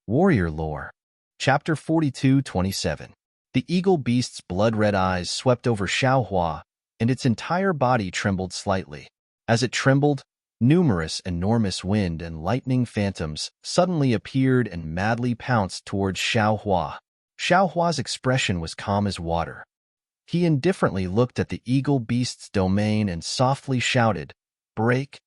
Warrior Lore. Chapter 42-27. The eagle beast's blood-red eyes swept over Xiaohua, and its entire body trembled slightly. As it trembled, numerous enormous wind and lightning phantoms suddenly appeared and madly pounced towards Xiaohua. Xiaohua's expression was calm as water. He indifferently looked at the eagle beast's domain and softly shouted, "Break!"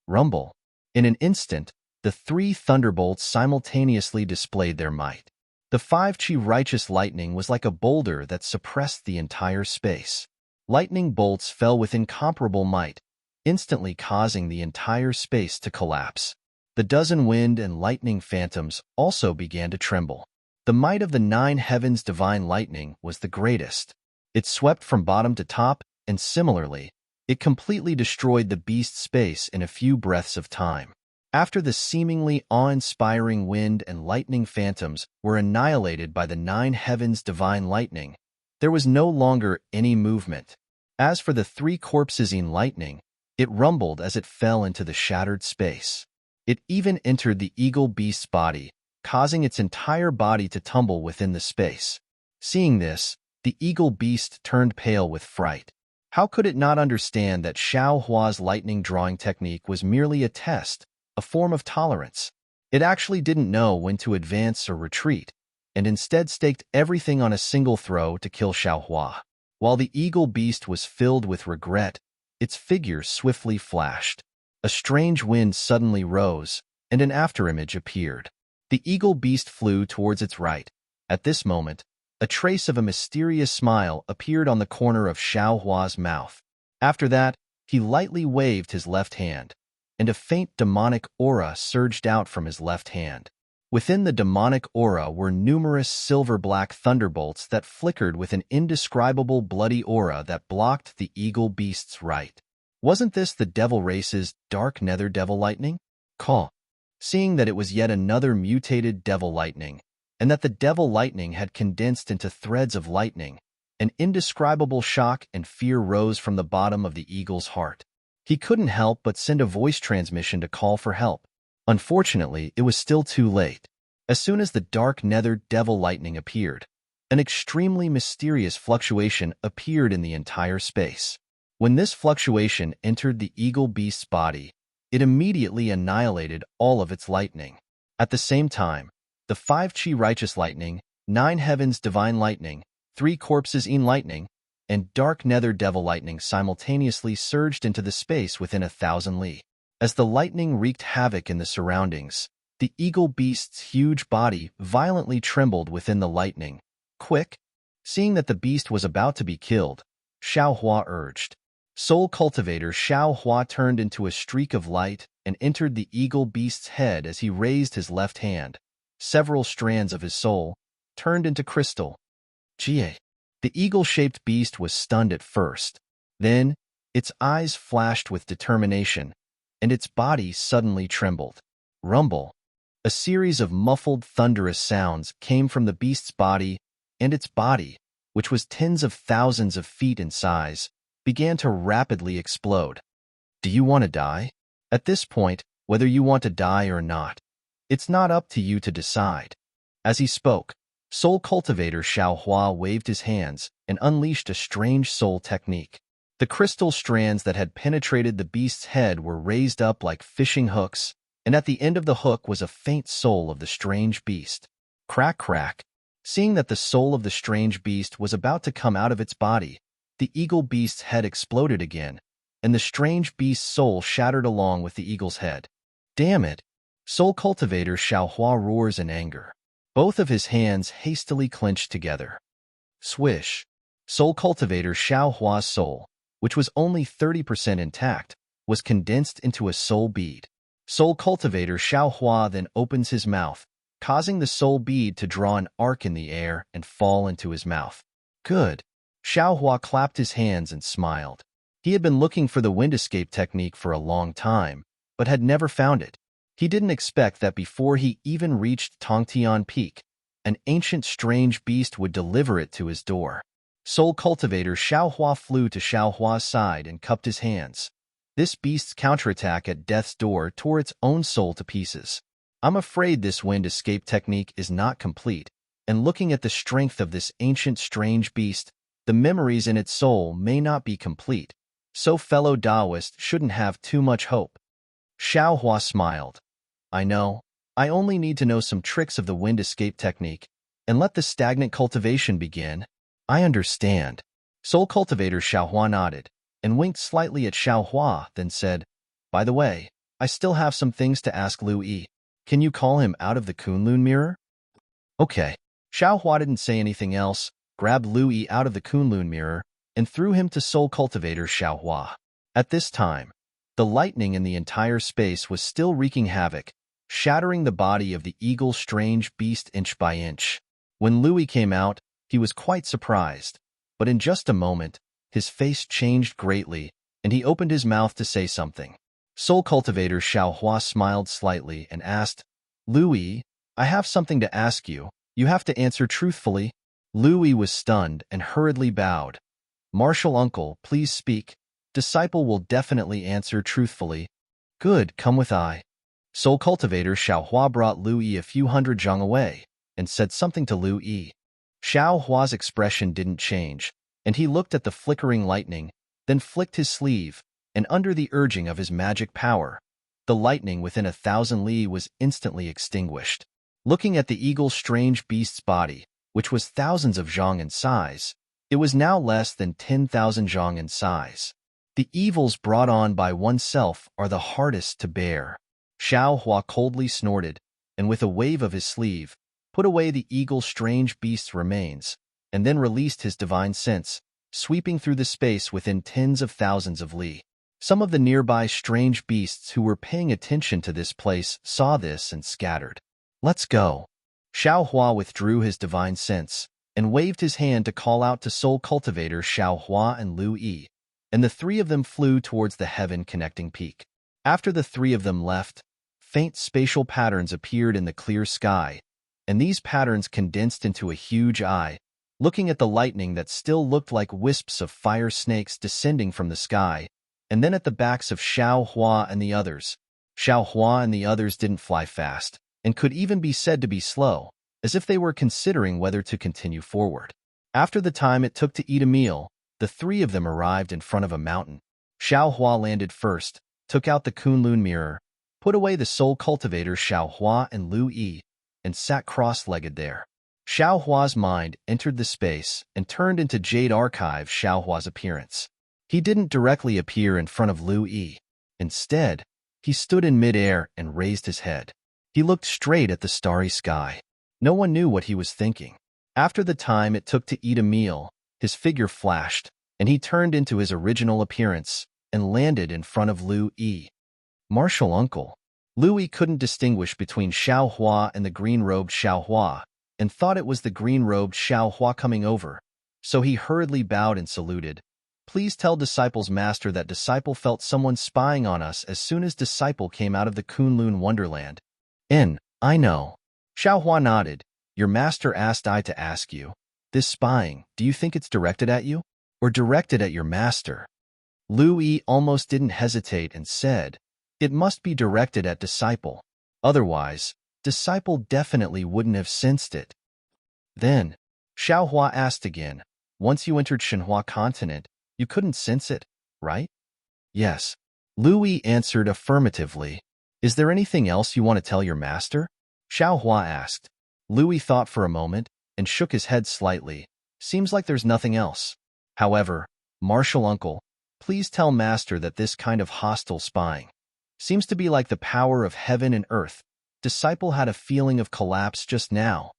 Rumble. In an instant, the three thunderbolts simultaneously displayed their might. The 5-chi righteous lightning was like a boulder that suppressed the entire space. Lightning bolts fell with incomparable might, instantly causing the entire space to collapse. The dozen wind and lightning phantoms also began to tremble. The might of the 9 heavens divine lightning was the greatest. It swept from bottom to top, and similarly, it completely destroyed the beast's space in a few breaths of time. After the seemingly awe-inspiring wind and lightning phantoms were annihilated by the 9 heavens divine lightning, there was no longer any movement. As for the 3 corpses in lightning, it rumbled as it fell into the shattered space. It even entered the eagle beast's body, causing its entire body to tumble within the space. Seeing this, the eagle beast turned pale with fright. How could it not understand that Xiaohua's lightning drawing technique was merely a test, a form of tolerance? It actually didn't know when to advance or retreat, and instead staked everything on a single throw to kill Xiaohua. While the eagle beast was filled with regret, its figure swiftly flashed. A strange wind suddenly rose, and an afterimage appeared. The eagle beast flew towards its right. At this moment, a trace of a mysterious smile appeared on the corner of Xiaohua's mouth. After that, he lightly waved his left hand, and a faint demonic aura surged out from his left hand. Within the demonic aura were numerous silver-black thunderbolts that flickered with an indescribable bloody aura that blocked the eagle beast's right. Wasn't this the devil race's dark nether devil lightning? Caw. Seeing that it was yet another mutated devil lightning, and that the devil lightning had condensed into threads of lightning, an indescribable shock and fear rose from the bottom of the eagle's heart. He couldn't help but send a voice transmission to call for help. Unfortunately, it was still too late. As soon as the dark nether devil lightning appeared, an extremely mysterious fluctuation appeared in the entire space. When this fluctuation entered the eagle beast's body, it immediately annihilated all of its lightning. At the same time, the 5-chi righteous lightning, 9 heavens divine lightning, 3 corpses in lightning, and dark nether devil lightning simultaneously surged into the space within 1,000 li. As the lightning wreaked havoc in the surroundings, the eagle beast's huge body violently trembled within the lightning. Quick! Seeing that the beast was about to be killed, Xiaohua urged. Soul Cultivator Xiaohua turned into a streak of light and entered the eagle beast's head as he raised his left hand. Several strands of his soul turned into crystal. Jie. The eagle-shaped beast was stunned at first. Then, its eyes flashed with determination, and its body suddenly trembled. Rumble. A series of muffled, thunderous sounds came from the beast's body, and its body, which was tens of thousands of feet in size, began to rapidly explode. Do you want to die? At this point, whether you want to die or not, it's not up to you to decide. As he spoke, Soul Cultivator Xiaohua waved his hands and unleashed a strange soul technique. The crystal strands that had penetrated the beast's head were raised up like fishing hooks, and at the end of the hook was a faint soul of the strange beast. Crack, crack. Seeing that the soul of the strange beast was about to come out of its body, the eagle beast's head exploded again, and the strange beast's soul shattered along with the eagle's head. Damn it! Soul Cultivator Xiaohua roars in anger. Both of his hands hastily clenched together. Swish! Soul Cultivator Xiaohua's soul, which was only 30% intact, was condensed into a soul bead. Soul Cultivator Xiaohua then opens his mouth, causing the soul bead to draw an arc in the air and fall into his mouth. Good. Xiaohua clapped his hands and smiled. He had been looking for the wind escape technique for a long time, but had never found it. He didn't expect that before he even reached Tongtian Peak, an ancient strange beast would deliver it to his door. Soul Cultivator Xiaohua flew to Xiaohua's side and cupped his hands. This beast's counterattack at death's door tore its own soul to pieces. I'm afraid this wind escape technique is not complete, and looking at the strength of this ancient strange beast, the memories in its soul may not be complete, so fellow Taoist shouldn't have too much hope. Xiaohua smiled. I know. I only need to know some tricks of the wind escape technique, and let the stagnant cultivation begin. I understand. Soul cultivator Xiaohua nodded, and winked slightly at Xiaohua, then said, By the way, I still have some things to ask Lu Yi. Can you call him out of the Kunlun mirror? Okay. Xiaohua didn't say anything else, grabbed Lu Yi out of the Kunlun mirror, and threw him to Soul Cultivator Xiaohua. At this time, the lightning in the entire space was still wreaking havoc, shattering the body of the eagle strange beast inch by inch. When Lu Yi came out, he was quite surprised, but in just a moment, his face changed greatly, and he opened his mouth to say something. Soul Cultivator Xiaohua smiled slightly and asked, Lu Yi, I have something to ask you. You have to answer truthfully. Lu Yi was stunned and hurriedly bowed. Martial uncle, please speak. Disciple will definitely answer truthfully. Good, come with I. Soul Cultivator Xiaohua brought Lu Yi a few hundred zhang away and said something to Lu Yi. Xiaohua's expression didn't change, and he looked at the flickering lightning, then flicked his sleeve, and under the urging of his magic power, the lightning within 1,000 li was instantly extinguished. Looking at the eagle's strange beast's body, which was thousands of zhang in size, it was now less than 10,000 zhang in size. The evils brought on by oneself are the hardest to bear. Xiaohua coldly snorted, and with a wave of his sleeve, put away the eagle's strange beast's remains, and then released his divine sense, sweeping through the space within tens of thousands of li. Some of the nearby strange beasts who were paying attention to this place saw this and scattered. Let's go. Xiaohua withdrew his divine sense and waved his hand to call out to Soul Cultivator Xiaohua and Lu Yi, and the three of them flew towards the heaven-connecting peak. After the three of them left, faint spatial patterns appeared in the clear sky, and these patterns condensed into a huge eye, looking at the lightning that still looked like wisps of fire snakes descending from the sky, and then at the backs of Xiaohua and the others. Xiaohua and the others didn't fly fast, and could even be said to be slow, as if they were considering whether to continue forward. After the time it took to eat a meal, the three of them arrived in front of a mountain. Xiaohua landed first, took out the Kunlun mirror, put away the Soul Cultivator Xiaohua and Lu Yi, and sat cross-legged there. Xiaohua's mind entered the space and turned into Jade Archive Xiaohua's appearance. He didn't directly appear in front of Lu Yi. Instead, he stood in mid-air and raised his head. He looked straight at the starry sky. No one knew what he was thinking. After the time it took to eat a meal, his figure flashed, and he turned into his original appearance and landed in front of Lu Yi. Martial uncle. Lu Yi couldn't distinguish between Xiaohua and the green-robed Xiaohua, and thought it was the green-robed Xiaohua coming over, so he hurriedly bowed and saluted. Please tell Disciple's master that Disciple felt someone spying on us as soon as Disciple came out of the Kunlun Wonderland. I know. Xiaohua nodded. Your master asked I to ask you. This spying, do you think it's directed at you? Or directed at your master? Lu Yi almost didn't hesitate and said, It must be directed at Disciple. Otherwise, Disciple definitely wouldn't have sensed it. Then, Xiaohua asked again, Once you entered Shenhua continent, you couldn't sense it, right? Yes. Lu Yi answered affirmatively. Is there anything else you want to tell your master? Xiaohua asked. Lu Yi thought for a moment and shook his head slightly. Seems like there's nothing else. However, Martial uncle, please tell master that this kind of hostile spying seems to be like the power of heaven and earth. Disciple had a feeling of collapse just now.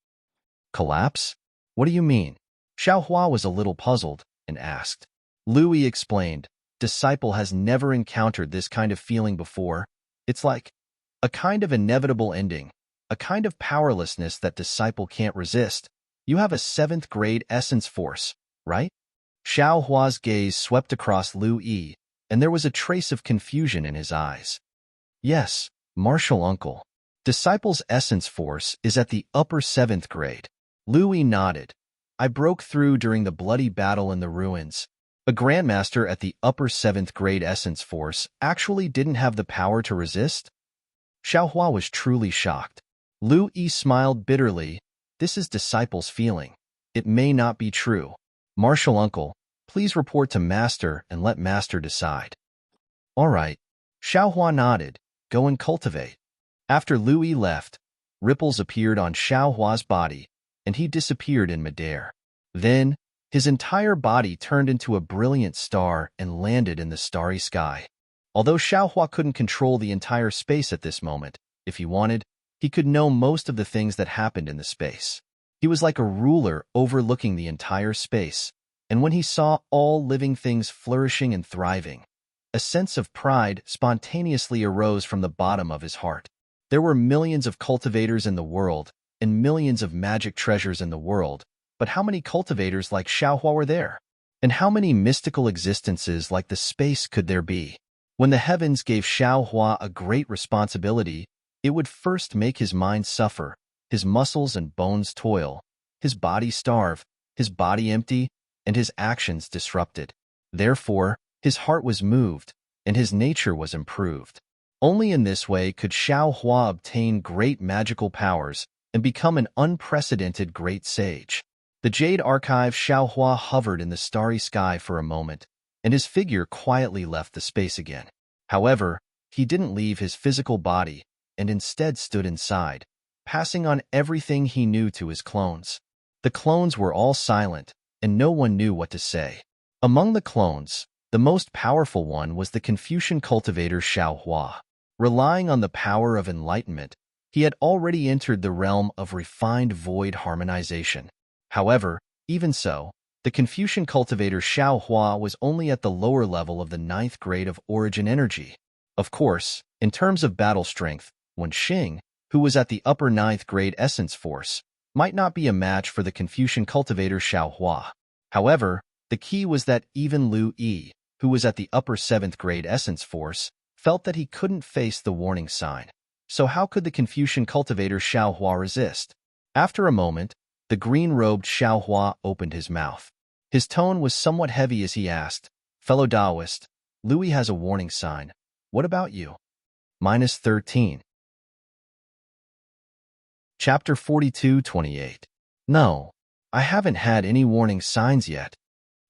Collapse? What do you mean? Xiaohua was a little puzzled and asked. Lu Yi explained, Disciple has never encountered this kind of feeling before. It's like a kind of inevitable ending, a kind of powerlessness that Disciple can't resist. You have a 7th grade essence force, right? Xiaohua's gaze swept across Lu Yi, and there was a trace of confusion in his eyes. Yes, Martial uncle. Disciple's essence force is at the upper 7th grade. Lu Yi nodded. I broke through during the bloody battle in the ruins. A Grandmaster at the upper 7th grade essence force actually didn't have the power to resist? Xiaohua was truly shocked. Lu Yi smiled bitterly. This is disciple's feeling. It may not be true. Martial uncle, please report to master and let master decide. All right. Xiaohua nodded. Go and cultivate. After Lu Yi left, ripples appeared on Xiaohua's body, and he disappeared in midair. Then, his entire body turned into a brilliant star and landed in the starry sky. Although Xiaohua couldn't control the entire space at this moment, if he wanted, he could know most of the things that happened in the space. He was like a ruler overlooking the entire space, and when he saw all living things flourishing and thriving, a sense of pride spontaneously arose from the bottom of his heart. There were millions of cultivators in the world, and millions of magic treasures in the world, but how many cultivators like Xiaohua were there? And how many mystical existences like the space could there be? When the heavens gave Xiaohua a great responsibility, it would first make his mind suffer, his muscles and bones toil, his body starve, his body empty, and his actions disrupted. Therefore, his heart was moved, and his nature was improved. Only in this way could Xiaohua obtain great magical powers and become an unprecedented great sage. The Jade Archive Xiaohua hovered in the starry sky for a moment, and his figure quietly left the space again. However, he didn't leave his physical body and instead stood inside, passing on everything he knew to his clones. The clones were all silent, and no one knew what to say. Among the clones, the most powerful one was the Confucian cultivator Xiaohua. Relying on the power of enlightenment, he had already entered the realm of refined void harmonization. However, even so, the Confucian cultivator Xiaohua was only at the lower level of the 9th grade of origin energy. Of course, in terms of battle strength, Wen Xing, who was at the upper 9th grade essence force, might not be a match for the Confucian cultivator Xiaohua. However, the key was that even Lu Yi, who was at the upper 7th grade essence force, felt that he couldn't face the warning sign. So how could the Confucian cultivator Xiaohua resist? After a moment, the green-robed Xiaohua opened his mouth. His tone was somewhat heavy as he asked, "Fellow Taoist, Louis has a warning sign. What about you?" -13. Chapter 42:28. No, I haven't had any warning signs yet.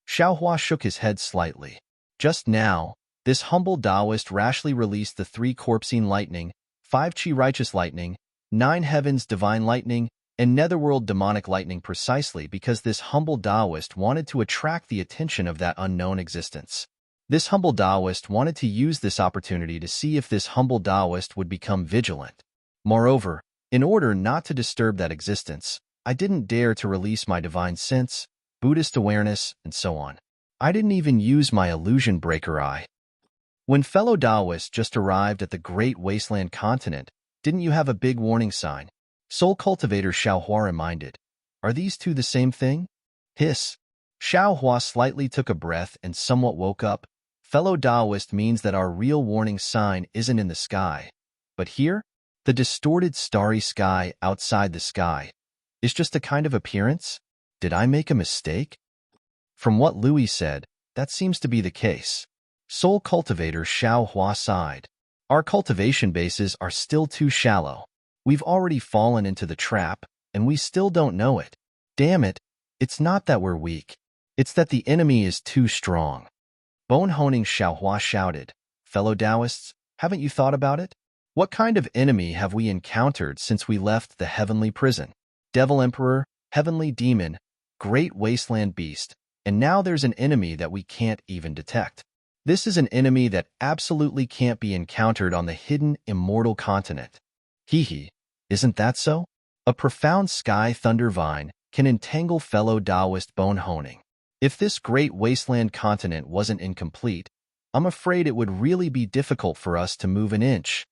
Xiaohua shook his head slightly. Just now, this humble Taoist rashly released the 3 Corpsine lightning, 5 Qi righteous lightning, 9 heavens divine lightning, and netherworld demonic lightning precisely because this humble Taoist wanted to attract the attention of that unknown existence. This humble Taoist wanted to use this opportunity to see if this humble Taoist would become vigilant. Moreover, in order not to disturb that existence, I didn't dare to release my divine sense, Buddhist awareness, and so on. I didn't even use my illusion breaker eye. When fellow Taoists just arrived at the Great Wasteland continent, didn't you have a big warning sign? Soul cultivator Xiaohua reminded. Are these two the same thing? Hiss. Xiaohua slightly took a breath and somewhat woke up. Fellow Taoist means that our real warning sign isn't in the sky. But here, the distorted starry sky outside the sky is just a kind of appearance? Did I make a mistake? From what Louis said, that seems to be the case. Soul cultivator Xiaohua sighed. Our cultivation bases are still too shallow. We've already fallen into the trap, and we still don't know it. Damn it, it's not that we're weak. It's that the enemy is too strong. Bone-honing Xiaohua shouted. Fellow Taoists, haven't you thought about it? What kind of enemy have we encountered since we left the heavenly prison? Devil Emperor, heavenly demon, great wasteland beast, and now there's an enemy that we can't even detect. This is an enemy that absolutely can't be encountered on the hidden, immortal continent. Hee, isn't that so? A profound sky thunder vine can entangle fellow Taoist bone-honing. If this great wasteland continent wasn't incomplete, I'm afraid it would really be difficult for us to move an inch.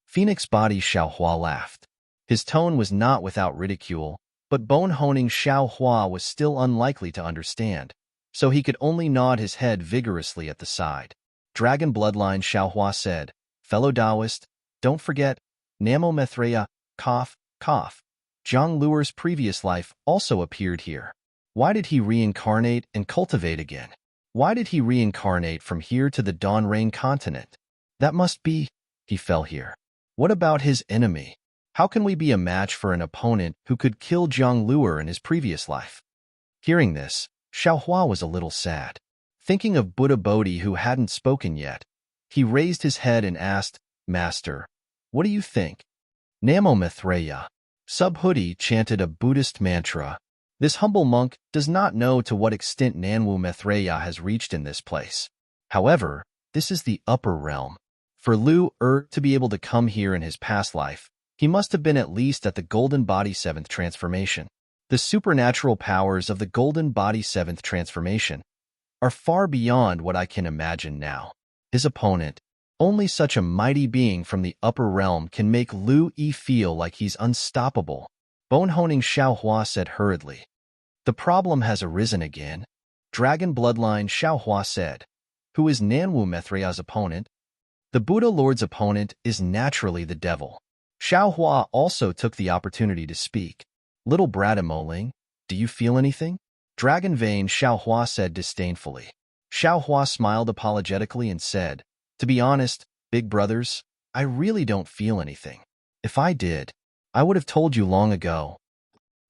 Phoenix Body Xiaohua laughed. His tone was not without ridicule, but bone-honing Xiaohua was still unlikely to understand, so he could only nod his head vigorously at the side. Dragon Bloodline Xiaohua said, Fellow Taoist, don't forget, Namo Mithreya, cough, cough. Zhang Luer's previous life also appeared here. Why did he reincarnate and cultivate again? Why did he reincarnate from here to the Dawn Rain continent? That must be, he fell here. What about his enemy? How can we be a match for an opponent who could kill Zhang Luer in his previous life? Hearing this, Xiaohua was a little sad. Thinking of Buddha Bodhi who hadn't spoken yet, he raised his head and asked, Master, what do you think? Namo Maitreya. Subhuti chanted a Buddhist mantra. This humble monk does not know to what extent Nanwu Maitreya has reached in this place. However, this is the upper realm. For Lu to be able to come here in his past life, he must have been at least at the Golden Body 7th transformation. The supernatural powers of the Golden Body 7th transformation are far beyond what I can imagine now. His opponent, only such a mighty being from the upper realm can make Lu Yi feel like he's unstoppable. Bone-honing Xiaohua said hurriedly. The problem has arisen again. Dragon bloodline Xiaohua said. Who is Nanwu Maitreya's opponent? The Buddha Lord's opponent is naturally the devil. Xiaohua also took the opportunity to speak. Little Bradimoling, do you feel anything? Dragon Vein Xiaohua said disdainfully. Xiaohua smiled apologetically and said, to be honest, big brothers, I really don't feel anything. If I did, I would have told you long ago.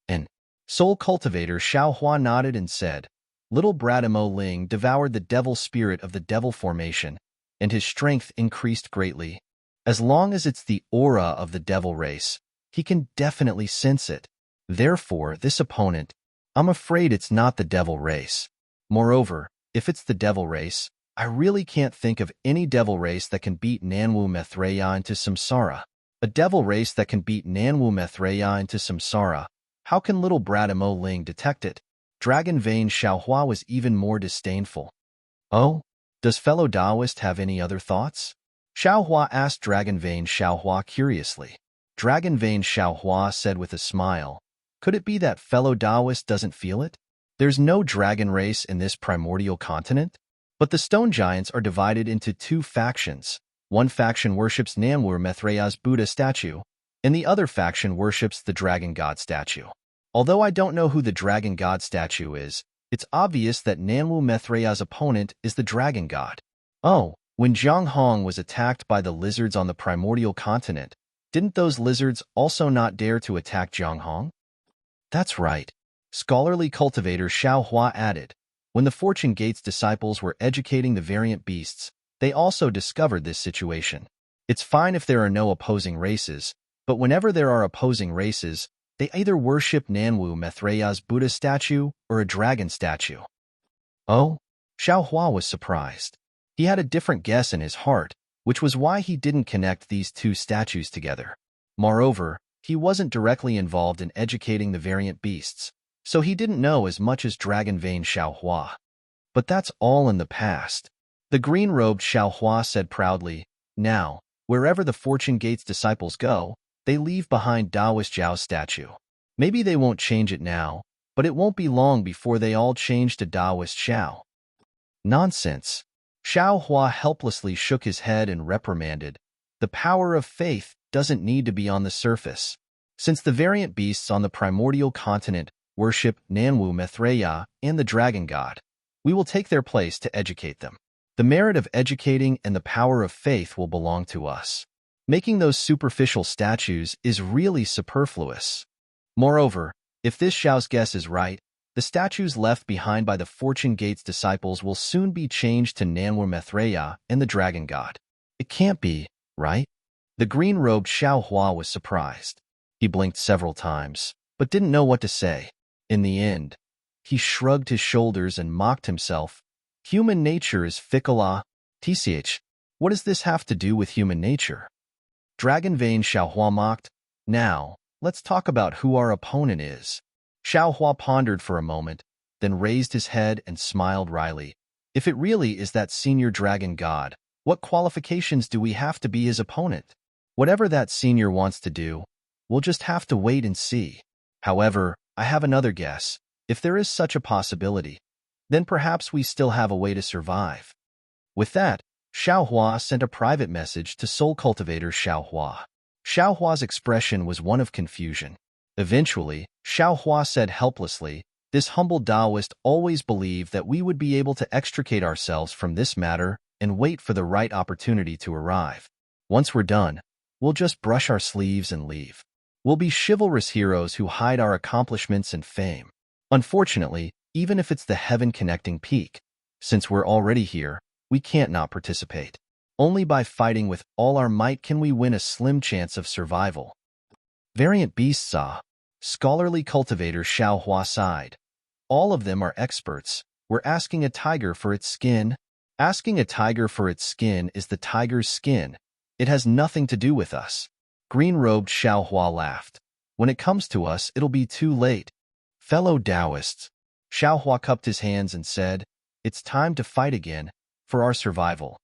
And Soul Cultivator Xiaohua nodded and said, Little Bradimo Ling devoured the devil spirit of the devil formation, and his strength increased greatly. As long as it's the aura of the devil race, he can definitely sense it. Therefore, this opponent, I'm afraid it's not the devil race. Moreover, if it's the devil race, I really can't think of any devil race that can beat Nanwu Maitreya into samsara. A devil race that can beat Nanwu Maitreya into samsara. How can little Bradimo Ling detect it? Dragon Vein Xiaohua was even more disdainful. Oh, does fellow Taoist have any other thoughts? Xiaohua asked Dragon Vein Xiaohua curiously. Dragon Vein Xiaohua said with a smile, could it be that fellow Taoist doesn't feel it? There's no dragon race in this primordial continent? But the stone giants are divided into two factions. One faction worships Nanwu Maitreya's Buddha statue, and the other faction worships the dragon god statue. Although I don't know who the dragon god statue is, it's obvious that Nanwu Maitreya's opponent is the dragon god. Oh, when Zhang Hong was attacked by the lizards on the primordial continent, didn't those lizards also not dare to attack Zhang Hong? That's right. Scholarly cultivator Xiaohua added. When the Fortune Gates disciples were educating the variant beasts, they also discovered this situation. It's fine if there are no opposing races, but whenever there are opposing races, they either worship Nanwu Maitreya's Buddha statue or a dragon statue. Oh? Xiaohua was surprised. He had a different guess in his heart, which was why he didn't connect these two statues together. Moreover, he wasn't directly involved in educating the variant beasts, so he didn't know as much as Dragon Vein Xiaohua. But that's all in the past. The green-robed Xiaohua said proudly, now, wherever the Fortune Gates disciples go, they leave behind Taoist Zhao's statue. Maybe they won't change it now, but it won't be long before they all change to Taoist Zhao. Nonsense. Xiaohua helplessly shook his head and reprimanded. The power of faith doesn't need to be on the surface. Since the variant beasts on the primordial continent worship Nanwu Maitreya and the dragon god, we will take their place to educate them. The merit of educating and the power of faith will belong to us. Making those superficial statues is really superfluous. Moreover, if this Zhao's guess is right, the statues left behind by the Fortune Gates disciples will soon be changed to Nanwu Maitreya and the dragon god. It can't be, right? The green-robed Xiaohua was surprised. He blinked several times, but didn't know what to say. In the end, he shrugged his shoulders and mocked himself. Human nature is fickle. TCH, what does this have to do with human nature? Dragon Vein Xiaohua mocked. Now, let's talk about who our opponent is. Xiaohua pondered for a moment, then raised his head and smiled wryly. If it really is that senior dragon god, what qualifications do we have to be his opponent? Whatever that senior wants to do, we'll just have to wait and see. However, I have another guess. If there is such a possibility, then perhaps we still have a way to survive. With that, Xiaohua sent a private message to Soul Cultivator Xiaohua. Xiaohua's expression was one of confusion. Eventually, Xiaohua said helplessly, this humble Taoist always believed that we would be able to extricate ourselves from this matter and wait for the right opportunity to arrive. Once we're done, we'll just brush our sleeves and leave. We'll be chivalrous heroes who hide our accomplishments and fame. Unfortunately, even if it's the heaven-connecting peak, since we're already here, we can't not participate. Only by fighting with all our might can we win a slim chance of survival. Variant beasts scholarly cultivator Xiao Hua sighed. All of them are experts. We're asking a tiger for its skin. Asking a tiger for its skin is the tiger's skin. It has nothing to do with us. Green-robed Xiao Hua laughed. When it comes to us, it'll be too late. Fellow Taoists, Xiao Hua cupped his hands and said, it's time to fight again, for our survival.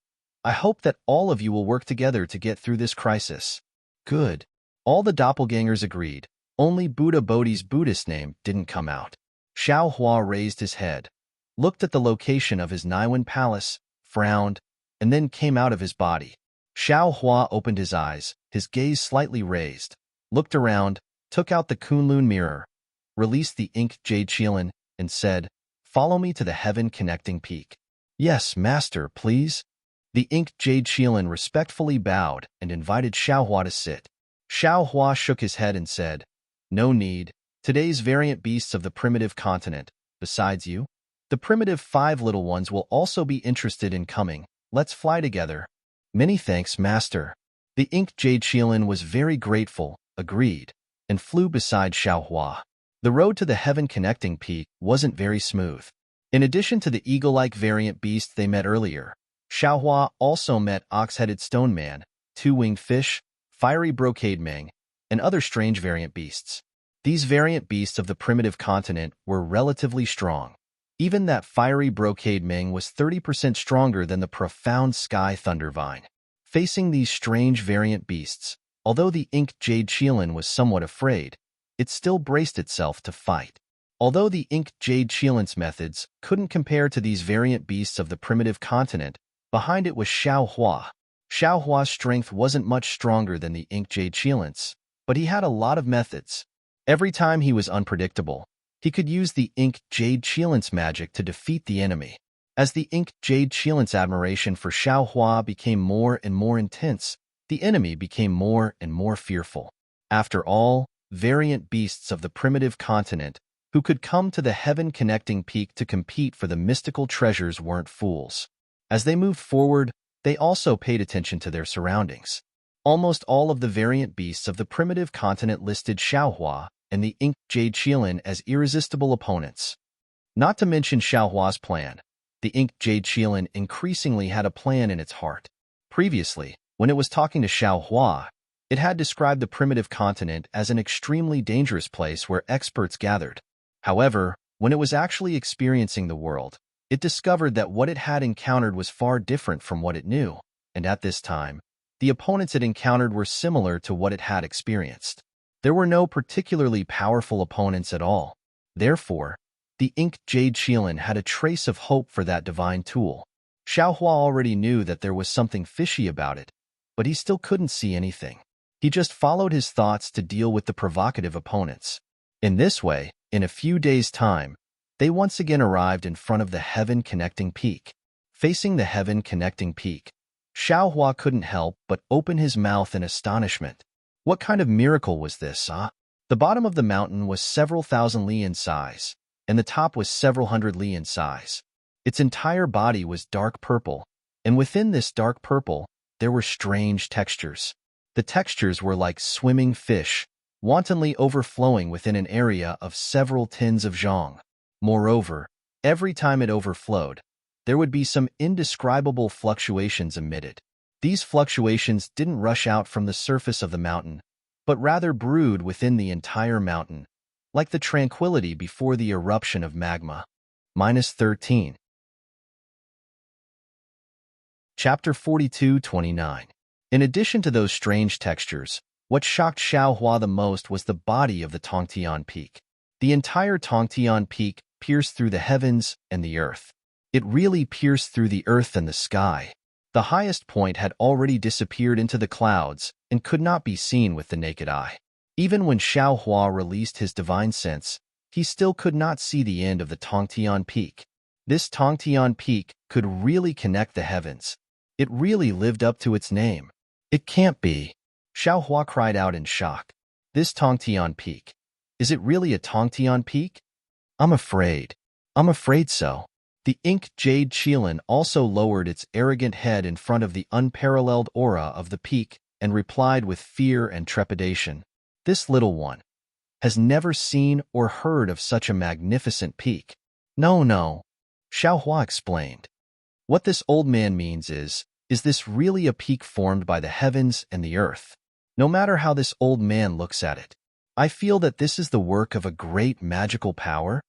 I hope that all of you will work together to get through this crisis. Good. All the doppelgangers agreed. Only Buddha Bodhi's Buddhist name didn't come out. Xiao Hua raised his head, looked at the location of his Niwen palace, frowned, and then came out of his body. Xiao Hua opened his eyes, his gaze slightly raised, looked around, took out the Kunlun mirror, released the ink jade Qilin, and said, follow me to the heaven-connecting peak. Yes, master, please. The ink jade Qilin respectfully bowed and invited Xiao Hua to sit. Xiao Hua shook his head and said, no need. Today's variant beasts of the primitive continent, besides you, the primitive 5 little ones will also be interested in coming. Let's fly together. Many thanks, master. The ink jade Qilin was very grateful, agreed, and flew beside Xiao Hua. The road to the heaven-connecting peak wasn't very smooth. In addition to the eagle-like variant beast they met earlier, Xiao Hua also met ox-headed stone man, 2-winged fish, fiery brocade meng, and other strange variant beasts. These variant beasts of the primitive continent were relatively strong. Even that fiery brocade meng was 30% stronger than the profound sky thundervine. Facing these strange variant beasts, although the ink jade Qilin was somewhat afraid, it still braced itself to fight. Although the ink jade Qilin's methods couldn't compare to these variant beasts of the primitive continent, behind it was Xiao Hua. Xiao Hua's strength wasn't much stronger than the ink jade Qilin's, but he had a lot of methods. Every time he was unpredictable, he could use the ink jade Qilin's magic to defeat the enemy. As the ink jade Qilin's admiration for Xiao Hua became more and more intense, the enemy became more and more fearful. After all, variant beasts of the primitive continent who could come to the heaven-connecting peak to compete for the mystical treasures weren't fools. As they moved forward, they also paid attention to their surroundings. Almost all of the variant beasts of the primitive continent listed Xiao Hua and the ink jade Qilin as irresistible opponents. Not to mention Xiao Hua's plan. The ink jade Qilin increasingly had a plan in its heart. Previously, when it was talking to Xiao Hua, it had described the primitive continent as an extremely dangerous place where experts gathered. However, when it was actually experiencing the world, it discovered that what it had encountered was far different from what it knew, and at this time, the opponents it encountered were similar to what it had experienced. There were no particularly powerful opponents at all. Therefore, the ink jade Qilin had a trace of hope for that divine tool. Xiao Hua already knew that there was something fishy about it, but he still couldn't see anything. He just followed his thoughts to deal with the provocative opponents. In this way, in a few days' time, they once again arrived in front of the heaven-connecting peak. Facing the heaven-connecting peak, Xiao Hua couldn't help but open his mouth in astonishment. What kind of miracle was this, The bottom of the mountain was several thousand li in size, and the top was several hundred li in size. Its entire body was dark purple, and within this dark purple, there were strange textures. The textures were like swimming fish, wantonly overflowing within an area of several tens of zhong. Moreover, every time it overflowed, there would be some indescribable fluctuations emitted. These fluctuations didn't rush out from the surface of the mountain, but rather brewed within the entire mountain, like the tranquility before the eruption of magma. -13. Chapter 42:29. In addition to those strange textures, what shocked Xiao Hua the most was the body of the Tongtian Peak. The entire Tongtian Peak pierced through the heavens and the earth. It really pierced through the earth and the sky. The highest point had already disappeared into the clouds and could not be seen with the naked eye. Even when Xiao Hua released his divine sense, he still could not see the end of the Tongtian Peak. This Tongtian Peak could really connect the heavens. It really lived up to its name. It can't be. Xiao Hua cried out in shock. This Tongtian Peak. Is it really a Tongtian Peak? I'm afraid. I'm afraid so. The ink jade Qilin also lowered its arrogant head in front of the unparalleled aura of the peak and replied with fear and trepidation. This little one has never seen or heard of such a magnificent peak. No, no, Xiao Hua explained. What this old man means is this really a peak formed by the heavens and the earth? No matter how this old man looks at it, I feel that this is the work of a great magical power.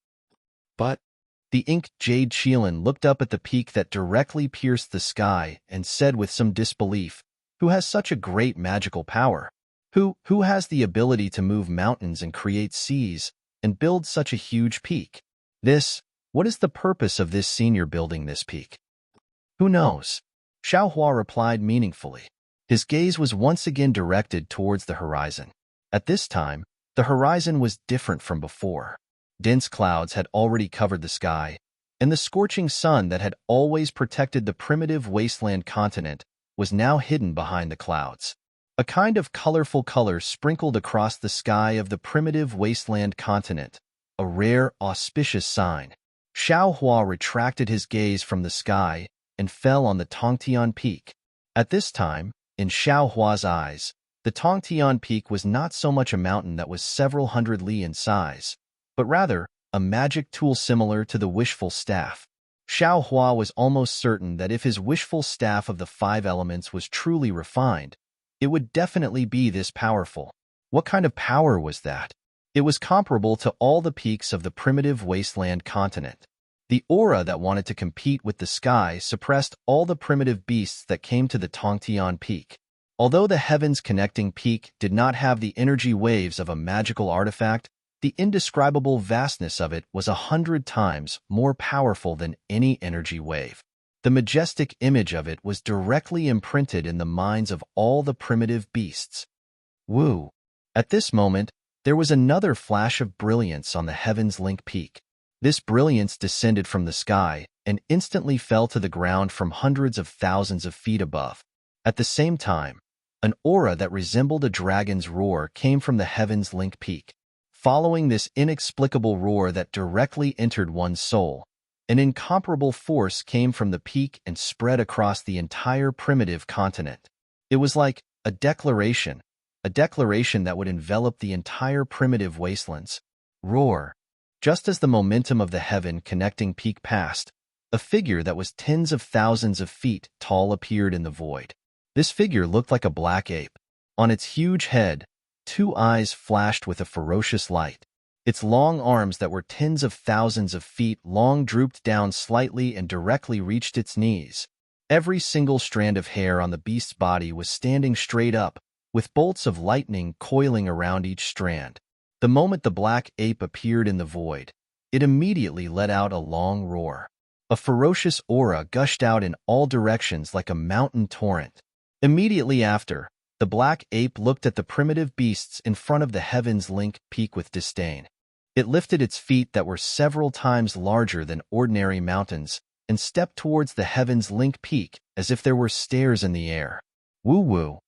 But the ink jade Qilin looked up at the peak that directly pierced the sky and said with some disbelief, who has such a great magical power? Who has the ability to move mountains and create seas and build such a huge peak? What is the purpose of this senior building this peak? Who knows? Xiao Hua replied meaningfully. His gaze was once again directed towards the horizon. At this time, the horizon was different from before. Dense clouds had already covered the sky, and the scorching sun that had always protected the primitive wasteland continent was now hidden behind the clouds. A kind of colorful color sprinkled across the sky of the primitive wasteland continent, a rare, auspicious sign. Xiao Hua retracted his gaze from the sky and fell on the Tongtian Peak. At this time, in Xiao Hua's eyes, the Tongtian Peak was not so much a mountain that was several hundred li in size, but rather a magic tool similar to the wishful staff. Xiao Hua was almost certain that if his wishful staff of the 5 elements was truly refined, it would definitely be this powerful. What kind of power was that? It was comparable to all the peaks of the primitive wasteland continent. The aura that wanted to compete with the sky suppressed all the primitive beasts that came to the Tongtian Peak. Although the heavens connecting peak did not have the energy waves of a magical artifact, the indescribable vastness of it was 100 times more powerful than any energy wave. The majestic image of it was directly imprinted in the minds of all the primitive beasts. Woo! At this moment, there was another flash of brilliance on the heavens link peak. This brilliance descended from the sky and instantly fell to the ground from hundreds of thousands of feet above. At the same time, an aura that resembled a dragon's roar came from the heavens link peak. Following this inexplicable roar that directly entered one's soul, an incomparable force came from the peak and spread across the entire primitive continent. It was like a declaration that would envelop the entire primitive wastelands. Roar. Just as the momentum of the heaven connecting peak passed, a figure that was tens of thousands of feet tall appeared in the void. This figure looked like a black ape. On its huge head, 2 eyes flashed with a ferocious light. Its long arms that were tens of thousands of feet long drooped down slightly and directly reached its knees. Every single strand of hair on the beast's body was standing straight up, with bolts of lightning coiling around each strand. The moment the black ape appeared in the void, it immediately let out a long roar. A ferocious aura gushed out in all directions like a mountain torrent. Immediately after, the black ape looked at the primitive beasts in front of the heavens link peak with disdain. It lifted its feet that were several times larger than ordinary mountains and stepped towards the heavens link peak as if there were stairs in the air. Woo-woo.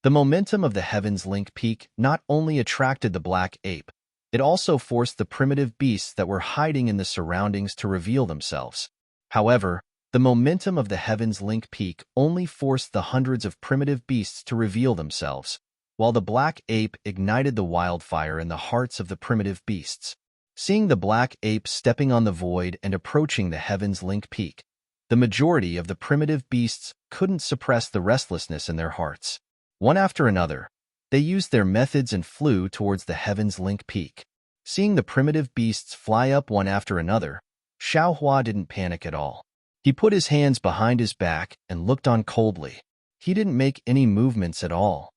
The momentum of the heavens link peak not only attracted the black ape, it also forced the primitive beasts that were hiding in the surroundings to reveal themselves. However, the momentum of the heavens link peak only forced the hundreds of primitive beasts to reveal themselves, while the black ape ignited the wildfire in the hearts of the primitive beasts. Seeing the black ape stepping on the void and approaching the heavens link peak, the majority of the primitive beasts couldn't suppress the restlessness in their hearts. One after another, they used their methods and flew towards the heavens link peak. Seeing the primitive beasts fly up one after another, Xiao Hua didn't panic at all. He put his hands behind his back and looked on coldly. He didn't make any movements at all.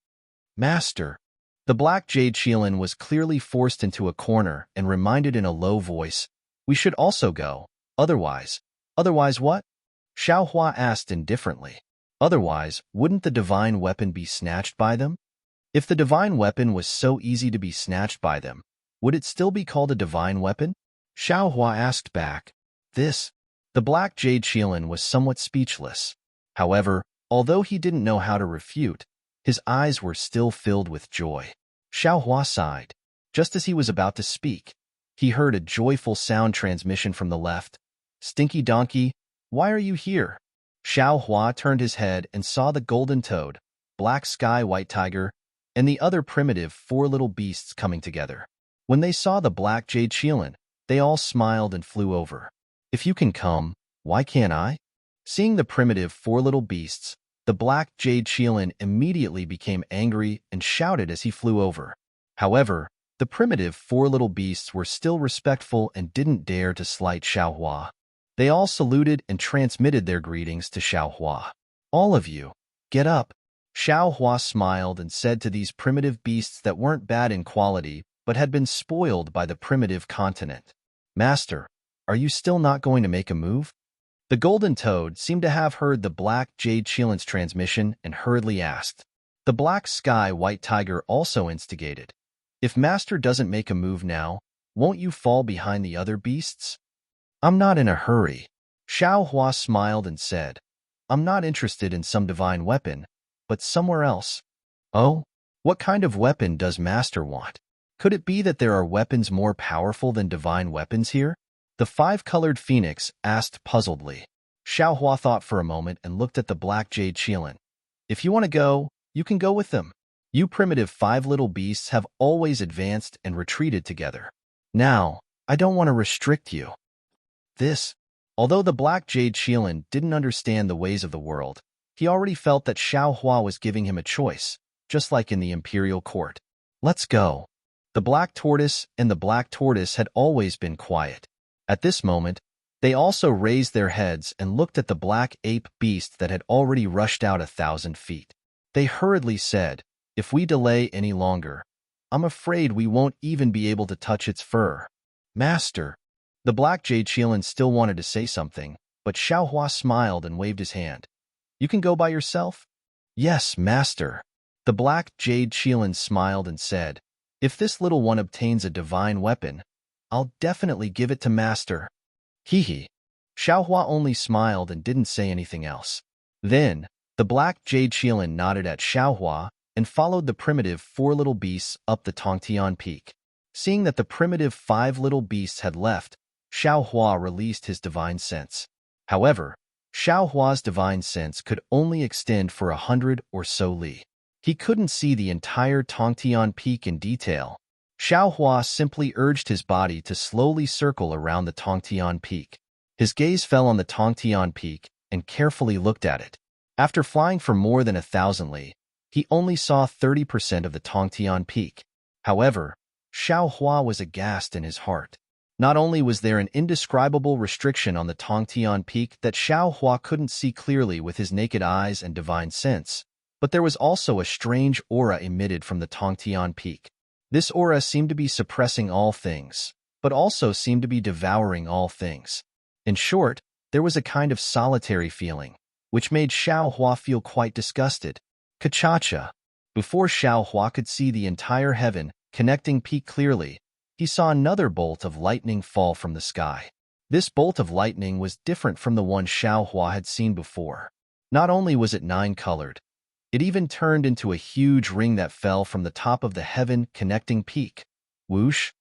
Master. The black jade Qilin was clearly forced into a corner and reminded in a low voice, "We should also go. Otherwise what?" Xiao Hua asked indifferently. Otherwise, wouldn't the divine weapon be snatched by them? If the divine weapon was so easy to be snatched by them, would it still be called a divine weapon? Xiao Hua asked back. The black jade Qilin was somewhat speechless. However, although he didn't know how to refute, His eyes were still filled with joy. Xiaohua sighed. Just as he was about to speak, he heard a joyful sound transmission from the left. "Stinky donkey, why are you here?" Xiaohua turned his head and saw the golden toad, black sky white tiger, and the other primitive four little beasts coming together. When they saw the black jade Qilin, they all smiled and flew over. "If you can come, why can't I?" Seeing the primitive four little beasts, the black jade Qilin immediately became angry and shouted as he flew over. However, the primitive four little beasts were still respectful and didn't dare to slight Xiaohua. They all saluted and transmitted their greetings to Xiaohua. "All of you, get up." Xiaohua smiled and said to these primitive beasts that weren't bad in quality but had been spoiled by the primitive continent, "Master, are you still not going to make a move?" The golden toad seemed to have heard the black jade Qilin's transmission and hurriedly asked. The black sky white tiger also instigated, "If Master doesn't make a move now, won't you fall behind the other beasts?" "I'm not in a hurry." Xiaohua smiled and said, "I'm not interested in some divine weapon, but somewhere else." "Oh? What kind of weapon does Master want? Could it be that there are weapons more powerful than divine weapons here?" The five-colored phoenix asked puzzledly. Xiaohua thought for a moment and looked at the black jade Qilin. "If you want to go, you can go with them. You primitive five little beasts have always advanced and retreated together. Now, I don't want to restrict you." Although the black jade Qilin didn't understand the ways of the world, he already felt that Xiaohua was giving him a choice, just like in the imperial court. "Let's go." The black tortoise and the black tortoise had always been quiet. At this moment, they also raised their heads and looked at the black ape beast that had already rushed out 1,000 feet. They hurriedly said, "If we delay any longer, I'm afraid we won't even be able to touch its fur." "Master." The black jade Qilin still wanted to say something, but Xiaohua smiled and waved his hand. "You can go by yourself?" "Yes, Master." The black jade Qilin smiled and said, "If this little one obtains a divine weapon, I'll definitely give it to Master." "Hee." Xiaohua only smiled and didn't say anything else. Then, the black jade Qilin nodded at Xiaohua and followed the primitive four little beasts up the Tongtian peak. Seeing that the primitive five little beasts had left, Xiaohua released his divine sense. However, Xiaohua's divine sense could only extend for 100 or so li. He couldn't see the entire Tongtian peak in detail. Xiaohua simply urged his body to slowly circle around the Tongtian peak. His gaze fell on the Tongtian peak and carefully looked at it. After flying for more than 1,000 li, he only saw 30% of the Tongtian peak. However, Xiaohua was aghast in his heart. Not only was there an indescribable restriction on the Tongtian peak that Xiaohua couldn't see clearly with his naked eyes and divine sense, but there was also a strange aura emitted from the Tongtian peak. This aura seemed to be suppressing all things, but also seemed to be devouring all things. In short, there was a kind of solitary feeling, which made Xiaohua feel quite disgusted. Kachacha. Before Xiaohua could see the entire heaven connecting peak clearly, he saw another bolt of lightning fall from the sky. This bolt of lightning was different from the one Xiaohua had seen before. Not only was it 9-colored, it even turned into a huge ring that fell from the top of the heaven-connecting peak. Whoosh!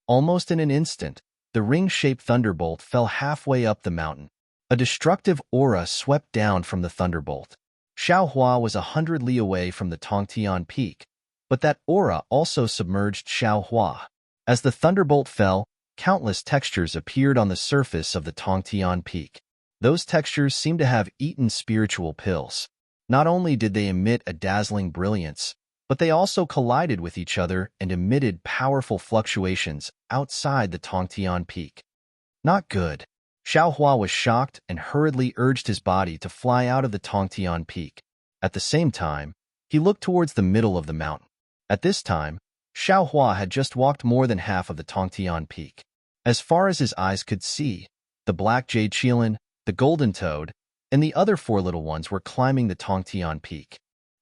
Almost in an instant, the ring-shaped thunderbolt fell halfway up the mountain. A destructive aura swept down from the thunderbolt. Xiaohua was 100 li away from the Tongtian peak, but that aura also submerged Xiaohua. As the thunderbolt fell, countless textures appeared on the surface of the Tongtian peak. Those textures seemed to have eaten spiritual pills. Not only did they emit a dazzling brilliance, but they also collided with each other and emitted powerful fluctuations outside the Tongtian peak. Not good. Xiaohua was shocked and hurriedly urged his body to fly out of the Tongtian peak. At the same time, he looked towards the middle of the mountain. At this time, Xiaohua had just walked more than half of the Tongtian peak. As far as his eyes could see, the black jade Qilin, the golden toad, and the other four little ones were climbing the Tongtian peak.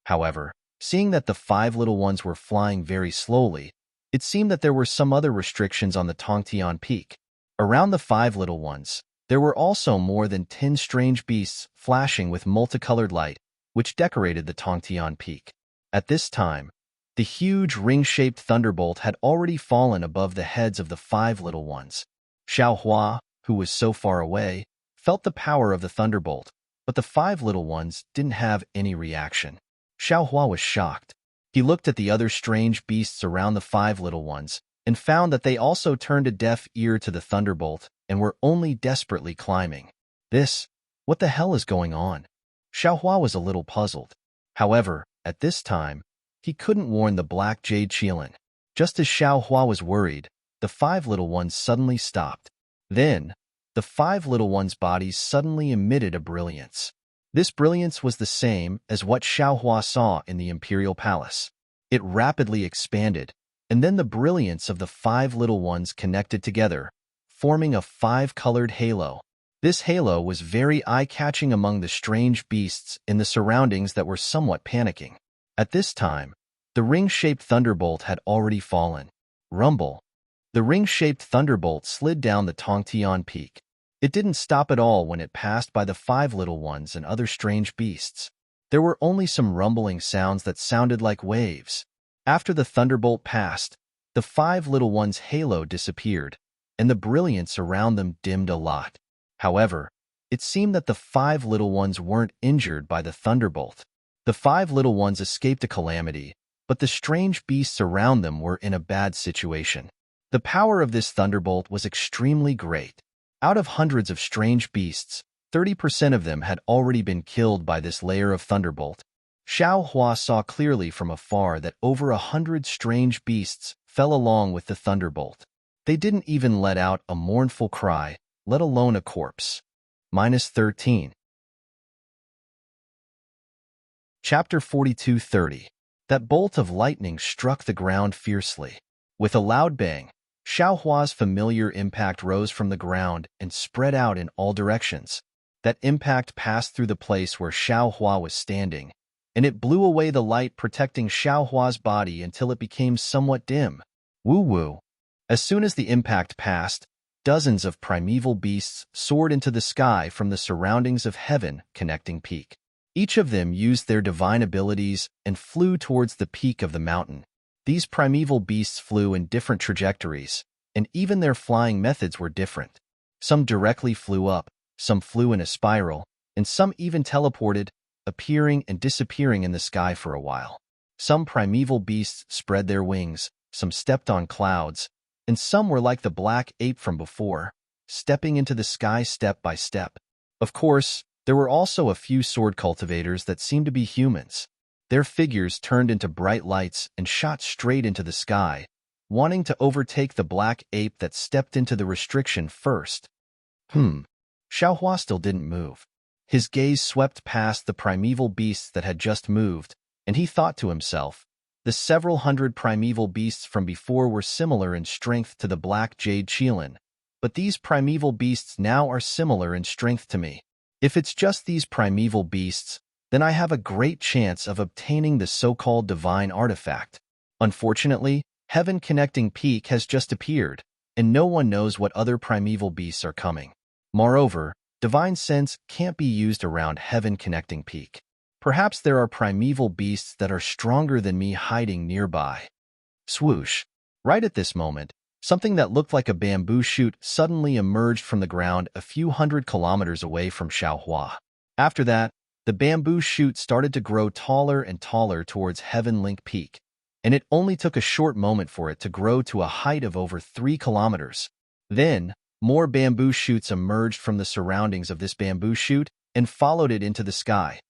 However, seeing that the five little ones were flying very slowly, it seemed that there were some other restrictions on the Tongtian peak. Around the five little ones, there were also more than 10 strange beasts flashing with multicolored light, which decorated the Tongtian peak. At this time, the huge ring-shaped thunderbolt had already fallen above the heads of the 5 little ones. Xiaohua, who was so far away, felt the power of the thunderbolt, but the 5 little ones didn't have any reaction. Xiaohua was shocked. He looked at the other strange beasts around the 5 little ones and found that they also turned a deaf ear to the thunderbolt and were only desperately climbing. What the hell is going on? Xiaohua was a little puzzled. However, at this time, he couldn't warn the black jade qilin. Just as Xiaohua was worried, the 5 little ones suddenly stopped. Then, the 5 little ones' bodies suddenly emitted a brilliance. This brilliance was the same as what Xiaohua saw in the imperial palace. It rapidly expanded, and then the brilliance of the 5 little ones connected together, forming a 5-colored halo. This halo was very eye-catching among the strange beasts in the surroundings that were somewhat panicking. At this time, the ring-shaped thunderbolt had already fallen. Rumble. The ring-shaped thunderbolt slid down the Tongtian peak. It didn't stop at all when it passed by the 5 little ones and other strange beasts. There were only some rumbling sounds that sounded like waves. After the thunderbolt passed, the 5 little ones' halo disappeared, and the brilliance around them dimmed a lot. However, it seemed that the 5 little ones weren't injured by the thunderbolt. The 5 little ones escaped a calamity, but the strange beasts around them were in a bad situation. The power of this thunderbolt was extremely great. Out of hundreds of strange beasts, 30% of them had already been killed by this layer of thunderbolt. Xiaohua saw clearly from afar that over 100 strange beasts fell along with the thunderbolt. They didn't even let out a mournful cry, let alone a corpse. -13. Chapter 42:30. That bolt of lightning struck the ground fiercely. With a loud bang, Xiaohua's familiar impact rose from the ground and spread out in all directions. That impact passed through the place where Xiaohua was standing, and it blew away the light protecting Xiaohua's body until it became somewhat dim. Woo-woo. As soon as the impact passed, dozens of primeval beasts soared into the sky from the surroundings of heaven connecting peak. Each of them used their divine abilities and flew towards the peak of the mountain. These primeval beasts flew in different trajectories, and even their flying methods were different. Some directly flew up, some flew in a spiral, and some even teleported, appearing and disappearing in the sky for a while. Some primeval beasts spread their wings, some stepped on clouds, and some were like the black ape from before, stepping into the sky step by step. Of course, there were also a few sword cultivators that seemed to be humans. Their figures turned into bright lights and shot straight into the sky, wanting to overtake the black ape that stepped into the restriction first. Xiaohua still didn't move. His gaze swept past the primeval beasts that had just moved, and he thought to himself, the several hundred primeval beasts from before were similar in strength to the black jade qilin, but these primeval beasts now are similar in strength to me. If it's just these primeval beasts, then I have a great chance of obtaining the so-called divine artifact. Unfortunately, Heaven Connecting Peak has just appeared, and no one knows what other primeval beasts are coming. Moreover, divine sense can't be used around Heaven Connecting Peak. Perhaps there are primeval beasts that are stronger than me hiding nearby. Swoosh! Right at this moment, something that looked like a bamboo shoot suddenly emerged from the ground a few hundred kilometers away from Xiaohua. After that, the bamboo shoot started to grow taller and taller towards Heaven Link Peak, and it only took a short moment for it to grow to a height of over 3 kilometers. Then, more bamboo shoots emerged from the surroundings of this bamboo shoot and followed it into the sky.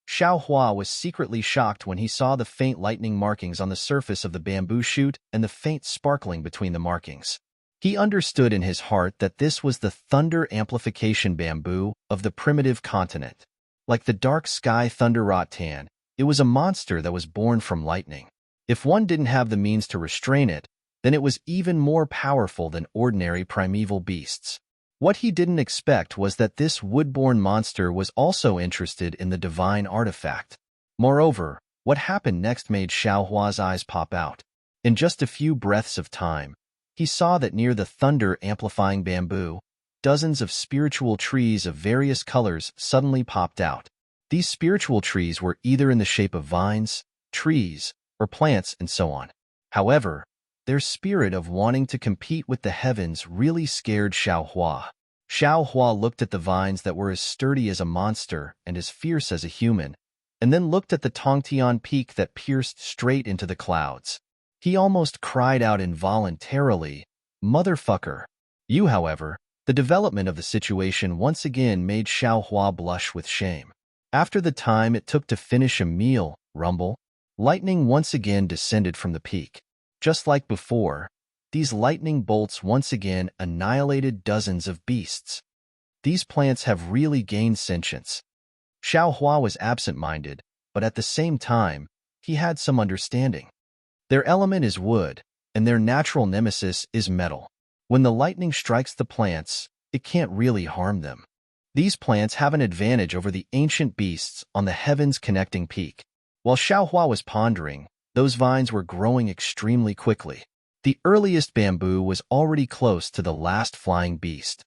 Xiaohua was secretly shocked when he saw the faint lightning markings on the surface of the bamboo shoot and the faint sparkling between the markings. He understood in his heart that this was the thunder amplification bamboo of the primitive continent. Like the dark sky thunder rattan, it was a monster that was born from lightning. If one didn't have the means to restrain it, then it was even more powerful than ordinary primeval beasts. What he didn't expect was that this wood-born monster was also interested in the divine artifact. Moreover, what happened next made Xiaohua's eyes pop out. In just a few breaths of time, he saw that near the thunder-amplifying bamboo, dozens of spiritual trees of various colors suddenly popped out. These spiritual trees were either in the shape of vines, trees, or plants, and so on. However, their spirit of wanting to compete with the heavens really scared Xiaohua. Xiaohua looked at the vines that were as sturdy as a monster and as fierce as a human, and then looked at the Tongtian peak that pierced straight into the clouds. He almost cried out involuntarily, "Motherfucker!" However, the development of the situation once again made Xiaohua blush with shame. After the time it took to finish a meal, rumble, lightning once again descended from the peak. Just like before, these lightning bolts once again annihilated dozens of beasts. These plants have really gained sentience. Xiaohua was absent-minded, but at the same time, he had some understanding. Their element is wood, and their natural nemesis is metal. When the lightning strikes the plants, it can't really harm them. These plants have an advantage over the ancient beasts on the heavens connecting peak. While Xiaohua was pondering, those vines were growing extremely quickly. The earliest bamboo was already close to the last flying beast.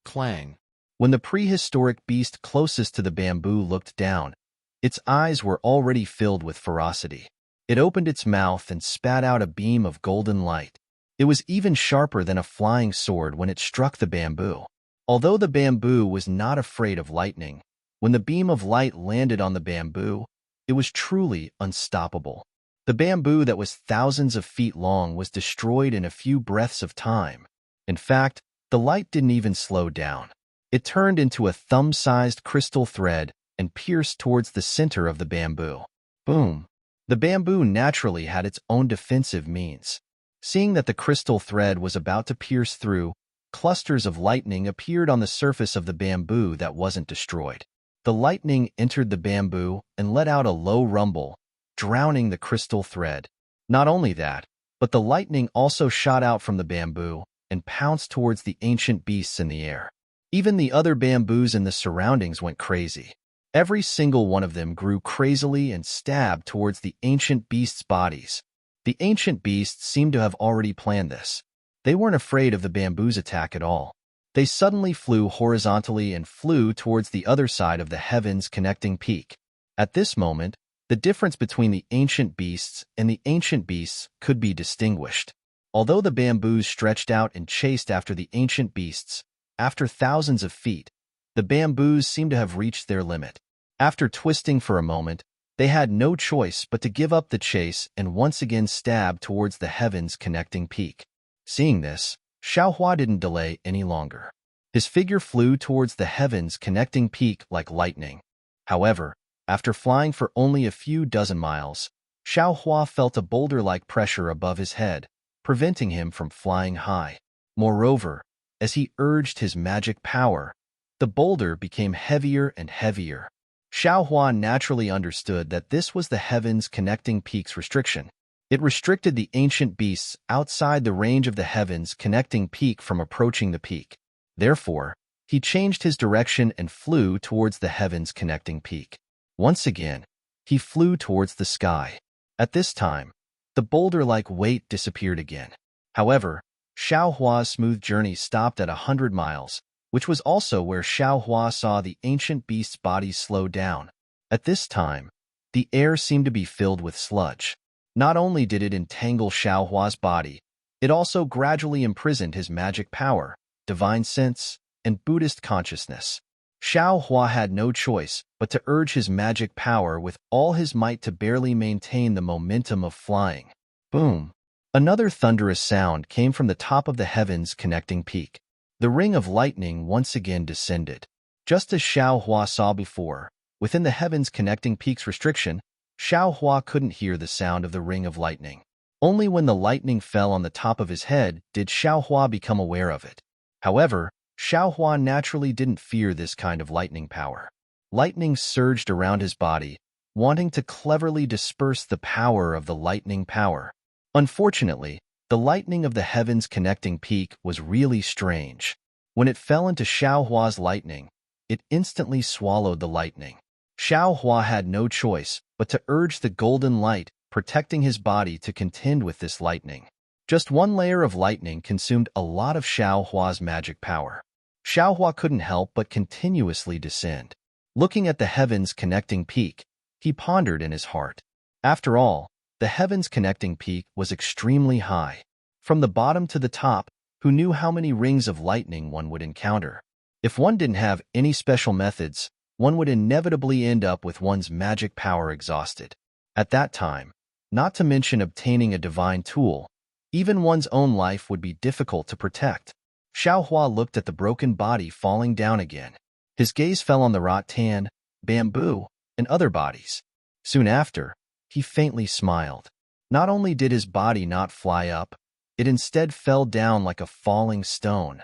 Clang. When the prehistoric beast closest to the bamboo looked down, its eyes were already filled with ferocity. It opened its mouth and spat out a beam of golden light. It was even sharper than a flying sword when it struck the bamboo. Although the bamboo was not afraid of lightning, when the beam of light landed on the bamboo, it was truly unstoppable. The bamboo that was thousands of feet long was destroyed in a few breaths of time. In fact, the light didn't even slow down. It turned into a thumb-sized crystal thread and pierced towards the center of the bamboo. Boom! The bamboo naturally had its own defensive means. Seeing that the crystal thread was about to pierce through, clusters of lightning appeared on the surface of the bamboo that wasn't destroyed. The lightning entered the bamboo and let out a low rumble, drowning the crystal thread. Not only that, but the lightning also shot out from the bamboo and pounced towards the ancient beasts in the air. Even the other bamboos in the surroundings went crazy. Every single one of them grew crazily and stabbed towards the ancient beasts' bodies. The ancient beasts seemed to have already planned this. They weren't afraid of the bamboo's attack at all. They suddenly flew horizontally and flew towards the other side of the heavens connecting peak. At this moment, the difference between the ancient beasts and the ancient beasts could be distinguished. Although the bamboos stretched out and chased after the ancient beasts, after thousands of feet, the bamboos seemed to have reached their limit. After twisting for a moment, they had no choice but to give up the chase and once again stab towards the heavens connecting peak. Seeing this, Xiaohua didn't delay any longer. His figure flew towards the heavens connecting peak like lightning. However, after flying for only a few dozen miles, Xiaohua felt a boulder-like pressure above his head, preventing him from flying high. Moreover, as he urged his magic power, the boulder became heavier and heavier. Xiaohua naturally understood that this was the heavens connecting peak's restriction. It restricted the ancient beasts outside the range of the heavens connecting peak from approaching the peak. Therefore, he changed his direction and flew towards the heavens connecting peak. Once again, he flew towards the sky. At this time, the boulder-like weight disappeared again. However, Xiaohua's smooth journey stopped at 100 miles, which was also where Xiaohua saw the ancient beast's body slow down. At this time, the air seemed to be filled with sludge. Not only did it entangle Xiaohua's body, it also gradually imprisoned his magic power, divine sense, and Buddhist consciousness. Xiaohua had no choice but to urge his magic power with all his might to barely maintain the momentum of flying. Boom! Another thunderous sound came from the top of the heavens connecting peak. The ring of lightning once again descended. Just as Xiaohua saw before, within the heavens connecting peak's restriction, Xiaohua couldn't hear the sound of the ring of lightning. Only when the lightning fell on the top of his head did Xiaohua become aware of it. However, Xiaohua naturally didn't fear this kind of lightning power. Lightning surged around his body, wanting to cleverly disperse the power of the lightning power. Unfortunately, the lightning of the heavens connecting peak was really strange. When it fell into Xiaohua's lightning, it instantly swallowed the lightning. Xiaohua had no choice but to urge the golden light, protecting his body to contend with this lightning. Just one layer of lightning consumed a lot of Xiaohua's magic power. Xiaohua couldn't help but continuously descend. Looking at the heavens connecting peak, he pondered in his heart. After all, the heavens connecting peak was extremely high. From the bottom to the top, who knew how many rings of lightning one would encounter? If one didn't have any special methods, one would inevitably end up with one's magic power exhausted. At that time, not to mention obtaining a divine tool, even one's own life would be difficult to protect. Xiaohua looked at the broken body falling down again. His gaze fell on the rattan, bamboo, and other bodies. Soon after, he faintly smiled. Not only did his body not fly up, it instead fell down like a falling stone.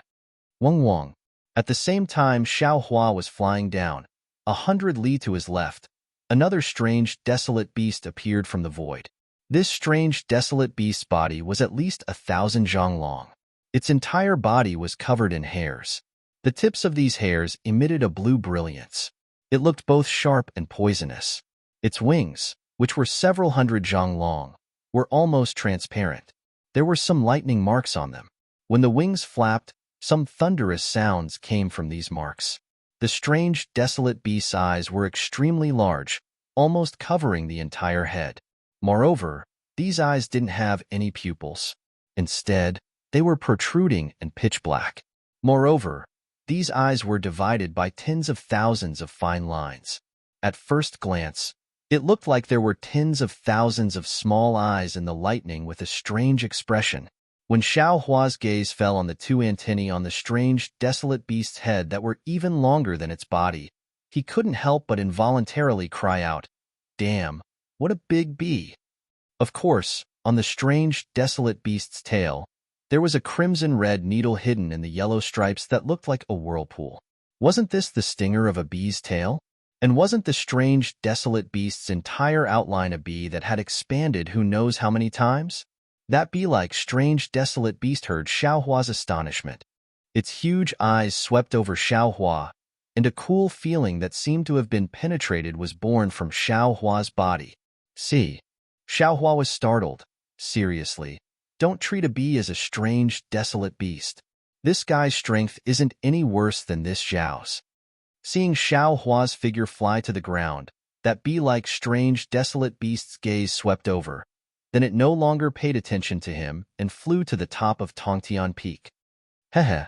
Wong Wong. At the same time Xiaohua was flying down, 100 li to his left, another strange, desolate beast appeared from the void. This strange, desolate beast's body was at least 1,000 zhang long. Its entire body was covered in hairs. The tips of these hairs emitted a blue brilliance. It looked both sharp and poisonous. Its wings, which were several hundred zhang long, were almost transparent. There were some lightning marks on them. When the wings flapped, some thunderous sounds came from these marks. The strange, desolate beast's eyes were extremely large, almost covering the entire head. Moreover, these eyes didn't have any pupils. Instead, they were protruding and pitch black. Moreover, these eyes were divided by tens of thousands of fine lines. At first glance, it looked like there were tens of thousands of small eyes in the lightning with a strange expression. When Xiaohua's gaze fell on the two antennae on the strange, desolate beast's head that were even longer than its body, he couldn't help but involuntarily cry out, "Damn, what a big bee!" Of course, on the strange, desolate beast's tail, there was a crimson-red needle hidden in the yellow stripes that looked like a whirlpool. Wasn't this the stinger of a bee's tail? And wasn't the strange, desolate beast's entire outline a bee that had expanded who knows how many times? That bee-like, strange, desolate beast heard Xiaohua's astonishment. Its huge eyes swept over Xiaohua, and a cool feeling that seemed to have been penetrated was born from Xiaohua's body. See, Xiaohua was startled. Seriously, don't treat a bee as a strange, desolate beast. This guy's strength isn't any worse than this Zhao's. Seeing Xiaohua's figure fly to the ground, that bee-like, strange, desolate beast's gaze swept over. Then it no longer paid attention to him and flew to the top of Tongtian Peak. Heh.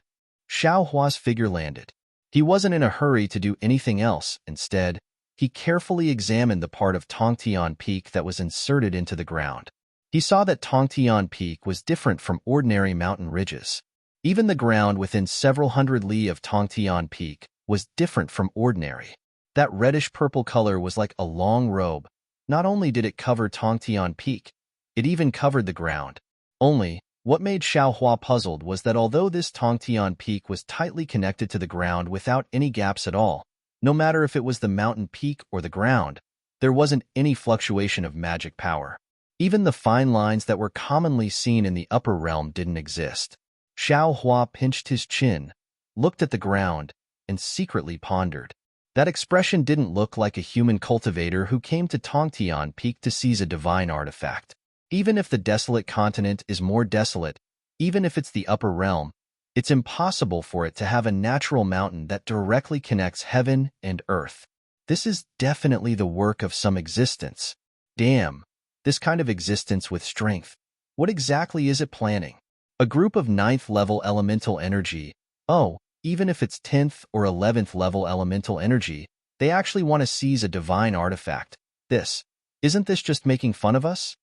Xiaohua's figure landed. He wasn't in a hurry to do anything else. Instead, he carefully examined the part of Tongtian Peak that was inserted into the ground. He saw that Tongtian Peak was different from ordinary mountain ridges. Even the ground within several hundred li of Tongtian Peak was different from ordinary. That reddish-purple color was like a long robe. Not only did it cover Tongtian Peak, it even covered the ground. Only, what made Xiaohua puzzled was that although this Tongtian Peak was tightly connected to the ground without any gaps at all, no matter if it was the mountain peak or the ground, there wasn't any fluctuation of magic power. Even the fine lines that were commonly seen in the upper realm didn't exist. Xiaohua pinched his chin, looked at the ground, and secretly pondered. That expression didn't look like a human cultivator who came to Tongtian Peak to seize a divine artifact. Even if the desolate continent is more desolate, even if it's the upper realm, it's impossible for it to have a natural mountain that directly connects heaven and earth. This is definitely the work of some existence. Damn, this kind of existence with strength. What exactly is it planning? A group of 9th level elemental energy. Oh, even if it's 10th or 11th level elemental energy, they actually want to seize a divine artifact. Isn't this just making fun of us?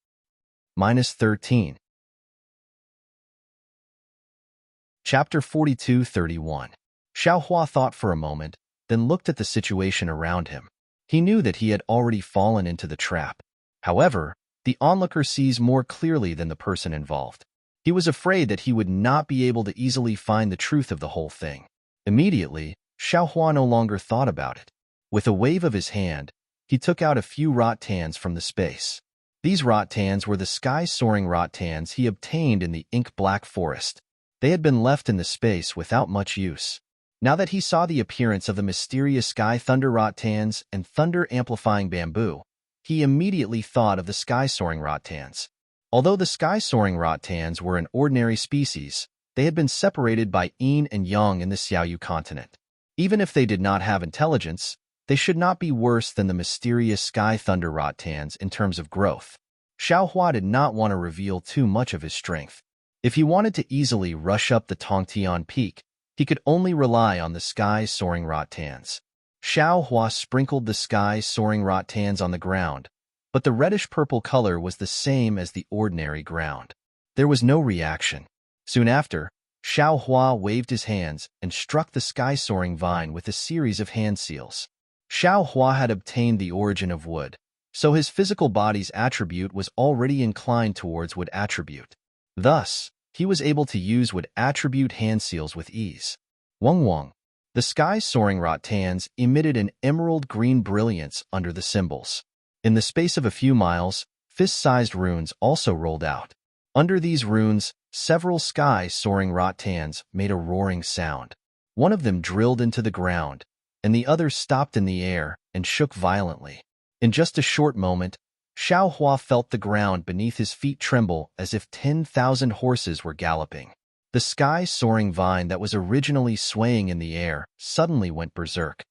-13. Chapter 42:31. Xiaohua thought for a moment, then looked at the situation around him. He knew that he had already fallen into the trap. However, the onlooker sees more clearly than the person involved. He was afraid that he would not be able to easily find the truth of the whole thing. Immediately, Xiaohua no longer thought about it. With a wave of his hand, he took out a few rattans from the space. These rattans were the sky-soaring rattans he obtained in the ink-black forest. They had been left in the space without much use. Now that he saw the appearance of the mysterious sky-thunder rattans and thunder-amplifying bamboo, he immediately thought of the sky-soaring rattans. Although the sky-soaring rattans were an ordinary species, they had been separated by yin and yang in the Xiaoyu continent. Even if they did not have intelligence, They should not be worse than the mysterious sky thunder rottans in terms of growth. Xiaohua did not want to reveal too much of his strength. If he wanted to easily rush up the Tongtian peak, he could only rely on the sky-soaring rottans. Xiaohua sprinkled the sky-soaring rottans on the ground, but the reddish-purple color was the same as the ordinary ground. There was no reaction. Soon after, Xiaohua waved his hands and struck the sky-soaring vine with a series of hand seals. Xiaohua had obtained the origin of wood, so his physical body's attribute was already inclined towards wood attribute. Thus, he was able to use wood attribute hand seals with ease. Wong Wong. The sky-soaring rottans emitted an emerald-green brilliance under the symbols. In the space of a few miles, fist-sized runes also rolled out. Under these runes, several sky-soaring rottans made a roaring sound. One of them drilled into the ground, and the other stopped in the air and shook violently. In just a short moment, Xiaohua felt the ground beneath his feet tremble as if 10,000 horses were galloping. The sky-soaring vine that was originally swaying in the air suddenly went berserk.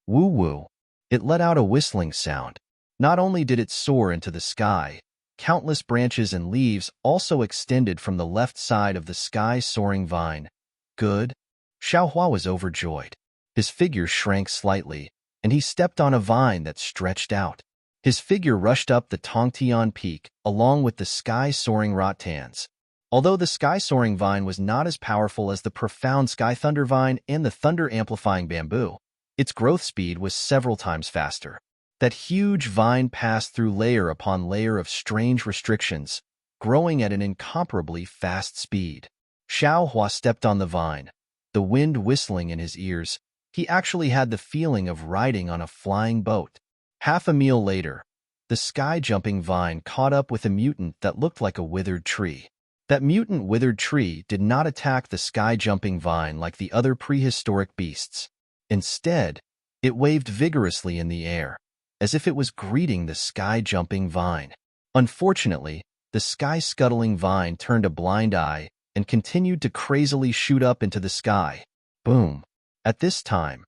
Woo-woo! It let out a whistling sound. Not only did it soar into the sky, countless branches and leaves also extended from the left side of the sky-soaring vine. Good? Xiaohua was overjoyed. His figure shrank slightly, and he stepped on a vine that stretched out. His figure rushed up the Tongtian peak along with the sky-soaring rottans. Although the sky-soaring vine was not as powerful as the profound sky thunder vine and the thunder-amplifying bamboo, its growth speed was several times faster. That huge vine passed through layer upon layer of strange restrictions, growing at an incomparably fast speed. Xiaohua stepped on the vine, the wind whistling in his ears. He actually had the feeling of riding on a flying boat. Half a meal later, the sky-jumping vine caught up with a mutant that looked like a withered tree. That mutant withered tree did not attack the sky-jumping vine like the other prehistoric beasts. Instead, it waved vigorously in the air, as if it was greeting the sky-jumping vine. Unfortunately, the sky-scuttling vine turned a blind eye and continued to crazily shoot up into the sky. Boom! At this time,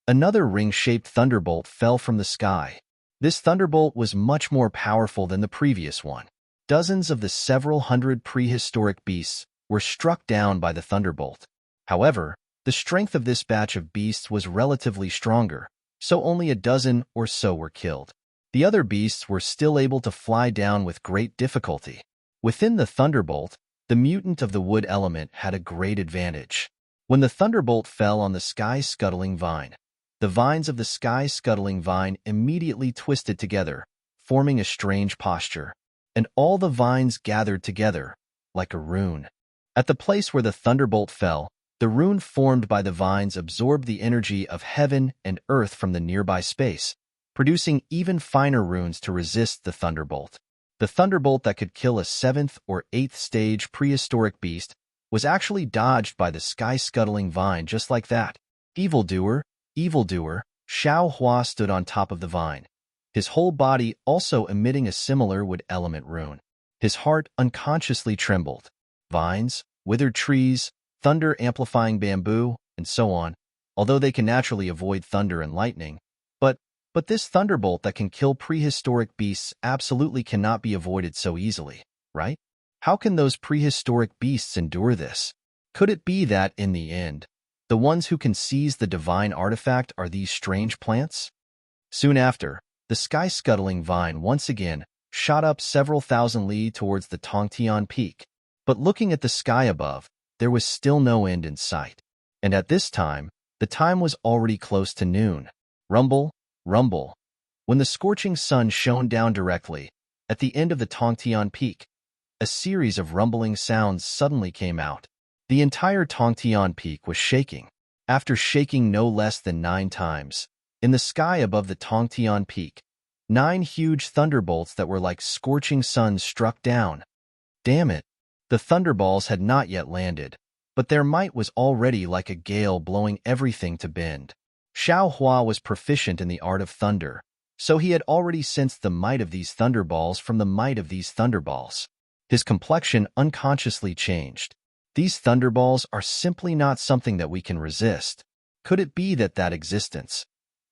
another ring-shaped thunderbolt fell from the sky. This thunderbolt was much more powerful than the previous one. Dozens of the several hundred prehistoric beasts were struck down by the thunderbolt. However, the strength of this batch of beasts was relatively stronger, so only a dozen or so were killed. The other beasts were still able to fly down with great difficulty. Within the thunderbolt, the mutant of the wood element had a great advantage. When the thunderbolt fell on the sky-scuttling vine, the vines of the sky-scuttling vine immediately twisted together, forming a strange posture, and all the vines gathered together, like a rune. At the place where the thunderbolt fell, the rune formed by the vines absorbed the energy of heaven and earth from the nearby space, producing even finer runes to resist the thunderbolt. The thunderbolt that could kill a 7th or 8th stage prehistoric beast was actually dodged by the sky-scuttling vine just like that. Evildoer, evildoer, Xiaohua stood on top of the vine, his whole body also emitting a similar wood element rune. His heart unconsciously trembled. Vines, withered trees, thunder-amplifying bamboo, and so on, although they can naturally avoid thunder and lightning, but this thunderbolt that can kill prehistoric beasts absolutely cannot be avoided so easily, right? How can those prehistoric beasts endure this? Could it be that, in the end, the ones who can seize the divine artifact are these strange plants? Soon after, the sky-scuttling vine once again shot up several thousand li towards the Tongtian peak, but looking at the sky above, there was still no end in sight. And at this time, the time was already close to noon. Rumble, rumble. When the scorching sun shone down directly at the end of the Tongtian peak, a series of rumbling sounds suddenly came out. The entire Tongtian peak was shaking. After shaking no less than 9 times, in the sky above the Tongtian peak, 9 huge thunderbolts that were like scorching suns struck down. Damn it! The thunderballs had not yet landed, but their might was already like a gale blowing everything to bend. Xiaohua was proficient in the art of thunder, so he had already sensed the might of these thunderballs from the might of these thunderballs. His complexion unconsciously changed. These thunderballs are simply not something that we can resist. Could it be that existence?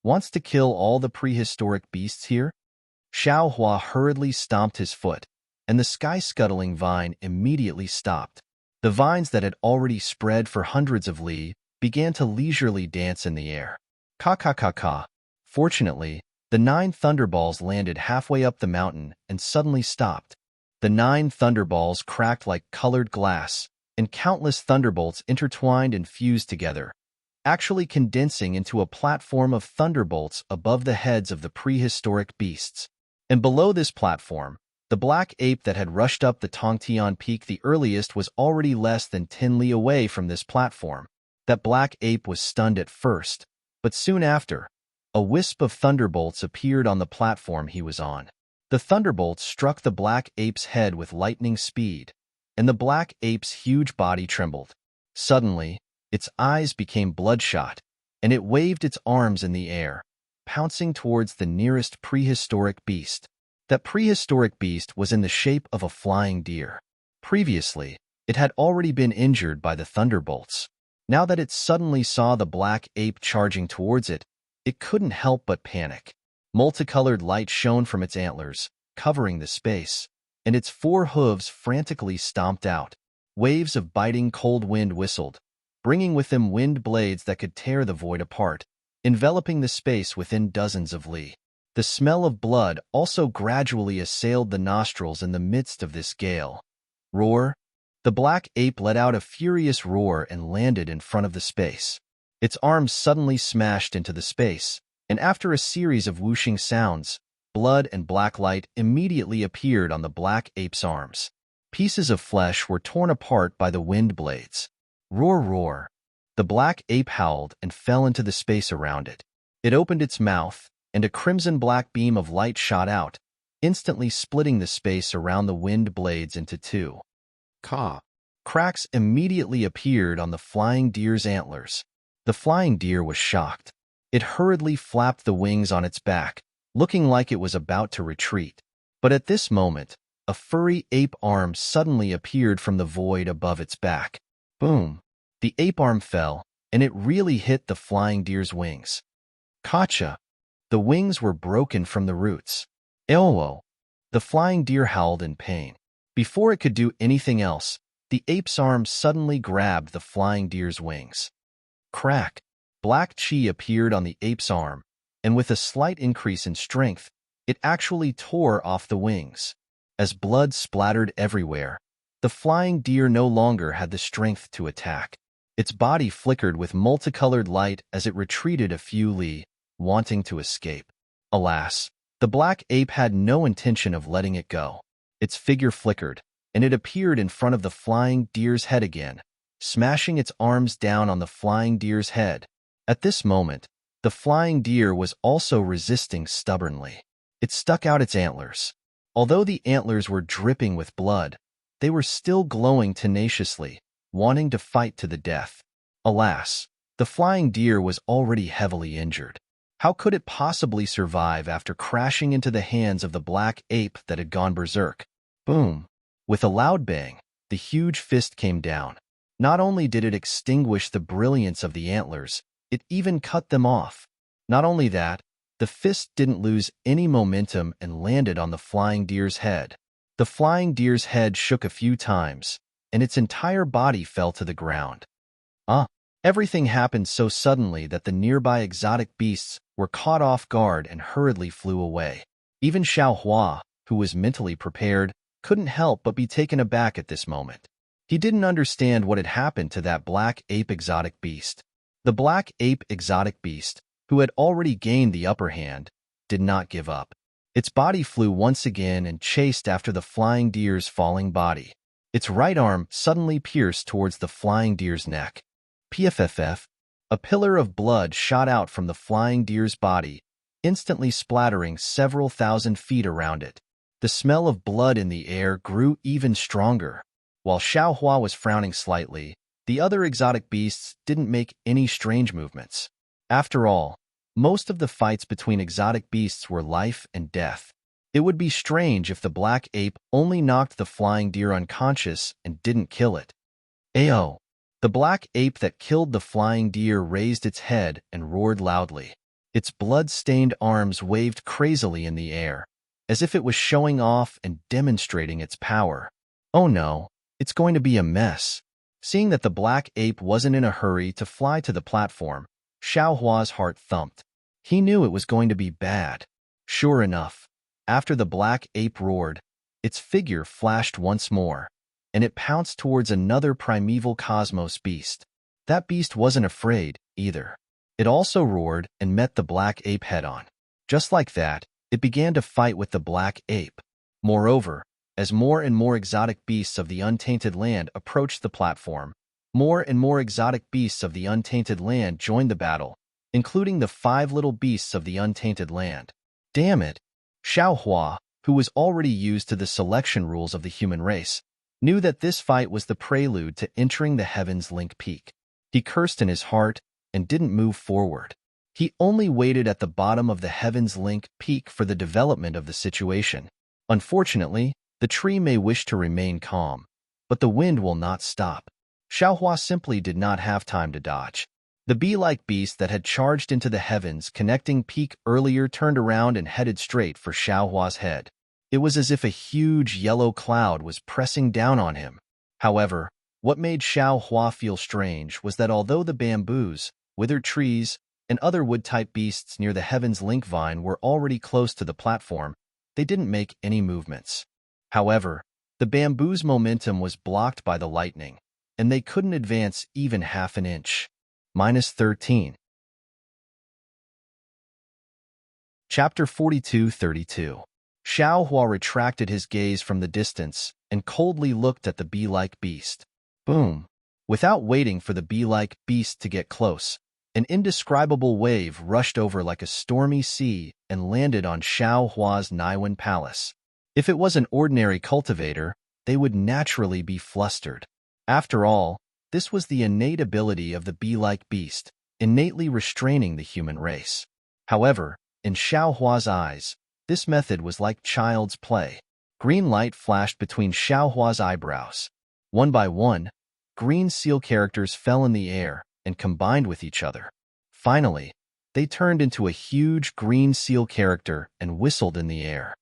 Wants to kill all the prehistoric beasts here? Xiao Hua hurriedly stomped his foot, and the sky-scuttling vine immediately stopped. The vines that had already spread for hundreds of li began to leisurely dance in the air. Ka. Fortunately, the 9 thunderballs landed halfway up the mountain and suddenly stopped. The 9 thunderballs cracked like colored glass, and countless thunderbolts intertwined and fused together, actually condensing into a platform of thunderbolts above the heads of the prehistoric beasts. And below this platform, the black ape that had rushed up the Tongtian Peak the earliest was already less than 10 li away from this platform. That black ape was stunned at first, but soon after, a wisp of thunderbolts appeared on the platform he was on. The thunderbolts struck the black ape's head with lightning speed, and the black ape's huge body trembled. Suddenly, its eyes became bloodshot, and it waved its arms in the air, pouncing towards the nearest prehistoric beast. That prehistoric beast was in the shape of a flying deer. Previously, it had already been injured by the thunderbolts. Now that it suddenly saw the black ape charging towards it, it couldn't help but panic. Multicolored light shone from its antlers, covering the space, and its 4 hooves frantically stomped out. Waves of biting cold wind whistled, bringing with them wind blades that could tear the void apart, enveloping the space within dozens of li. The smell of blood also gradually assailed the nostrils in the midst of this gale. Roar! The black ape let out a furious roar and landed in front of the space. Its arms suddenly smashed into the space, and after a series of whooshing sounds, blood and black light immediately appeared on the black ape's arms. Pieces of flesh were torn apart by the wind blades. Roar, roar! The black ape howled and fell into the space around it. It opened its mouth, and a crimson-black beam of light shot out, instantly splitting the space around the wind blades into 2. Ka! Cracks immediately appeared on the flying deer's antlers. The flying deer was shocked. It hurriedly flapped the wings on its back, looking like it was about to retreat. But at this moment, a furry ape arm suddenly appeared from the void above its back. Boom! The ape arm fell, and it really hit the flying deer's wings. Kacha! The wings were broken from the roots. Elwo! The flying deer howled in pain. Before it could do anything else, the ape's arm suddenly grabbed the flying deer's wings. Crack! Black chi appeared on the ape's arm, and with a slight increase in strength, it actually tore off the wings. As blood splattered everywhere, the flying deer no longer had the strength to attack. Its body flickered with multicolored light as it retreated a few li, wanting to escape. Alas, the black ape had no intention of letting it go. Its figure flickered, and it appeared in front of the flying deer's head again, smashing its arms down on the flying deer's head. At this moment, the flying deer was also resisting stubbornly. It stuck out its antlers. Although the antlers were dripping with blood, they were still glowing tenaciously, wanting to fight to the death. Alas, the flying deer was already heavily injured. How could it possibly survive after crashing into the hands of the black ape that had gone berserk? Boom! With a loud bang, the huge fist came down. Not only did it extinguish the brilliance of the antlers, it even cut them off. Not only that, the fist didn't lose any momentum and landed on the flying deer's head. The flying deer's head shook a few times, and its entire body fell to the ground. Everything happened so suddenly that the nearby exotic beasts were caught off guard and hurriedly flew away. Even Xiao Hua, who was mentally prepared, couldn't help but be taken aback at this moment. He didn't understand what had happened to that black ape exotic beast. The black ape exotic beast, who had already gained the upper hand, did not give up. Its body flew once again and chased after the flying deer's falling body. Its right arm suddenly pierced towards the flying deer's neck. Pff! A pillar of blood shot out from the flying deer's body, instantly splattering several thousand feet around it. The smell of blood in the air grew even stronger. While Xiao Hua was frowning slightly, the other exotic beasts didn't make any strange movements. After all, most of the fights between exotic beasts were life and death. It would be strange if the black ape only knocked the flying deer unconscious and didn't kill it. Ayo! The black ape that killed the flying deer raised its head and roared loudly. Its blood-stained arms waved crazily in the air, as if it was showing off and demonstrating its power. Oh no, it's going to be a mess. Seeing that the black ape wasn't in a hurry to fly to the platform, Xiaohua's heart thumped. He knew it was going to be bad. Sure enough, after the black ape roared, its figure flashed once more, and it pounced towards another primeval cosmos beast. That beast wasn't afraid, either. It also roared and met the black ape head-on. Just like that, it began to fight with the black ape. Moreover, as more and more exotic beasts of the untainted land approached the platform, more and more exotic beasts of the untainted land joined the battle, including the 5 little beasts of the untainted land. Damn it! Xiaohua, who was already used to the selection rules of the human race, knew that this fight was the prelude to entering the Heaven's Link Peak. He cursed in his heart and didn't move forward. He only waited at the bottom of the Heaven's Link Peak for the development of the situation. Unfortunately, the tree may wish to remain calm, but the wind will not stop. Xiaohua simply did not have time to dodge. The bee-like beast that had charged into the heavens connecting peak earlier turned around and headed straight for Xiaohua's head. It was as if a huge yellow cloud was pressing down on him. However, what made Xiaohua feel strange was that although the bamboos, withered trees, and other wood-type beasts near the Heaven's Link Vine were already close to the platform, they didn't make any movements. However, the bamboo's momentum was blocked by the lightning, and they couldn't advance even half an inch. -13. Chapter 42-32. Xiaohua retracted his gaze from the distance and coldly looked at the bee-like beast. Boom! Without waiting for the bee-like beast to get close, an indescribable wave rushed over like a stormy sea and landed on Xiaohua's Niwen Palace. If it was an ordinary cultivator, they would naturally be flustered. After all, this was the innate ability of the bee-like beast, innately restraining the human race. However, in Xiaohua's eyes, this method was like child's play. Green light flashed between Xiaohua's eyebrows. One by one, green seal characters fell in the air and combined with each other. Finally, they turned into a huge green seal character and whistled in the air.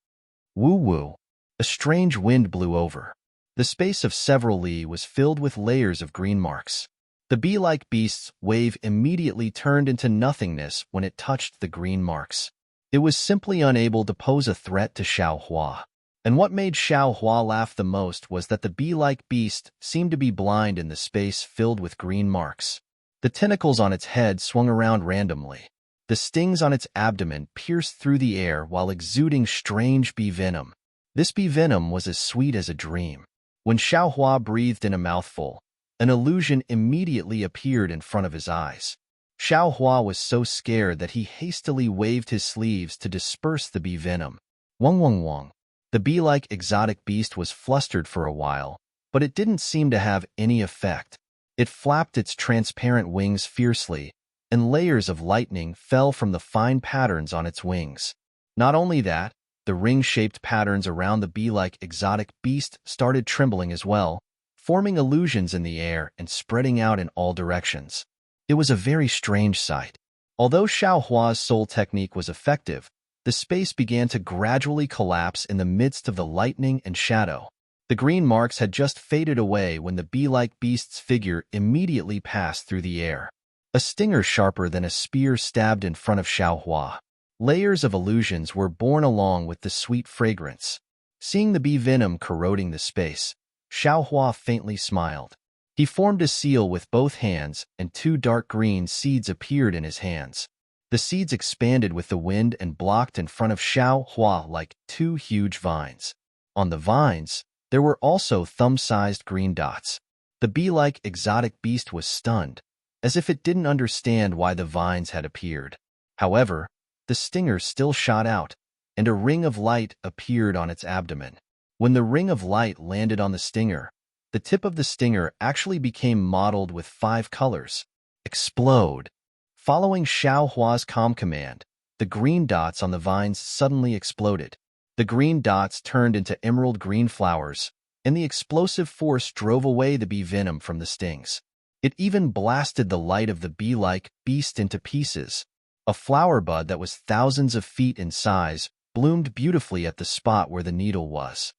Woo-woo! A strange wind blew over. The space of several li was filled with layers of green marks. The bee-like beast's wave immediately turned into nothingness when it touched the green marks. It was simply unable to pose a threat to Xiaohua. And what made Xiaohua laugh the most was that the bee-like beast seemed to be blind in the space filled with green marks. The tentacles on its head swung around randomly. The stings on its abdomen pierced through the air while exuding strange bee venom. This bee venom was as sweet as a dream. When Xiaohua breathed in a mouthful, an illusion immediately appeared in front of his eyes. Xiaohua was so scared that he hastily waved his sleeves to disperse the bee venom. Wong wong wong. The bee-like exotic beast was flustered for a while, but it didn't seem to have any effect. It flapped its transparent wings fiercely, and layers of lightning fell from the fine patterns on its wings. Not only that, the ring-shaped patterns around the bee-like exotic beast started trembling as well, forming illusions in the air and spreading out in all directions. It was a very strange sight. Although Xiaohua's soul technique was effective, the space began to gradually collapse in the midst of the lightning and shadow. The green marks had just faded away when the bee-like beast's figure immediately passed through the air. A stinger sharper than a spear stabbed in front of Xiaohua. Layers of illusions were born along with the sweet fragrance. Seeing the bee venom corroding the space, Xiaohua faintly smiled. He formed a seal with both hands, and 2 dark green seeds appeared in his hands. The seeds expanded with the wind and blocked in front of Xiaohua like 2 huge vines. On the vines, there were also thumb-sized green dots. The bee-like exotic beast was stunned, as if it didn't understand why the vines had appeared. However, the stinger still shot out, and a ring of light appeared on its abdomen. When the ring of light landed on the stinger, the tip of the stinger actually became mottled with 5 colors. Explode! Following Xiaohua's calm command, the green dots on the vines suddenly exploded. The green dots turned into emerald green flowers, and the explosive force drove away the bee venom from the stings. It even blasted the light of the bee-like beast into pieces. A flower bud that was thousands of feet in size bloomed beautifully at the spot where the needle was.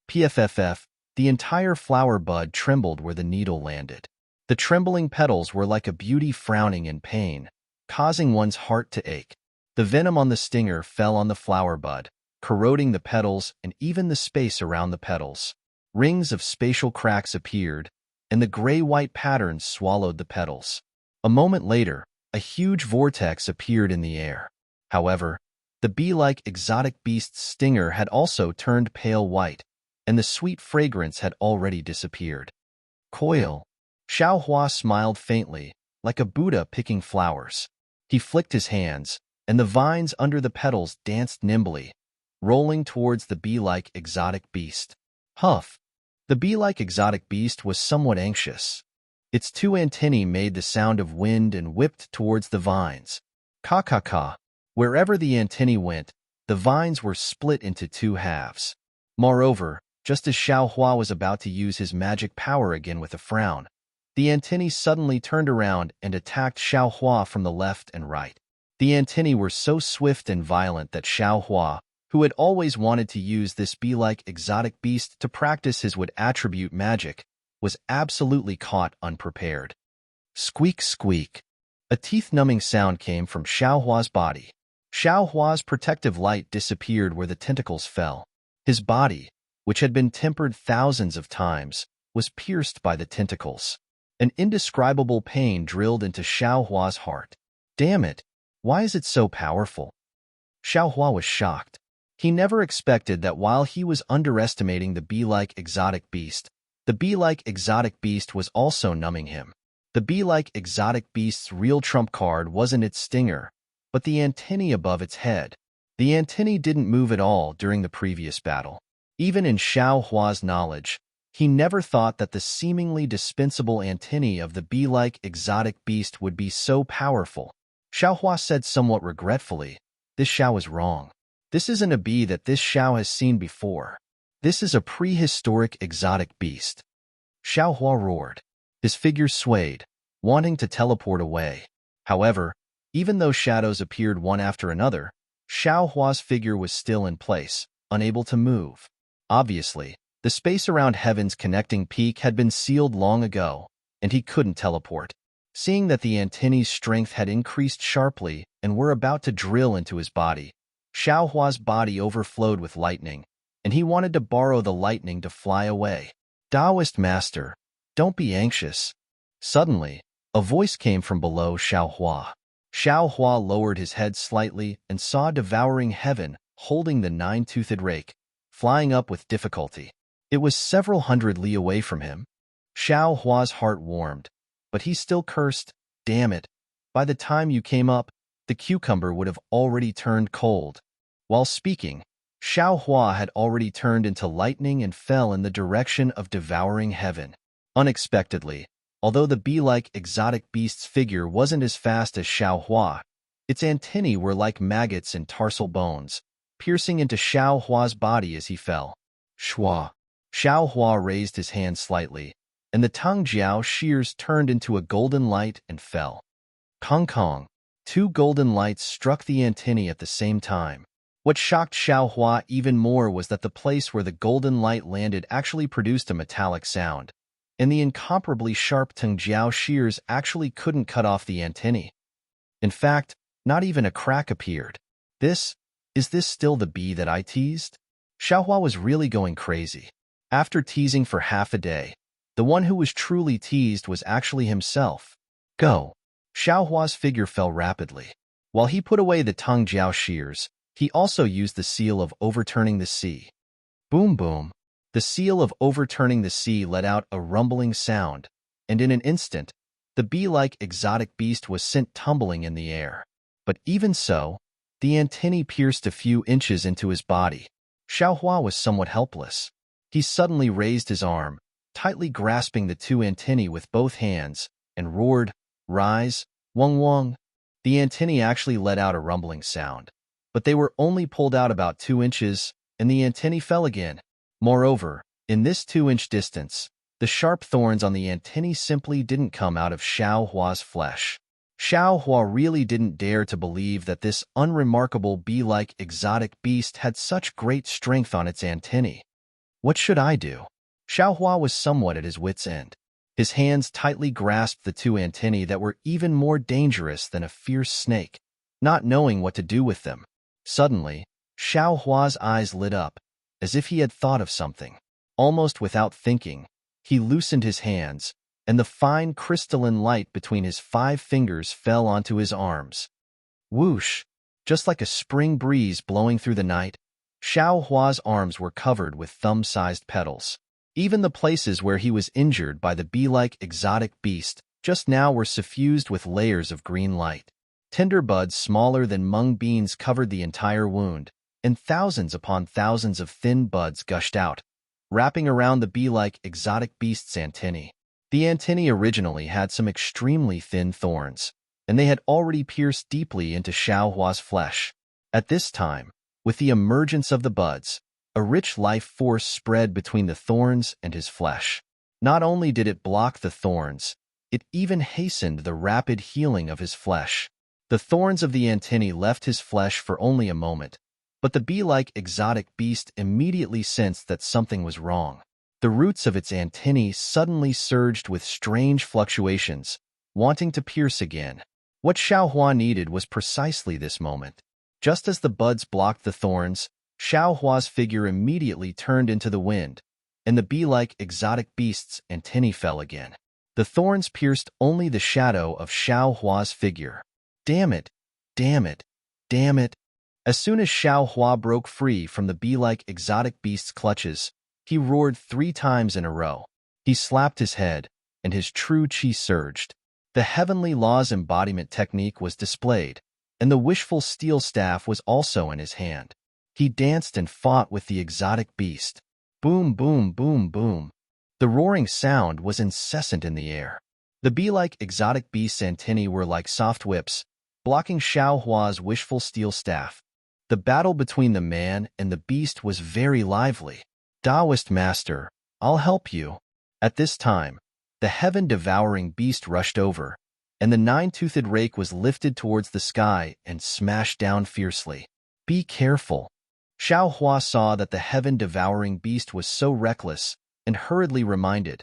Pfff, the entire flower bud trembled where the needle landed. The trembling petals were like a beauty frowning in pain, causing one's heart to ache. The venom on the stinger fell on the flower bud, corroding the petals and even the space around the petals. Rings of spatial cracks appeared, and the gray-white patterns swallowed the petals. A moment later, a huge vortex appeared in the air. However, the bee-like exotic beast's stinger had also turned pale white, and the sweet fragrance had already disappeared. Coil. Xiao Hua smiled faintly, like a Buddha picking flowers. He flicked his hands, and the vines under the petals danced nimbly, rolling towards the bee-like exotic beast. Huff! The bee-like exotic beast was somewhat anxious. Its two antennae made the sound of wind and whipped towards the vines. Ka-ka-ka. Wherever the antennae went, the vines were split into two halves. Moreover, just as Xiao Hua was about to use his magic power again with a frown, the antennae suddenly turned around and attacked Xiao Hua from the left and right. The antennae were so swift and violent that Xiao Hua, who had always wanted to use this bee-like exotic beast to practice his wood attribute magic, was absolutely caught unprepared. Squeak, squeak. A teeth-numbing sound came from Xiao Hua's body. Xiao Hua's protective light disappeared where the tentacles fell. His body, which had been tempered thousands of times, was pierced by the tentacles. An indescribable pain drilled into Xiao Hua's heart. Damn it! Why is it so powerful? Xiao Hua was shocked. He never expected that while he was underestimating the bee-like exotic beast, the bee-like exotic beast was also numbing him. The bee-like exotic beast's real trump card wasn't its stinger, but the antennae above its head. The antennae didn't move at all during the previous battle. Even in Xiao Hua's knowledge, he never thought that the seemingly dispensable antennae of the bee-like exotic beast would be so powerful. Xiao Hua said somewhat regretfully, "This Xiao is wrong. This isn't a bee that this Xiao has seen before. This is a prehistoric exotic beast." Xiao Hua roared. His figure swayed, wanting to teleport away. However, even though shadows appeared one after another, Xiao Hua's figure was still in place, unable to move. Obviously, the space around Heaven's connecting peak had been sealed long ago, and he couldn't teleport. Seeing that the antennae's strength had increased sharply and were about to drill into his body, Xiao Hua's body overflowed with lightning, and he wanted to borrow the lightning to fly away. Taoist Master, don't be anxious. Suddenly, a voice came from below Xiao Hua. Xiao Hua lowered his head slightly and saw devouring Heaven holding the nine-toothed rake, flying up with difficulty. It was several hundred li away from him. Xiao Hua's heart warmed, but he still cursed, "Damn it, by the time you came up, the cucumber would have already turned cold." While speaking, Xiao Hua had already turned into lightning and fell in the direction of devouring Heaven. Unexpectedly, although the bee-like exotic beast's figure wasn't as fast as Xiao Hua, its antennae were like maggots in tarsal bones, piercing into Xiao Hua's body as he fell. Shua. Xiao Hua raised his hand slightly, and the Tang Jiao shears turned into a golden light and fell. Kong Kong. Two golden lights struck the antennae at the same time. What shocked Xiao Hua even more was that the place where the golden light landed actually produced a metallic sound, and the incomparably sharp Tang Jiao shears actually couldn't cut off the antennae. In fact, not even a crack appeared. Is this still the bee that I teased? Xiao Hua was really going crazy. After teasing for half a day, the one who was truly teased was actually himself. Go. Xiao Hua's figure fell rapidly. While he put away the Tang Jiao shears, he also used the seal of overturning the sea. Boom boom. The seal of overturning the sea let out a rumbling sound, and in an instant, the bee-like exotic beast was sent tumbling in the air. But even so, the antennae pierced a few inches into his body. Xiao Hua was somewhat helpless. He suddenly raised his arm, tightly grasping the two antennae with both hands, and roared, "Rise, Wang Wang." The antennae actually let out a rumbling sound, but they were only pulled out about 2 inches, and the antennae fell again. Moreover, in this 2-inch distance, the sharp thorns on the antennae simply didn't come out of Xiao Hua's flesh. Xiao Hua really didn't dare to believe that this unremarkable bee-like exotic beast had such great strength on its antennae. What should I do? Xiao Hua was somewhat at his wit's end. His hands tightly grasped the two antennae that were even more dangerous than a fierce snake, not knowing what to do with them. Suddenly, Xiao Hua's eyes lit up, as if he had thought of something. Almost without thinking, he loosened his hands, and the fine crystalline light between his 5 fingers fell onto his arms. Whoosh! Just like a spring breeze blowing through the night, Xiao Hua's arms were covered with thumb-sized petals. Even the places where he was injured by the bee-like exotic beast just now were suffused with layers of green light. Tender buds smaller than mung beans covered the entire wound, and thousands upon thousands of thin buds gushed out, wrapping around the bee-like exotic beast's antennae. The antennae originally had some extremely thin thorns, and they had already pierced deeply into Xiao Hua's flesh. At this time, with the emergence of the buds, a rich life force spread between the thorns and his flesh. Not only did it block the thorns, it even hastened the rapid healing of his flesh. The thorns of the antennae left his flesh for only a moment, but the bee-like exotic beast immediately sensed that something was wrong. The roots of its antennae suddenly surged with strange fluctuations, wanting to pierce again. What Xiao Hua needed was precisely this moment. Just as the buds blocked the thorns, Xiao Hua's figure immediately turned into the wind, and the bee-like exotic beast's antennae fell again. The thorns pierced only the shadow of Xiao Hua's figure. Damn it! Damn it! Damn it! As soon as Xiao Hua broke free from the bee-like exotic beast's clutches, he roared 3 times in a row. He slapped his head, and his true chi surged. The Heavenly Law's embodiment technique was displayed, and the wishful steel staff was also in his hand. He danced and fought with the exotic beast. Boom, boom, boom, boom. The roaring sound was incessant in the air. The bee-like exotic beast's antennae were like soft whips, blocking Xiao Hua's wishful steel staff. The battle between the man and the beast was very lively. Taoist master, I'll help you. At this time, the heaven-devouring beast rushed over, and the 9-toothed rake was lifted towards the sky and smashed down fiercely. Be careful. Xiao Hua saw that the heaven-devouring beast was so reckless and hurriedly reminded,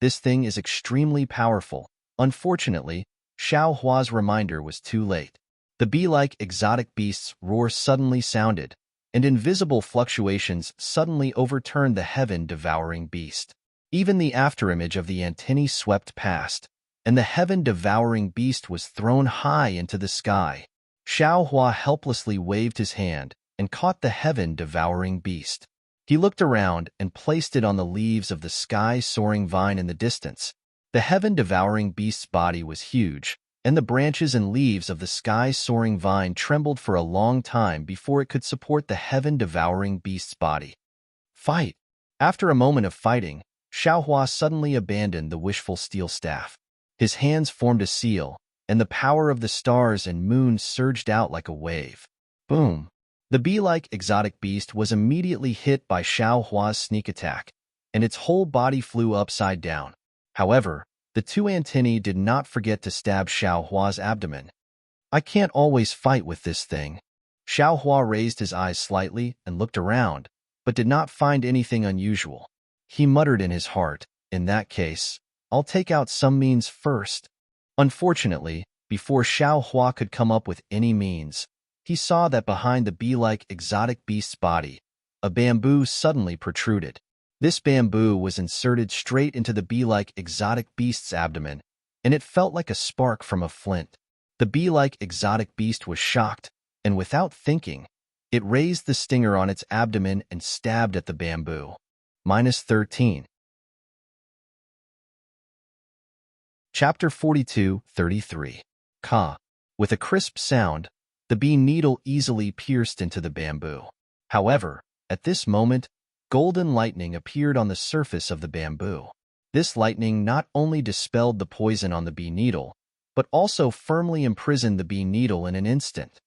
this thing is extremely powerful. Unfortunately, Xiao Hua's reminder was too late. The bee-like exotic beast's roar suddenly sounded, and invisible fluctuations suddenly overturned the heaven-devouring beast. Even the afterimage of the antennae swept past, and the heaven-devouring beast was thrown high into the sky. Xiao Hua helplessly waved his hand and caught the heaven-devouring beast. He looked around and placed it on the leaves of the sky-soaring vine in the distance. The heaven-devouring beast's body was huge, and the branches and leaves of the sky-soaring vine trembled for a long time before it could support the heaven-devouring beast's body. Fight! After a moment of fighting, Xiao Hua suddenly abandoned the wishful steel staff. His hands formed a seal, and the power of the stars and moon surged out like a wave. Boom! The bee-like exotic beast was immediately hit by Xiao Hua's sneak attack, and its whole body flew upside down. However, the 2 antennae did not forget to stab Xiao Hua's abdomen. I can't always fight with this thing. Xiao Hua raised his eyes slightly and looked around, but did not find anything unusual. He muttered in his heart, in that case, I'll take out some means first. Unfortunately, before Xiao Hua could come up with any means, he saw that behind the bee-like exotic beast's body, a bamboo suddenly protruded. This bamboo was inserted straight into the bee-like exotic beast's abdomen, and it felt like a spark from a flint. The bee-like exotic beast was shocked, and without thinking, it raised the stinger on its abdomen and stabbed at the bamboo. -13. Chapter 42:33. Ka. With a crisp sound, the bee needle easily pierced into the bamboo. However, at this moment, golden lightning appeared on the surface of the bamboo. This lightning not only dispelled the poison on the bee needle, but also firmly imprisoned the bee needle in an instant.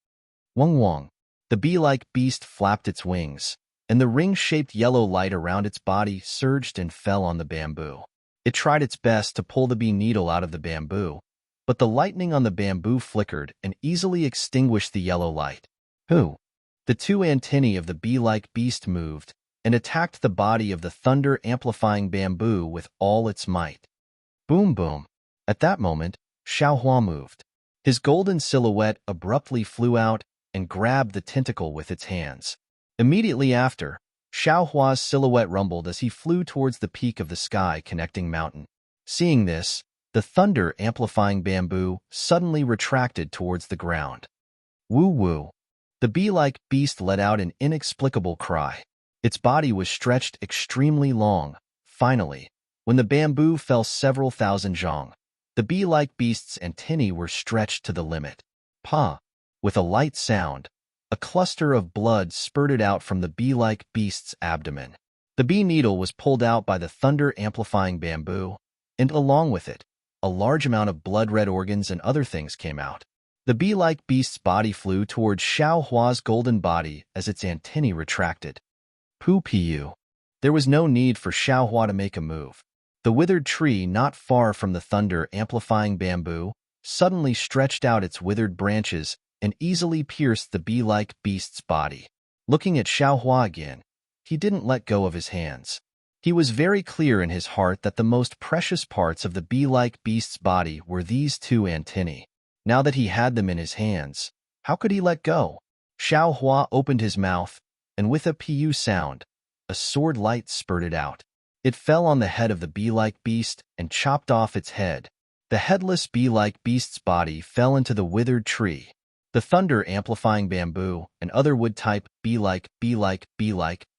Wong wong. The bee-like beast flapped its wings, and the ring-shaped yellow light around its body surged and fell on the bamboo. It tried its best to pull the bee needle out of the bamboo, but the lightning on the bamboo flickered and easily extinguished the yellow light. Who? The two antennae of the bee-like beast moved and attacked the body of the thunder-amplifying bamboo with all its might. Boom, boom. At that moment, Xiaohua moved. His golden silhouette abruptly flew out and grabbed the tentacle with its hands. Immediately after, Xiaohua's silhouette rumbled as he flew towards the peak of the sky-connecting mountain. Seeing this, the thunder-amplifying bamboo suddenly retracted towards the ground. Woo-woo. The bee-like beast let out an inexplicable cry. Its body was stretched extremely long. Finally, when the bamboo fell several thousand zhang, the bee-like beast's antennae were stretched to the limit. Pa! With a light sound, a cluster of blood spurted out from the bee-like beast's abdomen. The bee needle was pulled out by the thunder-amplifying bamboo, and along with it, a large amount of blood-red organs and other things came out. The bee-like beast's body flew towards Xiaohua's golden body as its antennae retracted. Poo-pee-you. There was no need for Xiaohua to make a move. The withered tree not far from the thunder-amplifying bamboo suddenly stretched out its withered branches and easily pierced the bee-like beast's body. Looking at Xiaohua again, he didn't let go of his hands. He was very clear in his heart that the most precious parts of the bee-like beast's body were these two antennae. Now that he had them in his hands, how could he let go? Xiaohua opened his mouth, and with a pu sound, a sword light spurted out. It fell on the head of the bee-like beast and chopped off its head. The headless bee-like beast's body fell into the withered tree. The thunder-amplifying bamboo and other wood-type bee-like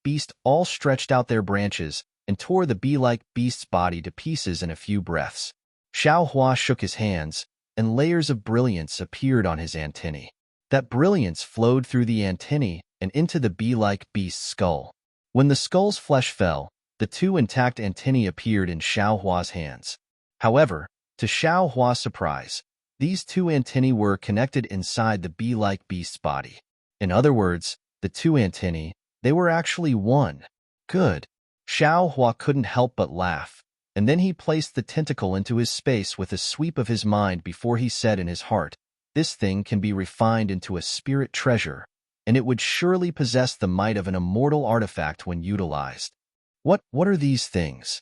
beast all stretched out their branches and tore the bee-like beast's body to pieces in a few breaths. Xiaohua shook his hands, and layers of brilliance appeared on his antennae. That brilliance flowed through the antennae and into the bee-like beast's skull. When the skull's flesh fell, the two intact antennae appeared in Xiaohua's hands. However, to Xiaohua's surprise, these two antennae were connected inside the bee-like beast's body. In other words, the two antennae, they were actually one. Good. Xiaohua couldn't help but laugh, and then he placed the tentacle into his space with a sweep of his mind before he said in his heart, "This thing can be refined into a spirit treasure, and it would surely possess the might of an immortal artifact when utilized." What are these things?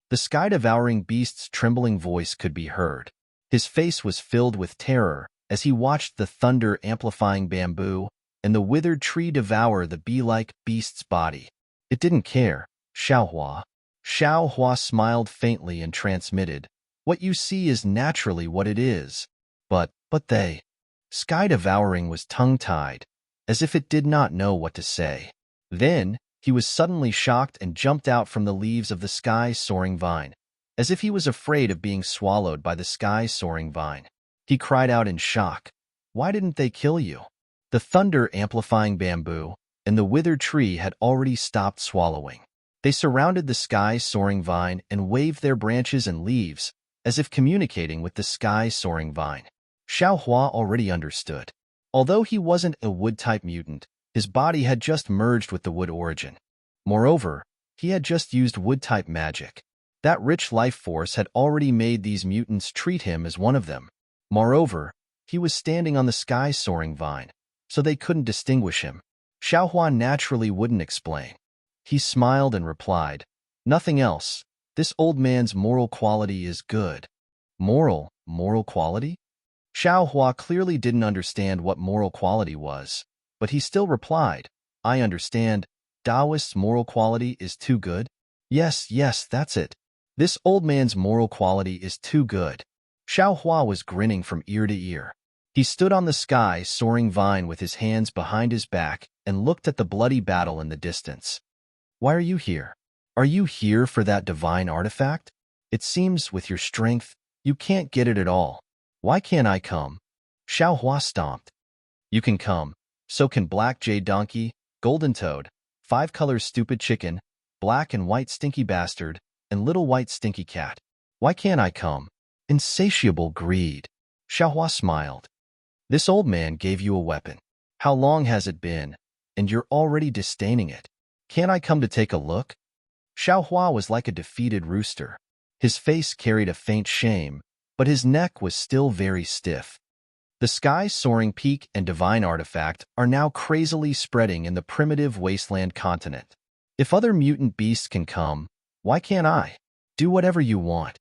The sky-devouring beast's trembling voice could be heard. His face was filled with terror as he watched the thunder-amplifying bamboo and the withered tree devour the bee-like beast's body. It didn't care, Xiaohua. Xiaohua smiled faintly and transmitted, "What you see is naturally what it is." But they... Sky-devouring was tongue-tied, as if it did not know what to say. Then, he was suddenly shocked and jumped out from the leaves of the sky-soaring vine, as if he was afraid of being swallowed by the sky-soaring vine. He cried out in shock, "Why didn't they kill you?" The thunder-amplifying bamboo and the withered tree had already stopped swallowing. They surrounded the sky-soaring vine and waved their branches and leaves, as if communicating with the sky-soaring vine. Xiaohua already understood. Although he wasn't a wood-type mutant, his body had just merged with the wood origin. Moreover, he had just used wood-type magic. That rich life force had already made these mutants treat him as one of them. Moreover, he was standing on the sky-soaring vine, so they couldn't distinguish him. Xiaohua naturally wouldn't explain. He smiled and replied, "Nothing else. This old man's moral quality is good." Moral quality? Xiaohua clearly didn't understand what moral quality was, but he still replied, "I understand. Taoist's moral quality is too good?" Yes, that's it. This old man's moral quality is too good." Xiaohua was grinning from ear to ear. He stood on the sky-soaring vine with his hands behind his back and looked at the bloody battle in the distance. "Why are you here? Are you here for that divine artifact? It seems, with your strength, you can't get it at all. Why can't I come?" Xiaohua stomped. "You can come. So can Black Jade Donkey, Golden Toad, Five Colors Stupid Chicken, Black and White Stinky Bastard, and Little White Stinky Cat. Why can't I come?" Insatiable greed. Xiaohua smiled. "This old man gave you a weapon. How long has it been? And you're already disdaining it. Can't I come to take a look?" Xiaohua was like a defeated rooster. His face carried a faint shame, but his neck was still very stiff. The sky-soaring peak and divine artifact are now crazily spreading in the primitive wasteland continent. If other mutant beasts can come, why can't I? Do whatever you want.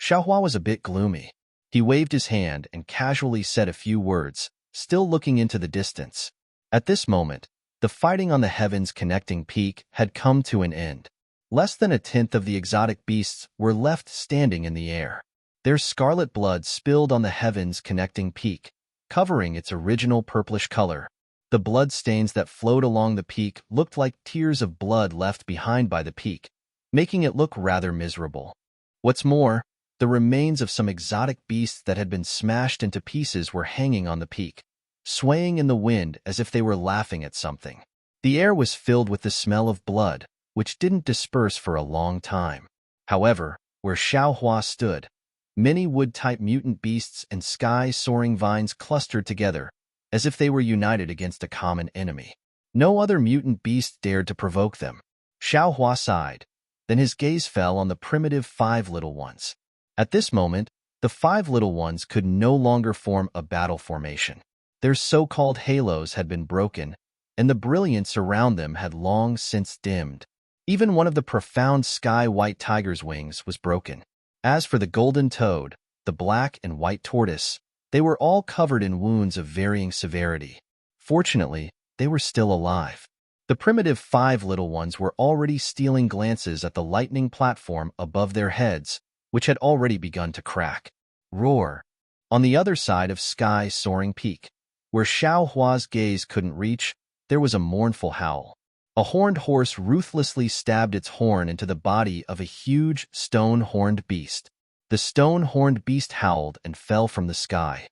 Xiaohua was a bit gloomy. He waved his hand and casually said a few words, still looking into the distance. At this moment, the fighting on the heavens connecting peak had come to an end. Less than a tenth of the exotic beasts were left standing in the air. Their scarlet blood spilled on the heavens connecting peak, covering its original purplish color. The blood stains that flowed along the peak looked like tears of blood left behind by the peak, making it look rather miserable. What's more, the remains of some exotic beasts that had been smashed into pieces were hanging on the peak, swaying in the wind as if they were laughing at something. The air was filled with the smell of blood, which didn't disperse for a long time. However, where Xiaohua stood, many wood-type mutant beasts and sky-soaring vines clustered together, as if they were united against a common enemy. No other mutant beast dared to provoke them. Xiaohua sighed. Then his gaze fell on the primitive 5 little ones. At this moment, the 5 little ones could no longer form a battle formation. Their so-called halos had been broken, and the brilliance around them had long since dimmed. Even one of the profound sky-white tiger's wings was broken. As for the golden toad, the black and white tortoise, they were all covered in wounds of varying severity. Fortunately, they were still alive. The primitive 5 little ones were already stealing glances at the lightning platform above their heads, which had already begun to crack. Roar! On the other side of sky-soaring peak, where Xiaohua's gaze couldn't reach, there was a mournful howl. A horned horse ruthlessly stabbed its horn into the body of a huge, stone-horned beast. The stone-horned beast howled and fell from the sky.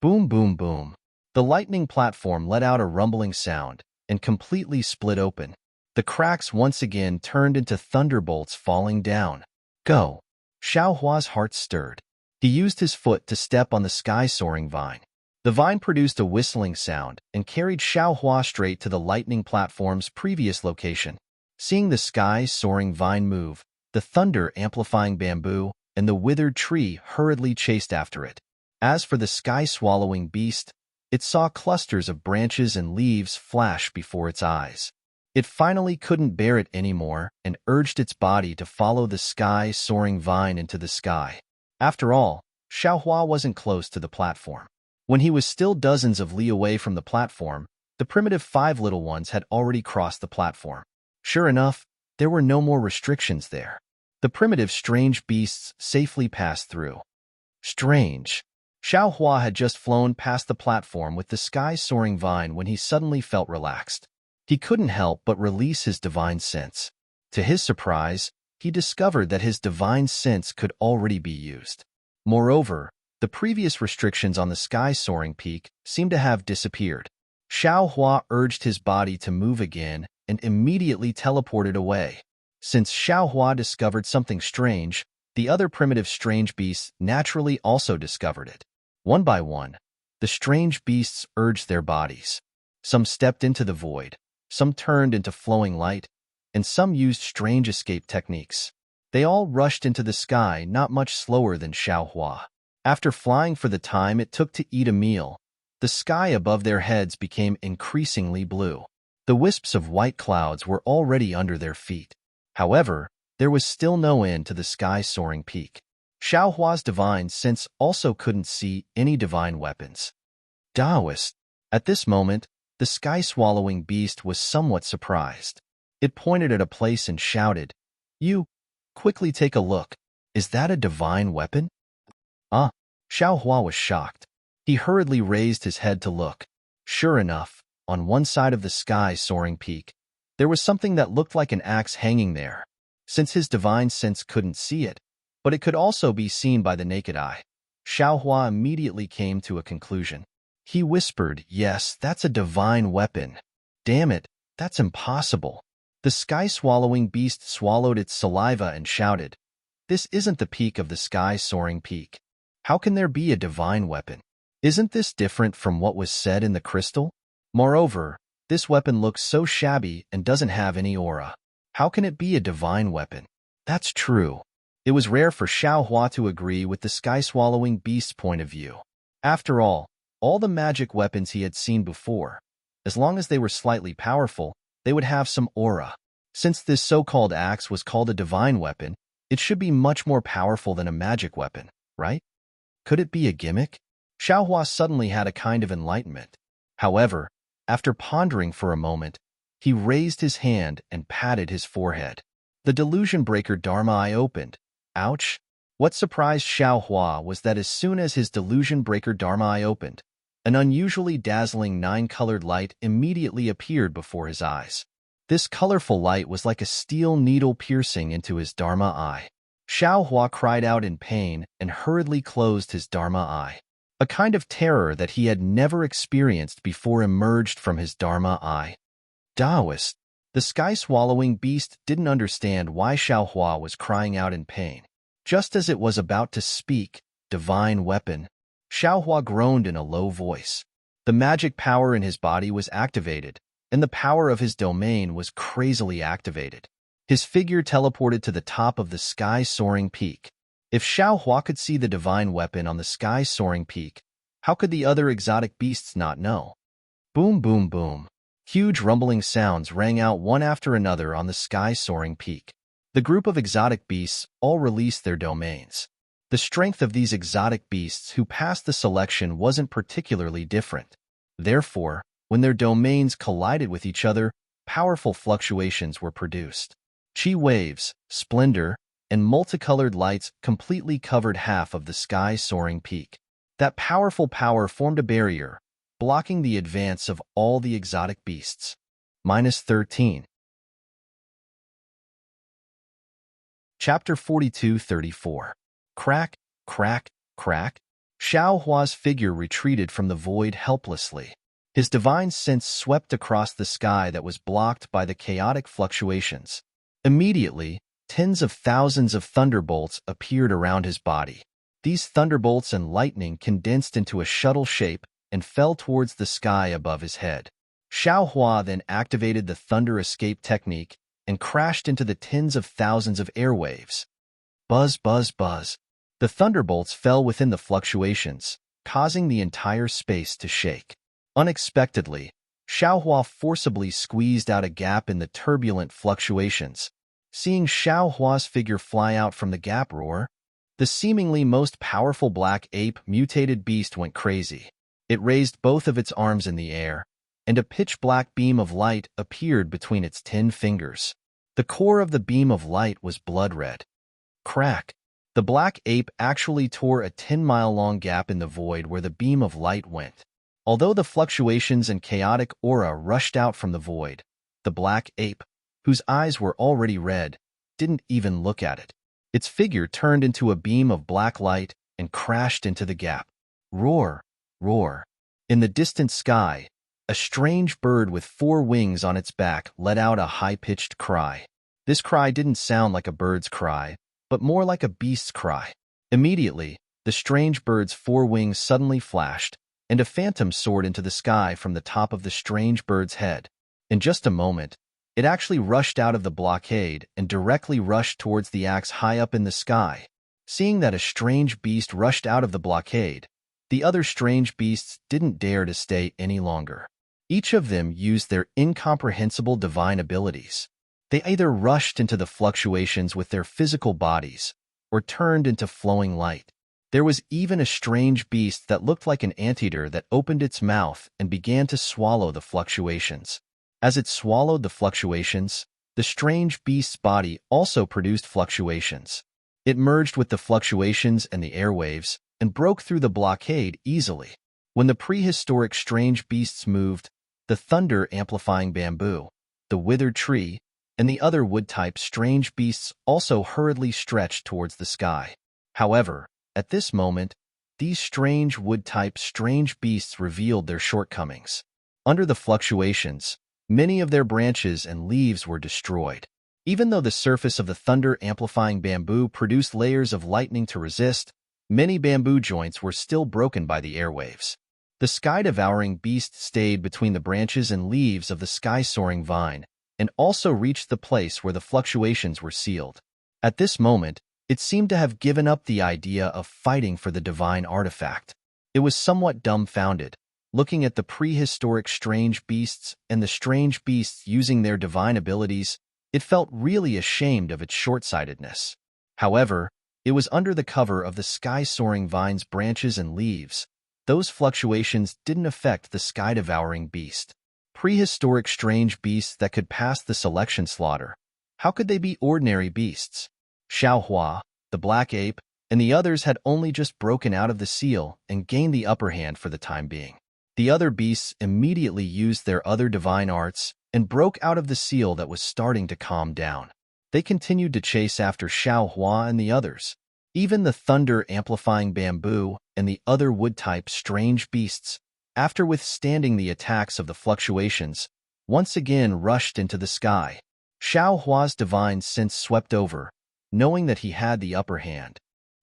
Boom, boom, boom. The lightning platform let out a rumbling sound and completely split open. The cracks once again turned into thunderbolts falling down. Go! Xiaohua's heart stirred. He used his foot to step on the sky-soaring vine. The vine produced a whistling sound and carried Xiaohua straight to the lightning platform's previous location. Seeing the sky-soaring vine move, the thunder-amplifying bamboo, and the withered tree hurriedly chased after it. As for the sky-swallowing beast, it saw clusters of branches and leaves flash before its eyes. It finally couldn't bear it anymore and urged its body to follow the sky-soaring vine into the sky. After all, Xiaohua wasn't close to the platform. When he was still dozens of li away from the platform, the primitive 5 little ones had already crossed the platform. Sure enough, there were no more restrictions there. The primitive strange beasts safely passed through. Strange. Xiaohua had just flown past the platform with the sky-soaring vine when he suddenly felt relaxed. He couldn't help but release his divine sense. To his surprise, he discovered that his divine sense could already be used. Moreover, the previous restrictions on the sky-soaring peak seemed to have disappeared. Xiaohua urged his body to move again and immediately teleported away. Since Xiaohua discovered something strange, the other primitive strange beasts naturally also discovered it. One by one, the strange beasts urged their bodies. Some stepped into the void, some turned into flowing light, and some used strange escape techniques. They all rushed into the sky not much slower than Xiaohua. After flying for the time it took to eat a meal, the sky above their heads became increasingly blue. The wisps of white clouds were already under their feet. However, there was still no end to the sky-soaring peak. Xiaohua's divine sense also couldn't see any divine weapons. Taoist. At this moment, the sky-swallowing beast was somewhat surprised. It pointed at a place and shouted, "You, quickly take a look. Is that a divine weapon?" Xiaohua was shocked. He hurriedly raised his head to look. Sure enough, on one side of the sky-soaring peak, there was something that looked like an axe hanging there. Since his divine sense couldn't see it, but it could also be seen by the naked eye, Xiaohua immediately came to a conclusion. He whispered, "Yes, that's a divine weapon. Damn it, that's impossible." The sky-swallowing beast swallowed its saliva and shouted, "This isn't the peak of the sky-soaring peak. How can there be a divine weapon? Isn't this different from what was said in the crystal? Moreover, this weapon looks so shabby and doesn't have any aura. How can it be a divine weapon?" "That's true. It was rare for Xiaohua to agree with the sky-swallowing beast's point of view. After all the magic weapons he had seen before, as long as they were slightly powerful, they would have some aura. Since this so-called axe was called a divine weapon, it should be much more powerful than a magic weapon, right? Could it be a gimmick? Xiaohua suddenly had a kind of enlightenment. However, after pondering for a moment, he raised his hand and patted his forehead. The delusion breaker Dharma eye opened. Ouch! What surprised Xiaohua was that as soon as his delusion breaker Dharma eye opened, an unusually dazzling nine-colored light immediately appeared before his eyes. This colorful light was like a steel needle piercing into his Dharma eye. Xiaohua cried out in pain and hurriedly closed his Dharma eye. A kind of terror that he had never experienced before emerged from his Dharma eye. Taoist. The sky-swallowing beast didn't understand why Xiaohua was crying out in pain. Just as it was about to speak, divine weapon, Xiaohua groaned in a low voice. The magic power in his body was activated, and the power of his domain was crazily activated. His figure teleported to the top of the sky-soaring peak. If Xiaohua could see the divine weapon on the sky-soaring peak, how could the other exotic beasts not know? Boom, boom, boom. Huge rumbling sounds rang out one after another on the sky-soaring peak. The group of exotic beasts all released their domains. The strength of these exotic beasts who passed the selection wasn't particularly different. Therefore, when their domains collided with each other, powerful fluctuations were produced. Chi waves, splendor, and multicolored lights completely covered half of the sky-soaring peak. That powerful power formed a barrier, blocking the advance of all the exotic beasts. -13. Chapter 42-34. Crack, crack, crack. Xiaohua's figure retreated from the void helplessly. His divine sense swept across the sky that was blocked by the chaotic fluctuations. Immediately, tens of thousands of thunderbolts appeared around his body. These thunderbolts and lightning condensed into a shuttle shape and fell towards the sky above his head. Xiaohua then activated the thunder escape technique and crashed into the tens of thousands of airwaves. Buzz, buzz, buzz. The thunderbolts fell within the fluctuations, causing the entire space to shake. Unexpectedly, Xiaohua forcibly squeezed out a gap in the turbulent fluctuations. Seeing Xiaohua's figure fly out from the gap roar, the seemingly most powerful black ape mutated beast went crazy. It raised both of its arms in the air, and a pitch-black beam of light appeared between its 10 fingers. The core of the beam of light was blood red. Crack! The black ape actually tore a 10-mile-long gap in the void where the beam of light went. Although the fluctuations and chaotic aura rushed out from the void, the black ape, whose eyes were already red, didn't even look at it. Its figure turned into a beam of black light and crashed into the gap. Roar! Roar! In the distant sky, a strange bird with 4 wings on its back let out a high-pitched cry. This cry didn't sound like a bird's cry, but more like a beast's cry. Immediately, the strange bird's 4 wings suddenly flashed, and a phantom soared into the sky from the top of the strange bird's head. In just a moment, it actually rushed out of the blockade and directly rushed towards the axe high up in the sky. Seeing that a strange beast rushed out of the blockade, the other strange beasts didn't dare to stay any longer. Each of them used their incomprehensible divine abilities. They either rushed into the fluctuations with their physical bodies, or turned into flowing light. There was even a strange beast that looked like an anteater that opened its mouth and began to swallow the fluctuations. As it swallowed the fluctuations, the strange beast's body also produced fluctuations. It merged with the fluctuations and the airwaves, and broke through the blockade easily. When the prehistoric strange beasts moved, the thunder-amplifying bamboo, the withered tree, and the other wood-type strange beasts also hurriedly stretched towards the sky. However, at this moment, these strange wood-type strange beasts revealed their shortcomings. Under the fluctuations, many of their branches and leaves were destroyed. Even though the surface of the thunder-amplifying bamboo produced layers of lightning to resist, many bamboo joints were still broken by the airwaves. The sky-devouring beast stayed between the branches and leaves of the sky-soaring vine, and also reached the place where the fluctuations were sealed. At this moment, It seemed to have given up the idea of fighting for the divine artifact. It was somewhat dumbfounded, looking at the prehistoric strange beasts and the strange beasts using their divine abilities. It felt really ashamed of its short-sightedness. However, it was under the cover of the sky-soaring vine's branches and leaves. Those fluctuations didn't affect the sky-devouring beast. Prehistoric strange beasts that could pass the selection slaughter. How could they be ordinary beasts? Xiaohua, the black ape, and the others had only just broken out of the seal and gained the upper hand for the time being. The other beasts immediately used their other divine arts and broke out of the seal that was starting to calm down. They continued to chase after Xiaohua and the others. Even the thunder-amplifying bamboo and the other wood-type strange beasts, after withstanding the attacks of the fluctuations, once again rushed into the sky. Xiaohua's divine sense swept over, knowing that he had the upper hand.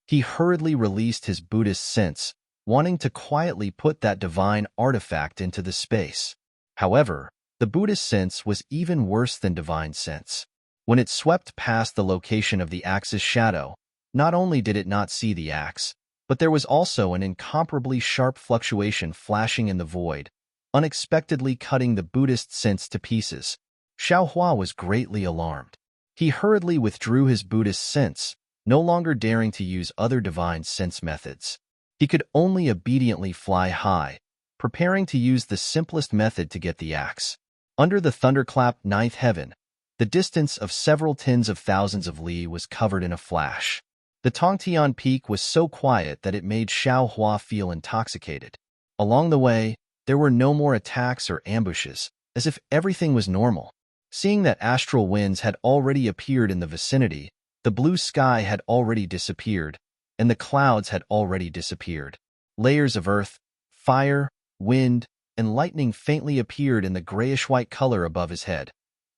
He hurriedly released his Buddhist sense, wanting to quietly put that divine artifact into the space. However, the Buddhist sense was even worse than divine sense. When it swept past the location of the axe's shadow, not only did it not see the axe, but there was also an incomparably sharp fluctuation flashing in the void, unexpectedly cutting the Buddhist sense to pieces. Xiaohua was greatly alarmed. He hurriedly withdrew his Buddhist sense, no longer daring to use other divine sense methods. He could only obediently fly high, preparing to use the simplest method to get the axe. Under the thunderclap ninth heaven, the distance of several tens of thousands of li was covered in a flash. The Tongtian Peak was so quiet that it made Xiaohua feel intoxicated. Along the way, there were no more attacks or ambushes, as if everything was normal. Seeing that astral winds had already appeared in the vicinity, the blue sky had already disappeared, and the clouds had already disappeared. Layers of earth, fire, wind, and lightning faintly appeared in the grayish-white color above his head.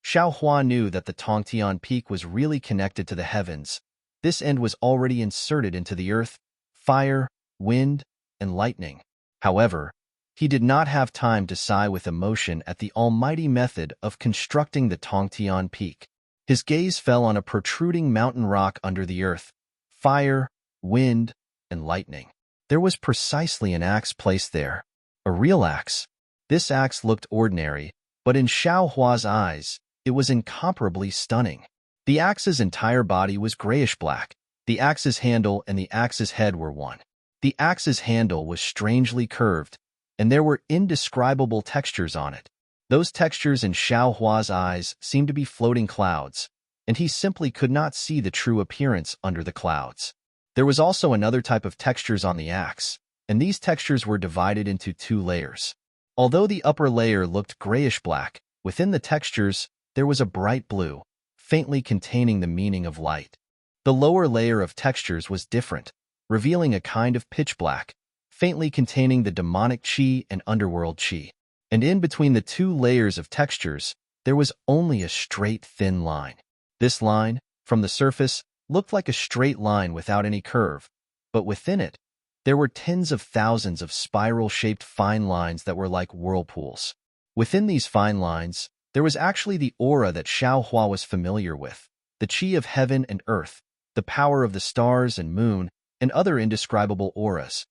Xiaohua knew that the Tongtian Peak was really connected to the heavens. This end was already inserted into the earth, fire, wind, and lightning. However, he did not have time to sigh with emotion at the almighty method of constructing the Tongtian Peak. His gaze fell on a protruding mountain rock under the earth, fire, wind, and lightning. There was precisely an axe placed there. A real axe. This axe looked ordinary, but in Xiaohua's eyes, it was incomparably stunning. The axe's entire body was grayish-black. The axe's handle and the axe's head were one. The axe's handle was strangely curved, and there were indescribable textures on it. Those textures in Xiaohua's eyes seemed to be floating clouds, and he simply could not see the true appearance under the clouds. There was also another type of textures on the axe, and these textures were divided into two layers. Although the upper layer looked grayish-black, within the textures, there was a bright blue, faintly containing the meaning of light. The lower layer of textures was different, revealing a kind of pitch black, faintly containing the demonic qi and underworld qi. And in between the two layers of textures, there was only a straight, thin line. This line, from the surface, looked like a straight line without any curve, but within it, there were tens of thousands of spiral-shaped fine lines that were like whirlpools. Within these fine lines, there was actually the aura that Xiaohua was familiar with, the qi of heaven and earth, the power of the stars and moon, and other indescribable auras.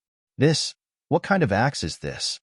What kind of axe is this?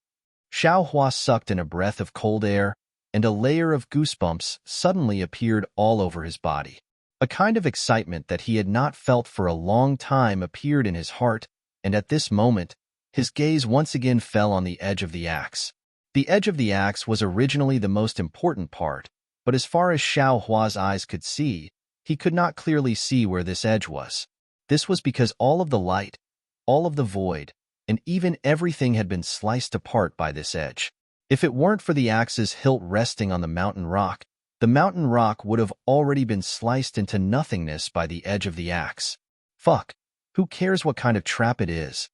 Xiaohua sucked in a breath of cold air, and a layer of goosebumps suddenly appeared all over his body. A kind of excitement that he had not felt for a long time appeared in his heart, and at this moment, his gaze once again fell on the edge of the axe. The edge of the axe was originally the most important part, but as far as Xiaohua's eyes could see, he could not clearly see where this edge was. This was because all of the light, all of the void, and even everything had been sliced apart by this edge. If it weren't for the axe's hilt resting on the mountain rock would have already been sliced into nothingness by the edge of the axe. Fuck, who cares what kind of trap it is?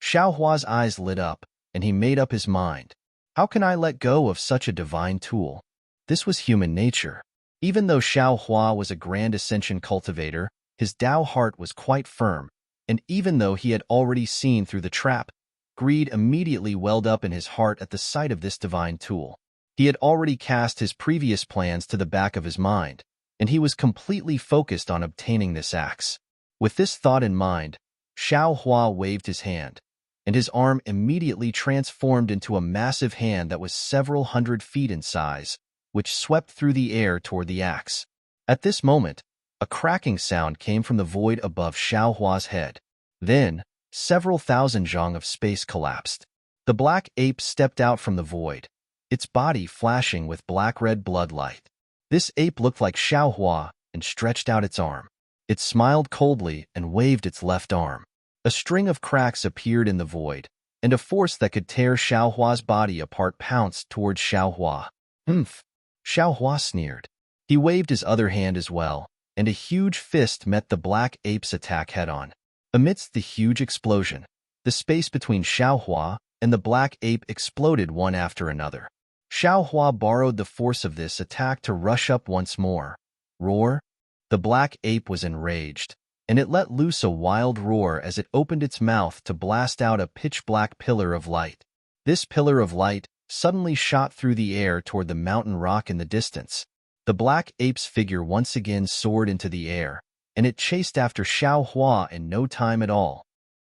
Xiaohua's eyes lit up, and he made up his mind. How can I let go of such a divine tool? This was human nature. Even though Xiaohua was a grand ascension cultivator, his Tao heart was quite firm, and even though he had already seen through the trap, greed immediately welled up in his heart at the sight of this divine tool. He had already cast his previous plans to the back of his mind, and he was completely focused on obtaining this axe. With this thought in mind, Xiao Hua waved his hand, and his arm immediately transformed into a massive hand that was several hundred feet in size, which swept through the air toward the axe. At this moment, a cracking sound came from the void above Xiao Hua's head. Then, several thousand zhang of space collapsed. The black ape stepped out from the void, its body flashing with black-red bloodlight. This ape looked like Xiao Hua and stretched out its arm. It smiled coldly and waved its left arm. A string of cracks appeared in the void, and a force that could tear Xiao Hua's body apart pounced towards Xiao Hua. Humph! Xiao Hua sneered. He waved his other hand as well, and a huge fist met the black ape's attack head-on. Amidst the huge explosion, the space between Xiao Hua and the black ape exploded one after another. Xiao Hua borrowed the force of this attack to rush up once more. Roar! The black ape was enraged, and it let loose a wild roar as it opened its mouth to blast out a pitch-black pillar of light. This pillar of light suddenly shot through the air toward the mountain rock in the distance. The black ape's figure once again soared into the air, and it chased after Xiao Hua in no time at all.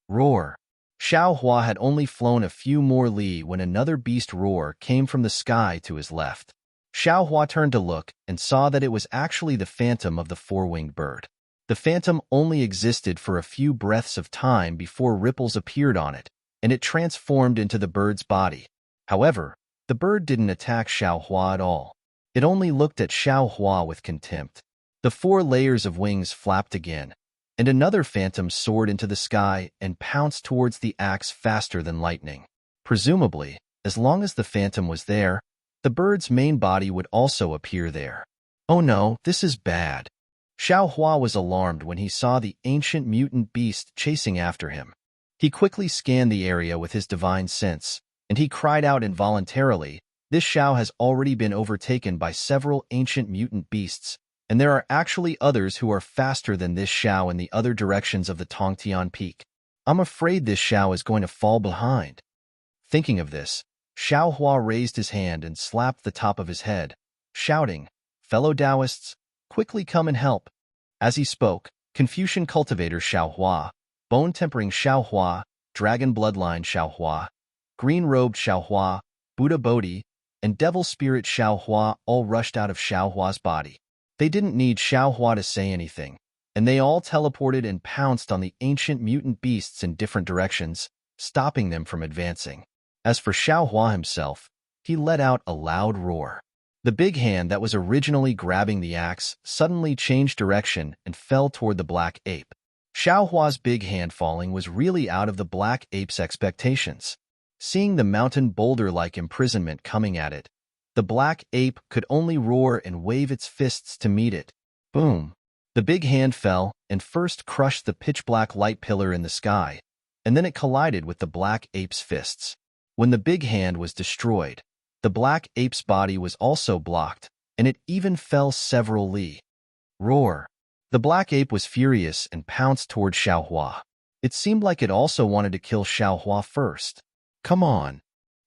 Roar! Xiao Hua had only flown a few more li when another beast roar came from the sky to his left. Xiao Hua turned to look and saw that it was actually the phantom of the four-winged bird. The phantom only existed for a few breaths of time before ripples appeared on it, and it transformed into the bird's body. However, the bird didn't attack Xiao Hua at all. It only looked at Xiao Hua with contempt. The 4 layers of wings flapped again, and another phantom soared into the sky and pounced towards the axe faster than lightning. Presumably, as long as the phantom was there, the bird's main body would also appear there. Oh no, this is bad. Xiao Hua was alarmed when he saw the ancient mutant beast chasing after him. He quickly scanned the area with his divine sense, and he cried out involuntarily, "This Xiao has already been overtaken by several ancient mutant beasts, and there are actually others who are faster than this Xiao in the other directions of the Tongtian Peak. I'm afraid this Xiao is going to fall behind." Thinking of this, Xiao Hua raised his hand and slapped the top of his head, shouting, "Fellow Taoists, quickly come and help." As he spoke, Confucian cultivator Xiao Hua, bone-tempering Xiao Hua, dragon bloodline Xiao Hua, green-robed Xiao Hua, Buddha Bodhi, and devil spirit Xiao Hua all rushed out of Xiao Hua's body. They didn't need Xiao Hua to say anything, and they all teleported and pounced on the ancient mutant beasts in different directions, stopping them from advancing. As for Xiao Hua himself, he let out a loud roar. The big hand that was originally grabbing the axe suddenly changed direction and fell toward the black ape. Xiao Hua's big hand falling was really out of the black ape's expectations. Seeing the mountain boulder-like imprisonment coming at it, the black ape could only roar and wave its fists to meet it. Boom! The big hand fell and first crushed the pitch-black light pillar in the sky, and then it collided with the black ape's fists. When the big hand was destroyed, the black ape's body was also blocked, and it even fell several li. Roar! The black ape was furious and pounced toward Xiao Hua. It seemed like it also wanted to kill Xiao Hua first. Come on!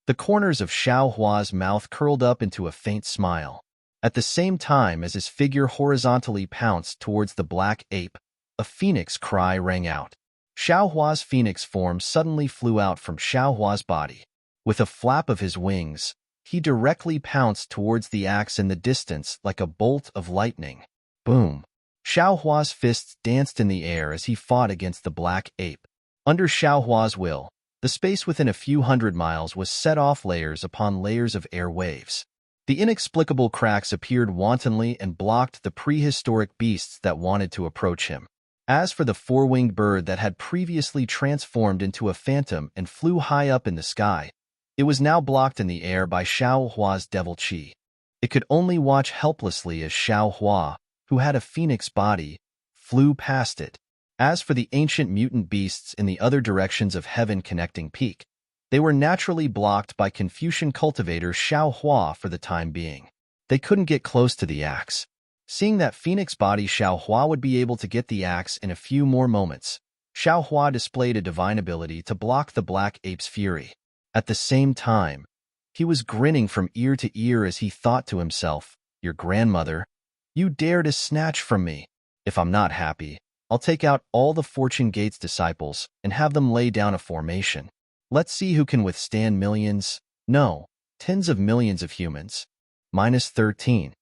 The corners of Xiao Hua's mouth curled up into a faint smile. At the same time as his figure horizontally pounced towards the black ape, a phoenix cry rang out. Xiao Hua's phoenix form suddenly flew out from Xiao Hua's body. With a flap of his wings, he directly pounced towards the axe in the distance like a bolt of lightning. Boom! Xiao Hua's fists danced in the air as he fought against the black ape. Under Xiao Hua's will, the space within a few hundred miles was set off layers upon layers of air waves. The inexplicable cracks appeared wantonly and blocked the prehistoric beasts that wanted to approach him. As for the four-winged bird that had previously transformed into a phantom and flew high up in the sky, it was now blocked in the air by Xiao Hua's devil chi. It could only watch helplessly as Xiao Hua, who had a phoenix body, flew past it. As for the ancient mutant beasts in the other directions of Heaven Connecting Peak, they were naturally blocked by Confucian cultivator Xiao Hua for the time being. They couldn't get close to the axe. Seeing that phoenix body, Xiao Hua would be able to get the axe in a few more moments. Xiao Hua displayed a divine ability to block the black ape's fury. At the same time, he was grinning from ear to ear as he thought to himself, "Your grandmother, you dare to snatch from me. If I'm not happy, I'll take out all the Fortune Gate's disciples and have them lay down a formation. Let's see who can withstand millions, no, tens of millions of humans. -13.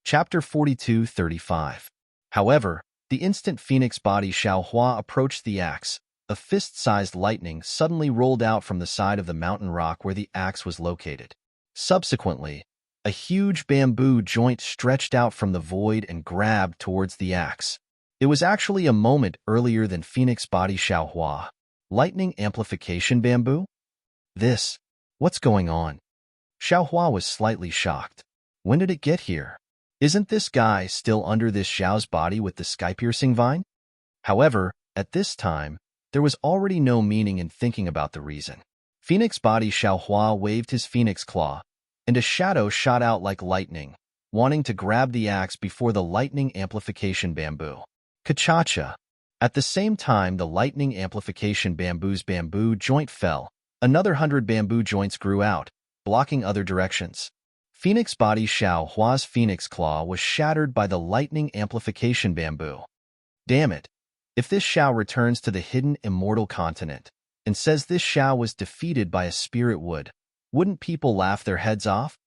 Chapter 42:35. However, the instant Phoenix body Xiaohua approached the axe, a fist-sized lightning suddenly rolled out from the side of the mountain rock where the axe was located. Subsequently, a huge bamboo joint stretched out from the void and grabbed towards the axe. It was actually a moment earlier than Phoenix body Xiaohua. Lightning amplification bamboo? What's going on? Xiaohua was slightly shocked. When did it get here? Isn't this guy still under this Xiao's body with the sky-piercing vine? However, at this time, there was already no meaning in thinking about the reason. Phoenix body Xiaohua waved his phoenix claw, and a shadow shot out like lightning, wanting to grab the axe before the lightning amplification bamboo. Kachacha. At the same time the lightning amplification bamboo's bamboo joint fell, another 100 bamboo joints grew out, blocking other directions. Phoenix body Xiaohua's phoenix claw was shattered by the lightning amplification bamboo. Damn it! If this Xiao returns to the hidden immortal continent and says this Xiao was defeated by a spirit wood, wouldn't people laugh their heads off?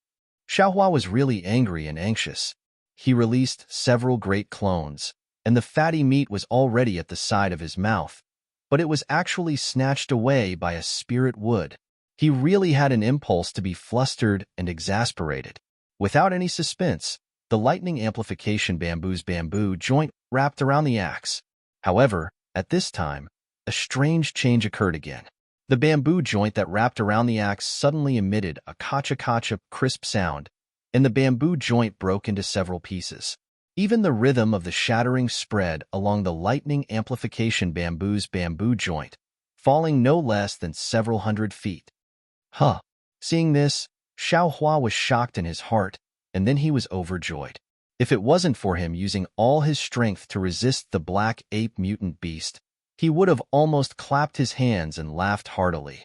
Xiaohua was really angry and anxious. He released several great clones, and the fatty meat was already at the side of his mouth, but it was actually snatched away by a spirit wood. He really had an impulse to be flustered and exasperated. Without any suspense, the lightning amplification bamboo's bamboo joint wrapped around the axe. However, at this time, a strange change occurred again. The bamboo joint that wrapped around the axe suddenly emitted a kacha-kacha crisp sound, and the bamboo joint broke into several pieces. Even the rhythm of the shattering spread along the lightning amplification bamboo's bamboo joint, falling no less than several hundred feet. Seeing this, Xiaohua was shocked in his heart, and then he was overjoyed. If it wasn't for him using all his strength to resist the black ape mutant beast, he would have almost clapped his hands and laughed heartily.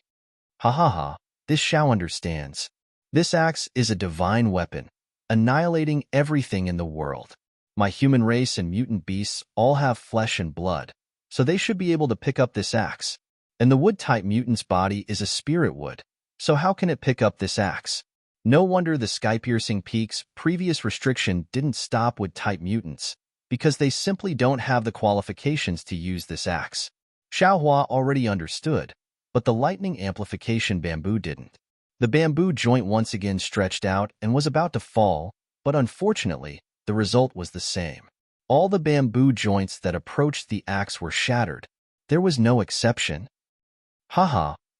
This Xiao understands. This axe is a divine weapon, annihilating everything in the world. My human race and mutant beasts all have flesh and blood, so they should be able to pick up this axe. And the wood-type mutant's body is a spirit wood, so how can it pick up this axe? No wonder the sky-piercing peak's previous restriction didn't stop wood-type mutants, because they simply don't have the qualifications to use this axe. Xiaohua already understood, but the lightning amplification bamboo didn't. The bamboo joint once again stretched out and was about to fall, but unfortunately, the result was the same. All the bamboo joints that approached the axe were shattered. There was no exception.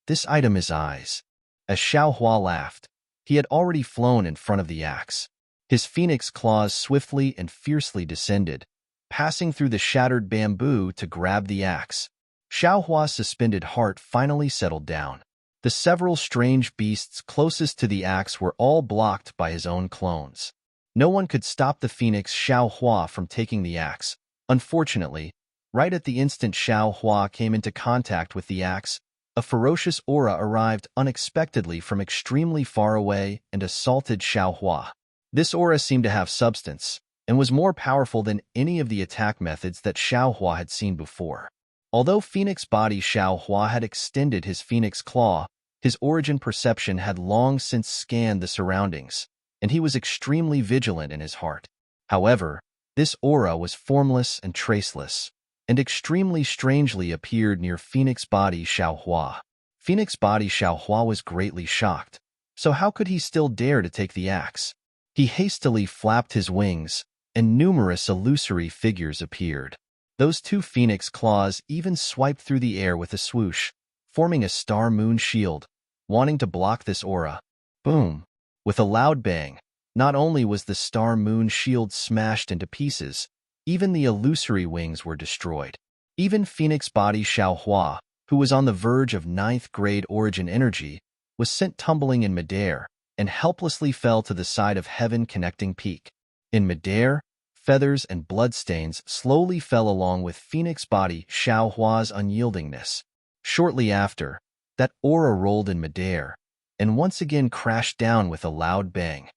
This item is eyes. As Xiaohua laughed, he had already flown in front of the axe. His phoenix claws swiftly and fiercely descended, passing through the shattered bamboo to grab the axe. Xiaohua's suspended heart finally settled down. The several strange beasts closest to the axe were all blocked by his own clones. No one could stop the phoenix Xiaohua from taking the axe. Unfortunately, right at the instant Xiaohua came into contact with the axe, a ferocious aura arrived unexpectedly from extremely far away and assaulted Xiaohua. This aura seemed to have substance, and was more powerful than any of the attack methods that Xiaohua had seen before. Although Phoenix body Xiaohua had extended his phoenix claw, his origin perception had long since scanned the surroundings, and he was extremely vigilant in his heart. However, this aura was formless and traceless, and extremely strangely appeared near Phoenix body Xiaohua. Phoenix body Xiaohua was greatly shocked, so how could he still dare to take the axe? He hastily flapped his wings, and numerous illusory figures appeared. Those two phoenix claws even swiped through the air with a swoosh, forming a star-moon shield, wanting to block this aura. Boom! With a loud bang, not only was the star-moon shield smashed into pieces, even the illusory wings were destroyed. Even Phoenix body Xiaohua, who was on the verge of 9th grade origin energy, was sent tumbling in midair, and helplessly fell to the side of heaven connecting peak. In midair, feathers and bloodstains slowly fell along with Phoenix body Xiaohua's unyieldingness. Shortly after, that aura rolled in midair, and once again crashed down with a loud bang.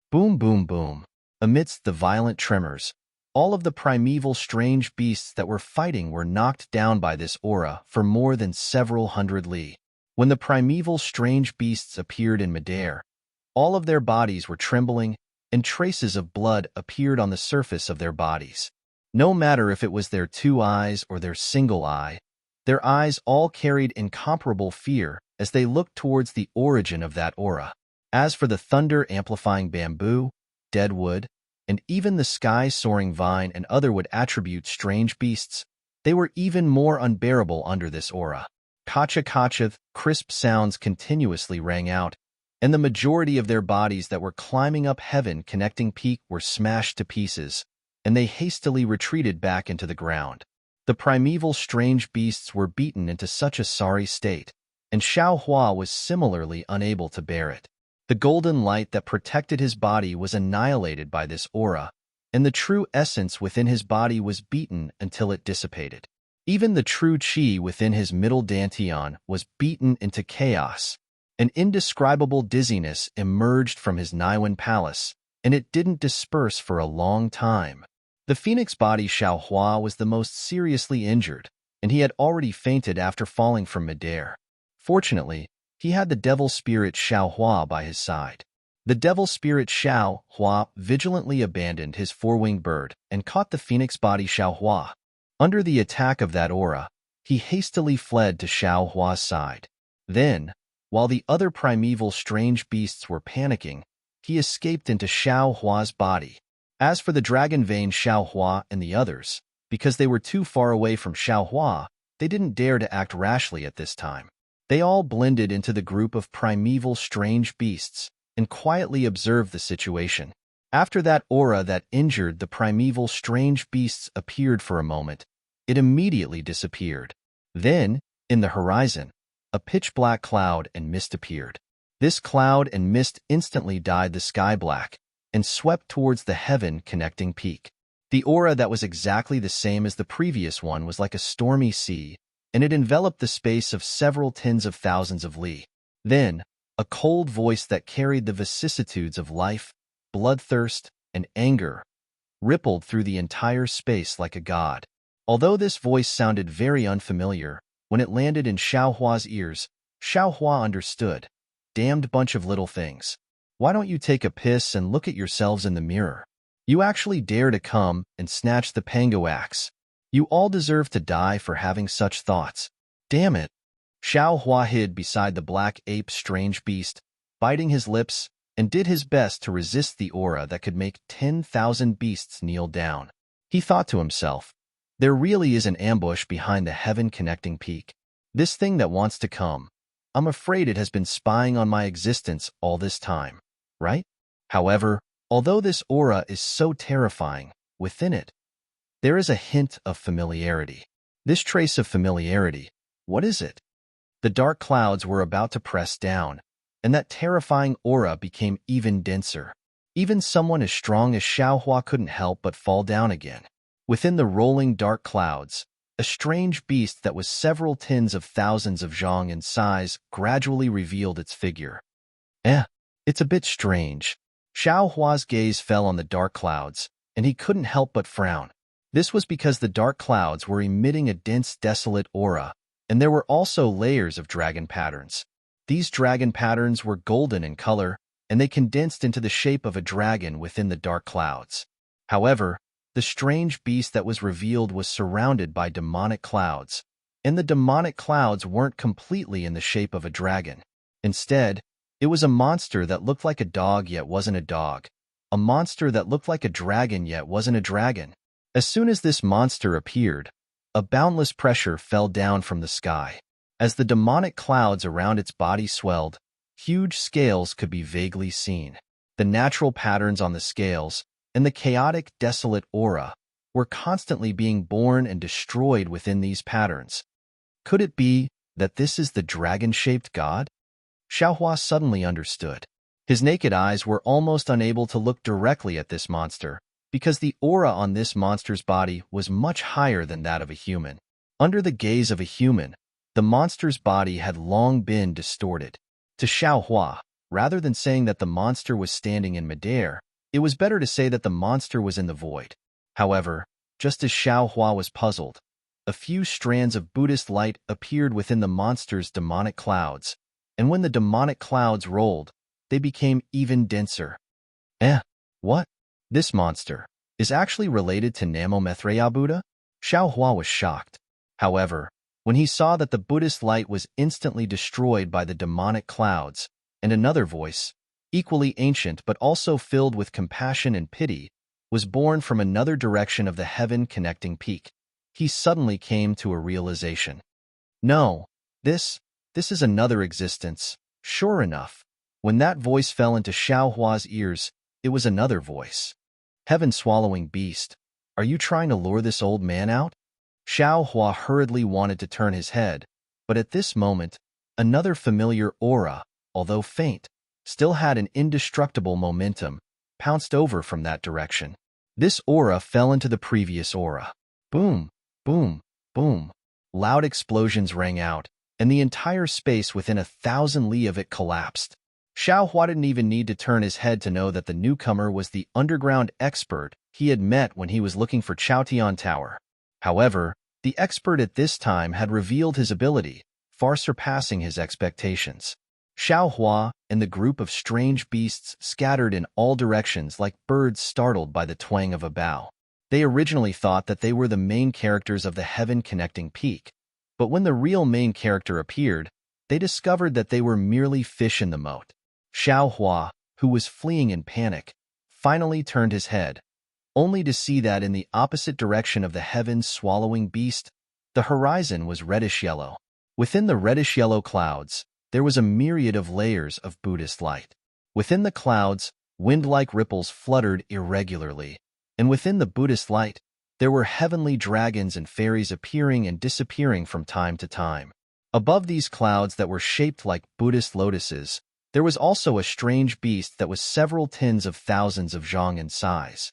Boom, boom, boom. Amidst the violent tremors, all of the primeval strange beasts that were fighting were knocked down by this aura for more than several hundred li. When the primeval strange beasts appeared in midair, all of their bodies were trembling, and traces of blood appeared on the surface of their bodies. No matter if it was their two eyes or their single eye, their eyes all carried incomparable fear as they looked towards the origin of that aura. As for the thunder-amplifying bamboo, dead wood, and even the sky-soaring vine and other wood-attribute strange beasts, they were even more unbearable under this aura. Kacha-kacha, crisp sounds continuously rang out, and the majority of their bodies that were climbing up heaven connecting peak were smashed to pieces, and they hastily retreated back into the ground. The primeval strange beasts were beaten into such a sorry state, and Xiao Hua was similarly unable to bear it. The golden light that protected his body was annihilated by this aura, and the true essence within his body was beaten until it dissipated. Even the true qi within his middle dantian was beaten into chaos. An indescribable dizziness emerged from his Niwen palace, and it didn't disperse for a long time. The phoenix body Xiao Hua was the most seriously injured, and he had already fainted after falling from midair. Fortunately, he had the devil spirit Xiao Hua by his side. The devil spirit Xiao Hua vigilantly abandoned his four-winged bird and caught the phoenix body Xiao Hua. Under the attack of that aura, he hastily fled to Xiao Hua's side. Then, while the other primeval strange beasts were panicking, he escaped into Xiao Hua's body. As for the dragon-veined Xiao Hua and the others, because they were too far away from Xiao Hua, they didn't dare to act rashly at this time. They all blended into the group of primeval strange beasts and quietly observed the situation. After that aura that injured the primeval strange beasts appeared for a moment, it immediately disappeared. Then, in the horizon, a pitch-black cloud and mist appeared. This cloud and mist instantly dyed the sky black and swept towards the heaven-connecting peak. The aura that was exactly the same as the previous one was like a stormy sea, and it enveloped the space of several tens of thousands of li. Then, a cold voice that carried the vicissitudes of life, bloodthirst, and anger rippled through the entire space like a god. Although this voice sounded very unfamiliar, when it landed in Xiao Hua's ears, Xiao Hua understood. Damned bunch of little things. Why don't you take a piss and look at yourselves in the mirror? You actually dare to come and snatch the pango axe. You all deserve to die for having such thoughts. Damn it. Xiao Hua hid beside the black ape strange beast, biting his lips, and did his best to resist the aura that could make 10,000 beasts kneel down. He thought to himself, there really is an ambush behind the heaven-connecting peak. This thing that wants to come. I'm afraid it has been spying on my existence all this time, right? However, although this aura is so terrifying, within it, there is a hint of familiarity. This trace of familiarity, what is it? The dark clouds were about to press down, and that terrifying aura became even denser. Even someone as strong as Xiao Hua couldn't help but fall down again. Within the rolling dark clouds, a strange beast that was several tens of thousands of zhong in size gradually revealed its figure. It's a bit strange. Xiao Hua's gaze fell on the dark clouds, and he couldn't help but frown. This was because the dark clouds were emitting a dense, desolate aura, and there were also layers of dragon patterns. These dragon patterns were golden in color, and they condensed into the shape of a dragon within the dark clouds. However, the strange beast that was revealed was surrounded by demonic clouds, and the demonic clouds weren't completely in the shape of a dragon. Instead, it was a monster that looked like a dog yet wasn't a dog, a monster that looked like a dragon yet wasn't a dragon. As soon as this monster appeared, a boundless pressure fell down from the sky. As the demonic clouds around its body swelled, huge scales could be vaguely seen. The natural patterns on the scales and the chaotic, desolate aura were constantly being born and destroyed within these patterns. Could it be that this is the dragon-shaped god? Xiao Hua suddenly understood. His naked eyes were almost unable to look directly at this monster, because the aura on this monster's body was much higher than that of a human. Under the gaze of a human, the monster's body had long been distorted. To Xiao Hua, rather than saying that the monster was standing in midair, It was better to say that the monster was in the void. However, just as Xiao Hua was puzzled, a few strands of Buddhist light appeared within the monster's demonic clouds, and when the demonic clouds rolled, they became even denser. What? This monster is actually related to Namo Buddha? Xiao Hua was shocked. However, when he saw that the Buddhist light was instantly destroyed by the demonic clouds, and another voice, equally ancient but also filled with compassion and pity, was born from another direction of the heaven-connecting peak, he suddenly came to a realization. No, this is another existence. Sure enough, when that voice fell into Xiao Hua's ears, it was another voice. Heaven-swallowing beast, are you trying to lure this old man out? Xiao Hua hurriedly wanted to turn his head, but at this moment, another familiar aura, although faint, still had an indestructible momentum, pounced over from that direction. This aura fell into the previous aura. Boom, boom, boom. Loud explosions rang out, and the entire space within 1,000 li of it collapsed. Xiao Hua didn't even need to turn his head to know that the newcomer was the underground expert he had met when he was looking for Chaotian Tower. However, the expert at this time had revealed his ability, far surpassing his expectations. Xiao Hua and the group of strange beasts scattered in all directions like birds startled by the twang of a bow. They originally thought that they were the main characters of the heaven-connecting peak, but when the real main character appeared, they discovered that they were merely fish in the moat. Xiao Hua, who was fleeing in panic, finally turned his head, only to see that in the opposite direction of the heaven-swallowing beast, the horizon was reddish-yellow. Within the reddish-yellow clouds, there was a myriad of layers of Buddhist light. Within the clouds, wind-like ripples fluttered irregularly, and within the Buddhist light, there were heavenly dragons and fairies appearing and disappearing from time to time. Above these clouds that were shaped like Buddhist lotuses, there was also a strange beast that was several tens of thousands of zhang in size.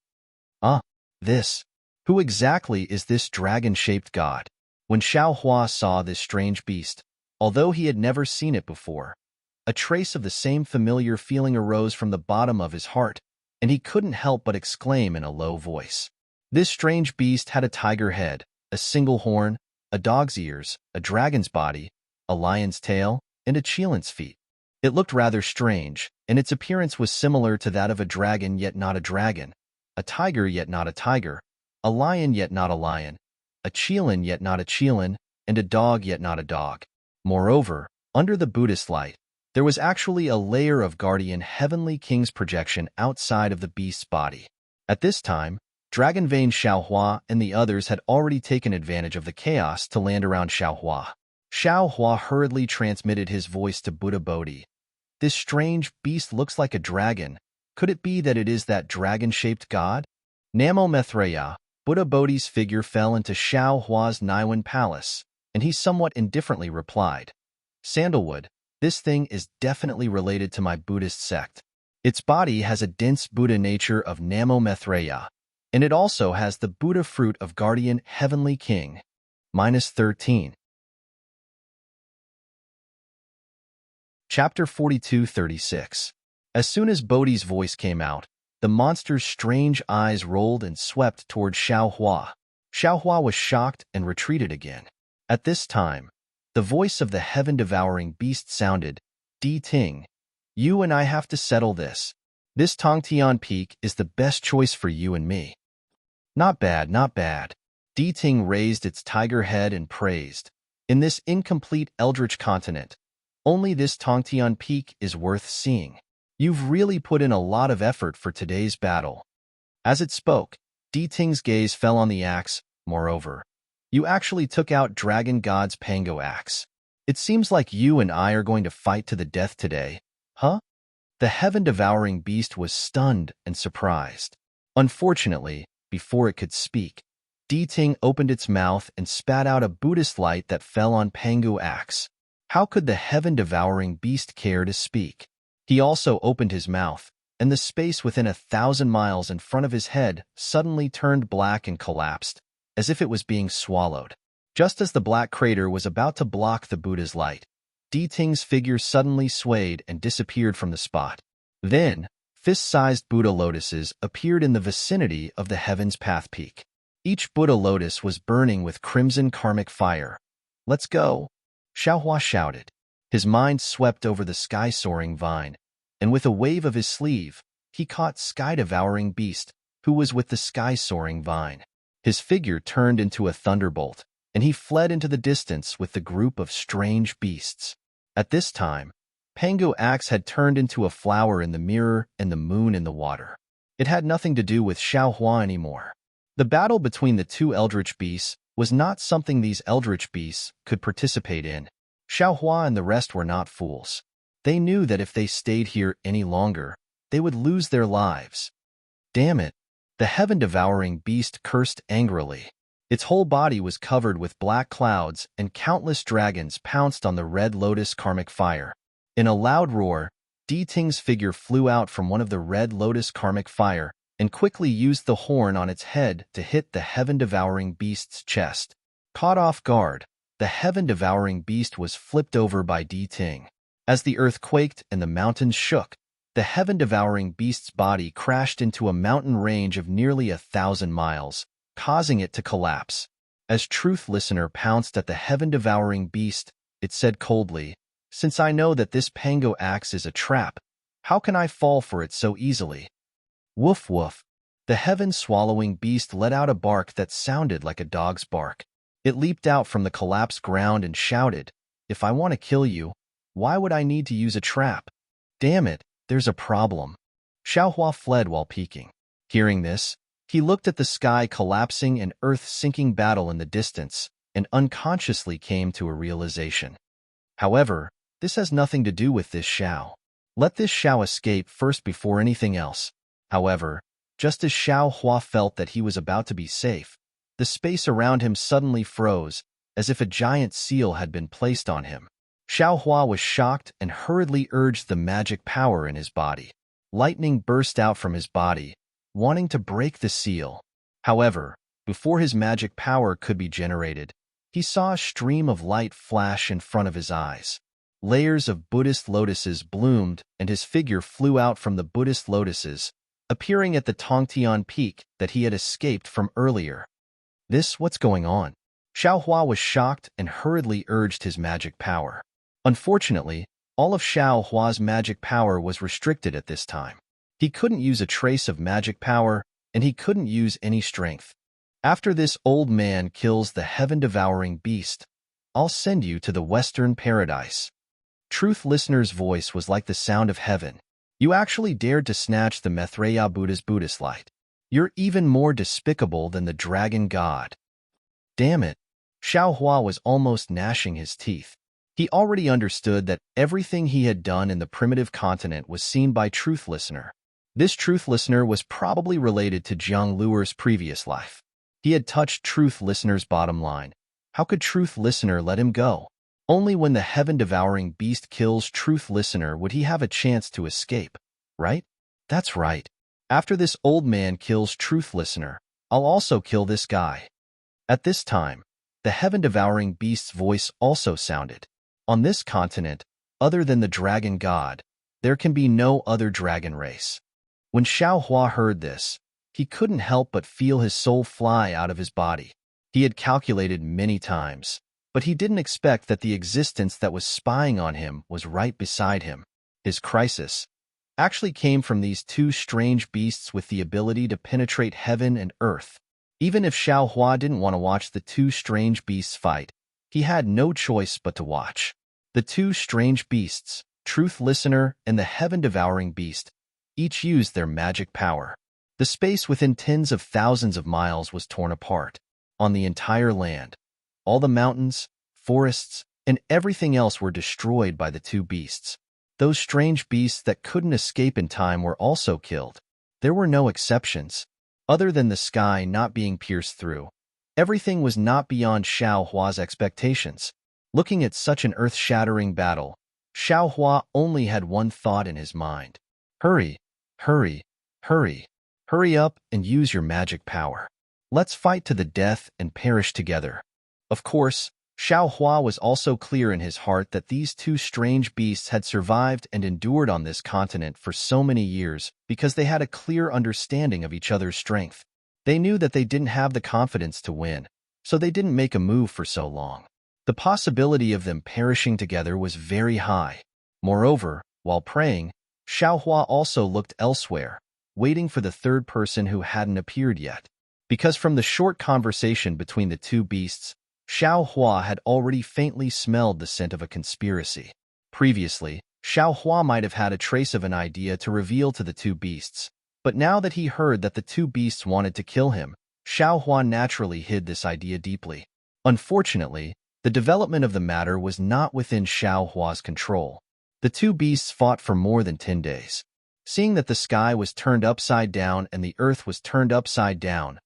Who exactly is this dragon-shaped god? When Xiao Hua saw this strange beast, although he had never seen it before, a trace of the same familiar feeling arose from the bottom of his heart, and he couldn't help but exclaim in a low voice. This strange beast had a tiger head, a single horn, a dog's ears, a dragon's body, a lion's tail, and a cheetah's feet. It looked rather strange, and its appearance was similar to that of a dragon yet not a dragon, a tiger yet not a tiger, a lion yet not a lion, a cheetah yet not a cheetah, and a dog yet not a dog. Moreover, under the Buddhist light, there was actually a layer of guardian heavenly king's projection outside of the beast's body. At this time, Dragon Vein Xiao Hua and the others had already taken advantage of the chaos to land around Xiao Hua. Xiao Hua hurriedly transmitted his voice to Buddha Bodhi. This strange beast looks like a dragon. Could it be that it is that dragon-shaped god? Namo Mithreya, Buddha Bodhi's figure fell into Xiao Hua's Niwen palace, and he somewhat indifferently replied, "Sandalwood, this thing is definitely related to my Buddhist sect. Its body has a dense Buddha nature of Namo Mithreya, and it also has the Buddha fruit of guardian heavenly king." -13. Chapter 42:36. As soon as Bodhi's voice came out, the monster's strange eyes rolled and swept toward Xiao Hua. Xiao Hua was shocked and retreated again. At this time, the voice of the heaven-devouring beast sounded, "Deity, you and I have to settle this. This Tongtian Peak is the best choice for you and me." "Not bad, not bad." Deity raised its tiger head and praised, "In this incomplete eldritch continent, only this Tongtian Peak is worth seeing. You've really put in a lot of effort for today's battle." As it spoke, Deity's gaze fell on the axe. "Moreover, you actually took out Dragon God's Pango axe. It seems like you and I are going to fight to the death today, huh?" The heaven-devouring beast was stunned and surprised. Unfortunately, before it could speak, Deity opened its mouth and spat out a Buddhist light that fell on Pango axe. How could the heaven-devouring beast care to speak? He also opened his mouth, and the space within 1,000 miles in front of his head suddenly turned black and collapsed, as if it was being swallowed. Just as the black crater was about to block the Buddha's light, Deity's figure suddenly swayed and disappeared from the spot. Then, Fist-sized Buddha lotuses appeared in the vicinity of the Heaven's Path peak. Each Buddha lotus was burning with crimson karmic fire. "Let's go," Xiaohua shouted. His mind swept over the sky-soaring vine, and with a wave of his sleeve, he caught sky-devouring beast, who was with the sky-soaring vine. His figure turned into a thunderbolt, and he fled into the distance with the group of strange beasts. At this time, Pangu Axe had turned into a flower in the mirror and the moon in the water. It had nothing to do with Xiaohua anymore. The battle between the two eldritch beasts was not something these eldritch beasts could participate in. Xiaohua and the rest were not fools. They knew that if they stayed here any longer, they would lose their lives. "Damn it!" The heaven-devouring beast cursed angrily. Its whole body was covered with black clouds, and countless dragons pounced on the red lotus karmic fire. In a loud roar, Deity's figure flew out from one of the red lotus karmic fire and quickly used the horn on its head to hit the heaven-devouring beast's chest. Caught off guard, the heaven-devouring beast was flipped over by Deity. As the earth quaked and the mountains shook, the heaven-devouring beast's body crashed into a mountain range of nearly 1,000 miles, causing it to collapse. As Truth Listener pounced at the heaven-devouring beast, it said coldly, "Since I know that this Pangu Axe is a trap, how can I fall for it so easily?" Woof woof. The heaven-swallowing beast let out a bark that sounded like a dog's bark. It leaped out from the collapsed ground and shouted, "If I want to kill you, why would I need to use a trap? Damn it, there's a problem." Xiaohua fled while peeking. Hearing this, he looked at the sky collapsing and earth sinking battle in the distance and unconsciously came to a realization. However, this has nothing to do with this Xiao. Let this Xiao escape first before anything else. However, just as Xiaohua felt that he was about to be safe, the space around him suddenly froze, as if a giant seal had been placed on him. Xiaohua was shocked and hurriedly urged the magic power in his body. Lightning burst out from his body, wanting to break the seal. However, before his magic power could be generated, he saw a stream of light flash in front of his eyes. Layers of Buddhist lotuses bloomed, and his figure flew out from the Buddhist lotuses, appearing at the Tongtian peak that he had escaped from earlier. What's going on? Xiaohua was shocked and hurriedly urged his magic power. Unfortunately, all of Xiaohua's magic power was restricted at this time. He couldn't use a trace of magic power, and he couldn't use any strength. "After this old man kills the heaven-devouring beast, I'll send you to the Western Paradise." Truth Listener's voice was like the sound of heaven. "You actually dared to snatch the Maitreya Buddha's Buddhist light. You're even more despicable than the dragon god." Damn it! Xiaohua was almost gnashing his teeth. He already understood that everything he had done in the primitive continent was seen by Truth Listener. This Truth Listener was probably related to Jiang Luer's previous life. He had touched Truth Listener's bottom line. How could Truth Listener let him go? Only when the heaven-devouring beast kills Truth Listener would he have a chance to escape, right? That's right. After this old man kills Truth Listener, I'll also kill this guy. At this time, the heaven-devouring beast's voice also sounded. On this continent, other than the dragon god, there can be no other dragon race. When Xiaohua heard this, he couldn't help but feel his soul fly out of his body. He had calculated many times, but he didn't expect that the existence that was spying on him was right beside him. His crisis actually came from these two strange beasts with the ability to penetrate heaven and earth. Even if Xiaohua didn't want to watch the two strange beasts fight, he had no choice but to watch. The two strange beasts, Truth Listener and the heaven-devouring beast, each used their magic power. The space within tens of thousands of miles was torn apart. On the entire land, all the mountains, forests, and everything else were destroyed by the two beasts. Those strange beasts that couldn't escape in time were also killed. There were no exceptions. Other than the sky not being pierced through, everything was not beyond Xiaohua's expectations. Looking at such an earth-shattering battle, Xiaohua only had one thought in his mind. Hurry, hurry, hurry. Hurry up and use your magic power. Let's fight to the death and perish together. Of course, Xiao Hua was also clear in his heart that these two strange beasts had survived and endured on this continent for so many years because they had a clear understanding of each other's strength. They knew that they didn't have the confidence to win, so they didn't make a move for so long. The possibility of them perishing together was very high. Moreover, while praying, Xiao Hua also looked elsewhere, waiting for the third person who hadn't appeared yet. Because from the short conversation between the two beasts, Xiao Hua had already faintly smelled the scent of a conspiracy. Previously, Xiao Hua might have had a trace of an idea to reveal to the two beasts, but now that he heard that the two beasts wanted to kill him, Xiao Hua naturally hid this idea deeply. Unfortunately, the development of the matter was not within Xiao Hua's control. The two beasts fought for more than 10 days. Seeing that the sky was turned upside down and the earth was turned upside down,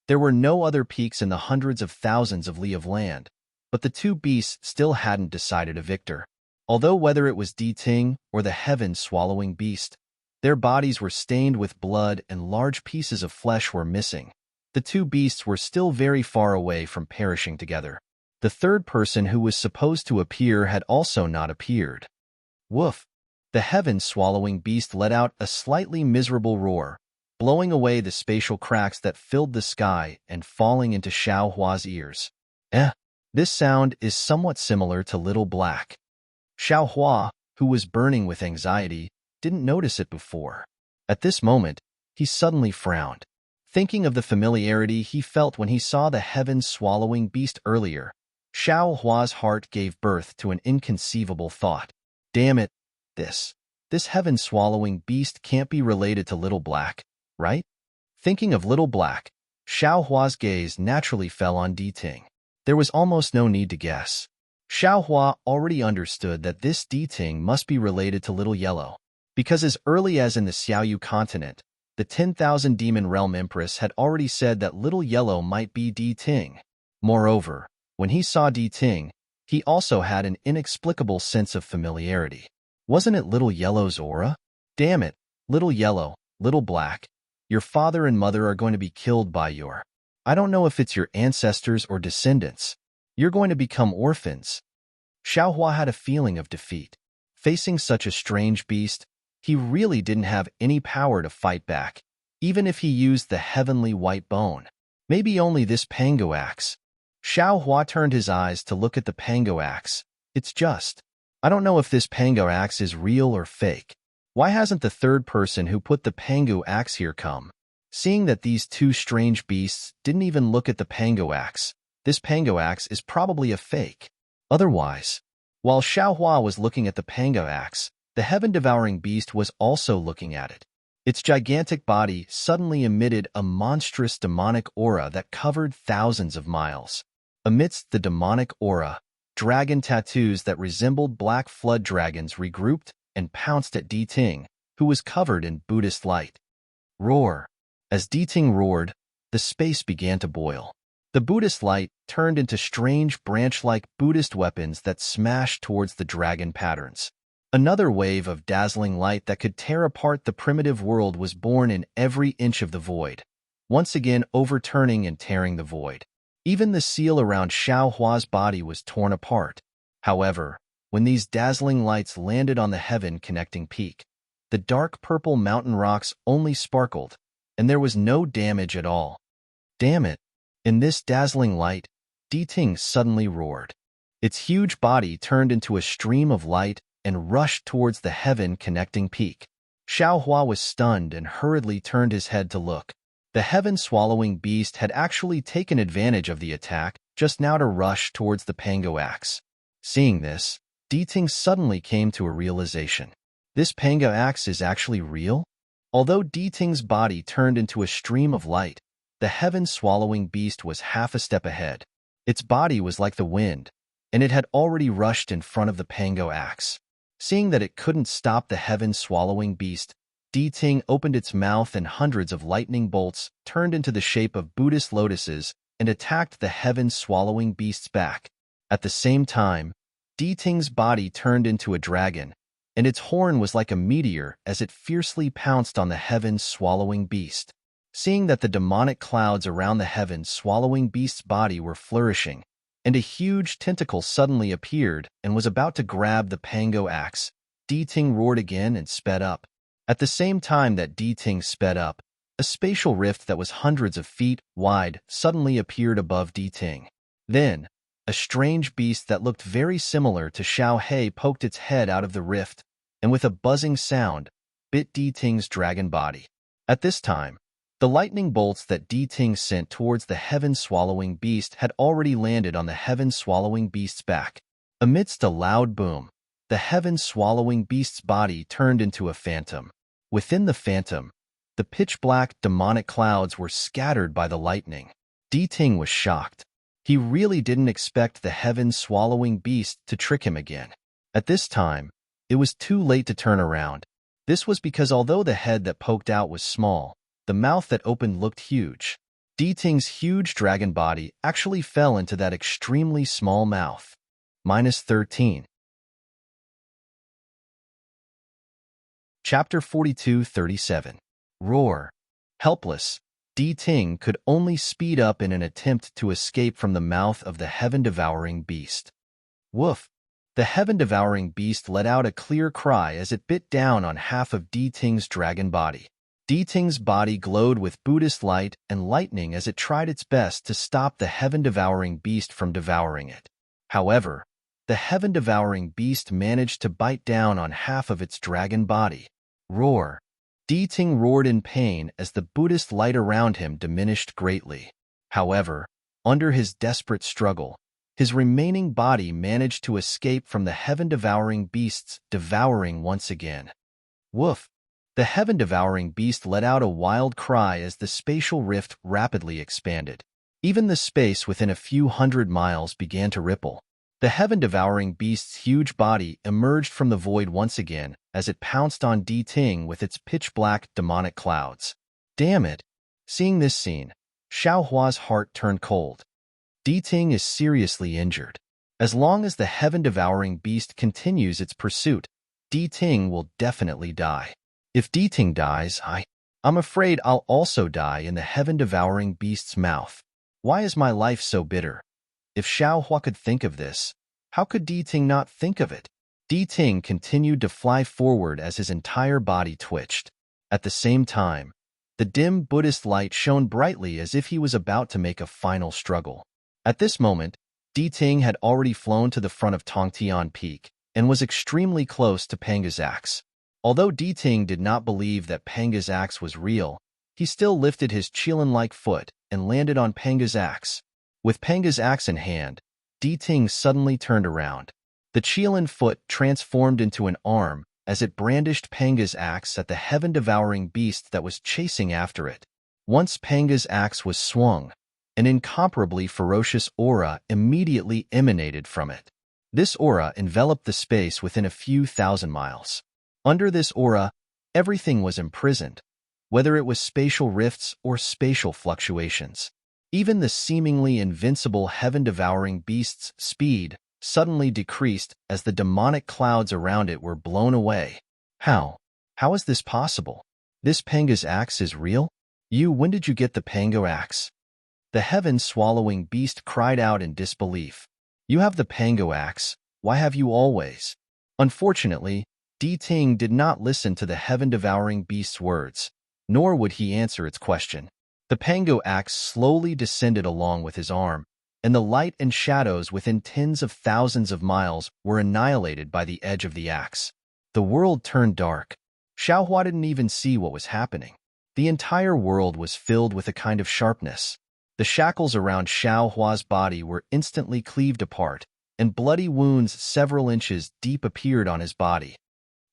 there were no other peaks in the hundreds of thousands of li of land, but the two beasts still hadn't decided a victor. Although whether it was Deity or the heaven-swallowing beast, their bodies were stained with blood and large pieces of flesh were missing. The two beasts were still very far away from perishing together. The third person who was supposed to appear had also not appeared. Woof! The heaven-swallowing beast let out a slightly miserable roar, blowing away the spatial cracks that filled the sky and falling into Xiao Hua's ears. This sound is somewhat similar to Little Black. Xiao Hua, who was burning with anxiety, didn't notice it before. At this moment, he suddenly frowned. Thinking of the familiarity he felt when he saw the heaven-swallowing beast earlier, Xiao Hua's heart gave birth to an inconceivable thought. Damn it, this heaven-swallowing beast can't be related to Little Black, right? Thinking of Little Black, Xiao Hua's gaze naturally fell on Deity. There was almost no need to guess. Xiao Hua already understood that this Deity must be related to Little Yellow, because as early as in the Xiaoyu continent, the 10,000 Demon Realm Empress had already said that Little Yellow might be Deity. Moreover, when he saw Deity, he also had an inexplicable sense of familiarity. Wasn't it Little Yellow's aura? Damn it, Little Yellow, Little Black. Your father and mother are going to be killed by I don't know if it's your ancestors or descendants. You're going to become orphans. Xiao Hua had a feeling of defeat. Facing such a strange beast, he really didn't have any power to fight back, even if he used the heavenly white bone. Maybe only this pango axe. Xiao Hua turned his eyes to look at the pango axe. I don't know if this pango axe is real or fake. Why hasn't the third person who put the pango axe here come? Seeing that these two strange beasts didn't even look at the pango axe, this pango axe is probably a fake. Otherwise, while Xiao Hua was looking at the pango axe, the heaven-devouring beast was also looking at it. Its gigantic body suddenly emitted a monstrous demonic aura that covered thousands of miles. Amidst the demonic aura, dragon tattoos that resembled black flood dragons regrouped and pounced at Deity, who was covered in Buddhist light. Roar! As Deity roared, the space began to boil. The Buddhist light turned into strange branch-like Buddhist weapons that smashed towards the dragon patterns. Another wave of dazzling light that could tear apart the primitive world was born in every inch of the void, once again overturning and tearing the void. Even the seal around Xiao Hua's body was torn apart. However, when these dazzling lights landed on the heaven-connecting peak, the dark purple mountain rocks only sparkled, and there was no damage at all. Damn it! In this dazzling light, Deity suddenly roared. Its huge body turned into a stream of light and rushed towards the heaven-connecting peak. Xiao Hua was stunned and hurriedly turned his head to look. The heaven-swallowing beast had actually taken advantage of the attack just now to rush towards the pango axe. Seeing this, Deity suddenly came to a realization. This pango axe is actually real? Although Deity's body turned into a stream of light, the heaven-swallowing beast was half a step ahead. Its body was like the wind, and it had already rushed in front of the pango axe. Seeing that it couldn't stop the heaven-swallowing beast, Deity opened its mouth and hundreds of lightning bolts turned into the shape of Buddhist lotuses and attacked the heaven-swallowing beast's back. At the same time, Deity's body turned into a dragon, and its horn was like a meteor as it fiercely pounced on the heaven-swallowing beast. Seeing that the demonic clouds around the heaven-swallowing beast's body were flourishing, and a huge tentacle suddenly appeared and was about to grab the Pango axe. Deity roared again and sped up. At the same time that Deity sped up, a spatial rift that was hundreds of feet wide suddenly appeared above Deity. Then, a strange beast that looked very similar to Xiao He poked its head out of the rift, and with a buzzing sound, bit Deity's dragon body. At this time, the lightning bolts that Deity sent towards the heaven-swallowing beast had already landed on the heaven-swallowing beast's back. Amidst a loud boom, the heaven-swallowing beast's body turned into a phantom. Within the phantom, the pitch-black demonic clouds were scattered by the lightning. Deity was shocked. He really didn't expect the heaven-swallowing beast to trick him again. At this time, it was too late to turn around. This was because although the head that poked out was small, the mouth that opened looked huge. Deity's huge dragon body actually fell into that extremely small mouth. -13. Chapter 42:37. Roar. Helpless, Deity could only speed up in an attempt to escape from the mouth of the heaven-devouring beast. Woof! The heaven-devouring beast let out a clear cry as it bit down on half of Deity's dragon body. Deity's body glowed with Buddhist light and lightning as it tried its best to stop the heaven-devouring beast from devouring it. However, the heaven-devouring beast managed to bite down on half of its dragon body. Roar! Deity roared in pain as the Buddhist light around him diminished greatly. However, under his desperate struggle, his remaining body managed to escape from the heaven-devouring beast's devouring once again. Woof! The heaven-devouring beast let out a wild cry as the spatial rift rapidly expanded. Even the space within a few hundred miles began to ripple. The heaven-devouring beast's huge body emerged from the void once again as it pounced on Deity with its pitch-black demonic clouds. Damn it! Seeing this scene, Xiaohua's heart turned cold. Deity is seriously injured. As long as the heaven-devouring beast continues its pursuit, Deity will definitely die. If Deity dies, I'm afraid I'll also die in the heaven-devouring beast's mouth. Why is my life so bitter? If Xiaohua could think of this, how could Deity not think of it? Deity continued to fly forward as his entire body twitched. At the same time, the dim Buddhist light shone brightly as if he was about to make a final struggle. At this moment, Deity had already flown to the front of Tongtian Peak and was extremely close to Panga's axe. Although Deity did not believe that Panga's axe was real, he still lifted his Qilin-like foot and landed on Panga's axe. With Panga's axe in hand, Deity suddenly turned around. The Qilin foot transformed into an arm as it brandished Panga's axe at the heaven-devouring beast that was chasing after it. Once Panga's axe was swung, an incomparably ferocious aura immediately emanated from it. This aura enveloped the space within a few thousand miles. Under this aura, everything was imprisoned, whether it was spatial rifts or spatial fluctuations. Even the seemingly invincible heaven-devouring beast's speed suddenly decreased as the demonic clouds around it were blown away. How? How is this possible? This Panga's axe is real? When did you get the Pango axe? The heaven-swallowing beast cried out in disbelief. You have the Pango axe, why have you always? Unfortunately, Deity did not listen to the heaven-devouring beast's words, nor would he answer its question. The Pango axe slowly descended along with his arm, and the light and shadows within tens of thousands of miles were annihilated by the edge of the axe. The world turned dark. Xiaohua didn't even see what was happening. The entire world was filled with a kind of sharpness. The shackles around Xiaohua's body were instantly cleaved apart, and bloody wounds several inches deep appeared on his body.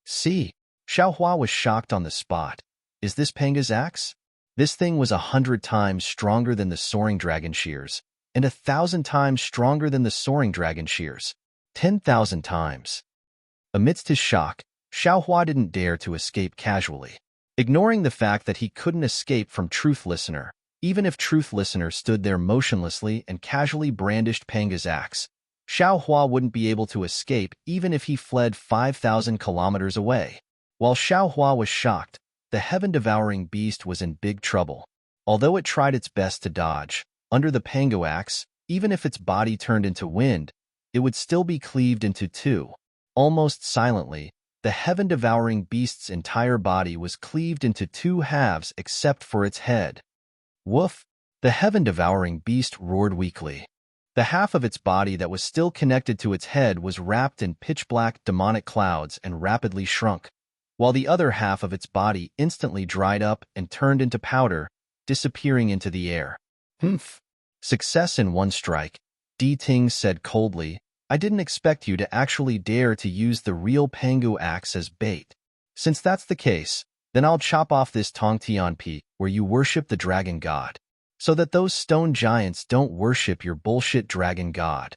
See, Xiaohua was shocked on the spot. Is this Panga's axe? This thing was 100 times stronger than the soaring dragon shears, and 1,000 times stronger than the soaring dragon shears. 10,000 times. Amidst his shock, Xiaohua didn't dare to escape casually. Ignoring the fact that he couldn't escape from Truth Listener, even if Truth Listener stood there motionlessly and casually brandished Panga's axe, Xiaohua wouldn't be able to escape even if he fled 5,000 kilometers away. While Xiaohua was shocked, the heaven-devouring beast was in big trouble. Although it tried its best to dodge, under the Pango axe, Even if its body turned into wind, it would still be cleaved into two. Almost silently, the heaven-devouring beast's entire body was cleaved into two halves except for its head. Woof! The heaven-devouring beast roared weakly. The half of its body that was still connected to its head was wrapped in pitch-black demonic clouds and rapidly shrunk, while the other half of its body instantly dried up and turned into powder, disappearing into the air. Humph! Success in one strike, Deity said coldly. I didn't expect you to actually dare to use the real Pangu axe as bait. Since that's the case, then I'll chop off this Tongtian peak where you worship the dragon god, so that those stone giants don't worship your bullshit dragon god.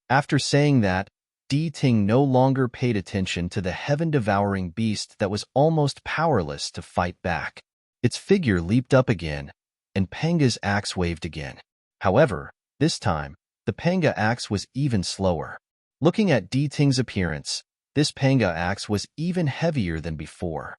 After saying that, Deity no longer paid attention to the heaven-devouring beast that was almost powerless to fight back. Its figure leaped up again, and Panga's axe waved again. However, this time, the Panga axe was even slower. Looking at Deity's appearance, this Panga axe was even heavier than before.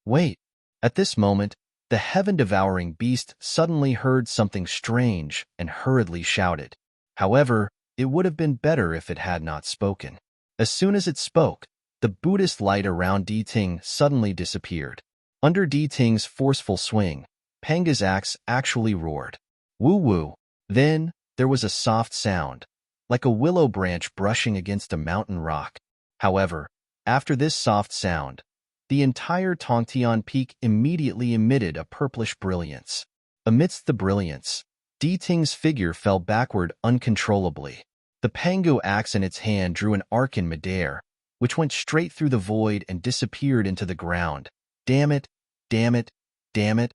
Wait! At this moment, the heaven-devouring beast suddenly heard something strange and hurriedly shouted. However, it would have been better if it had not spoken. As soon as it spoke, the Buddhist light around Deity suddenly disappeared. Under Deity's forceful swing, Panga's axe actually roared. Woo-woo! Then, there was a soft sound, like a willow branch brushing against a mountain rock. However, after this soft sound, the entire Tongtian peak immediately emitted a purplish brilliance. Amidst the brilliance, Deity's figure fell backward uncontrollably. The Pangu axe in its hand drew an arc in midair, which went straight through the void and disappeared into the ground. Damn it! Damn it! Damn it!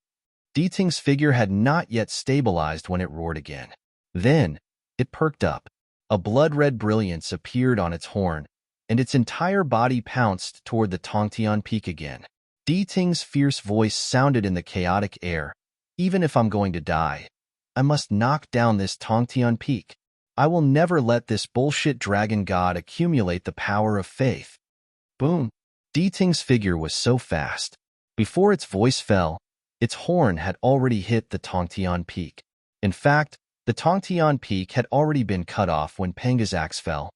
Deity's figure had not yet stabilized when it roared again. Then, it perked up. A blood-red brilliance appeared on its horn, and its entire body pounced toward the Tongtian peak again. Deity's fierce voice sounded in the chaotic air. Even if I'm going to die, I must knock down this Tongtian peak. I will never let this bullshit dragon god accumulate the power of faith. Boom! Deity's figure was so fast. Before its voice fell, its horn had already hit the Tongtian peak. In fact, the Tongtian peak had already been cut off when Panga's axe fell.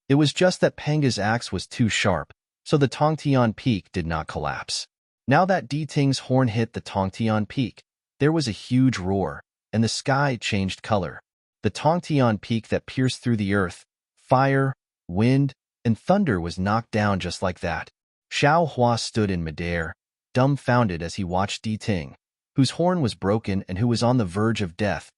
It was just that Panga's axe was too sharp, so the Tongtian peak did not collapse. Now that Deity's horn hit the Tongtian peak, there was a huge roar, and the sky changed color. The Tongtian peak that pierced through the earth, fire, wind, and thunder was knocked down just like that. Xiao Hua stood in midair, dumbfounded as he watched Deity, whose horn was broken and who was on the verge of death,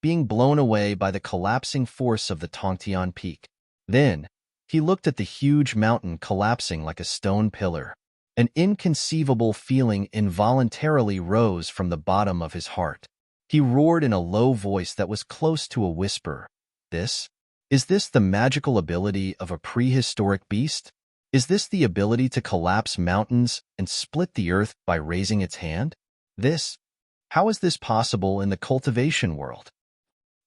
being blown away by the collapsing force of the Tongtian peak. Then, he looked at the huge mountain collapsing like a stone pillar. An inconceivable feeling involuntarily rose from the bottom of his heart. He roared in a low voice that was close to a whisper. Is this the magical ability of a prehistoric beast? Is this the ability to collapse mountains and split the earth by raising its hand? How is this possible in the cultivation world?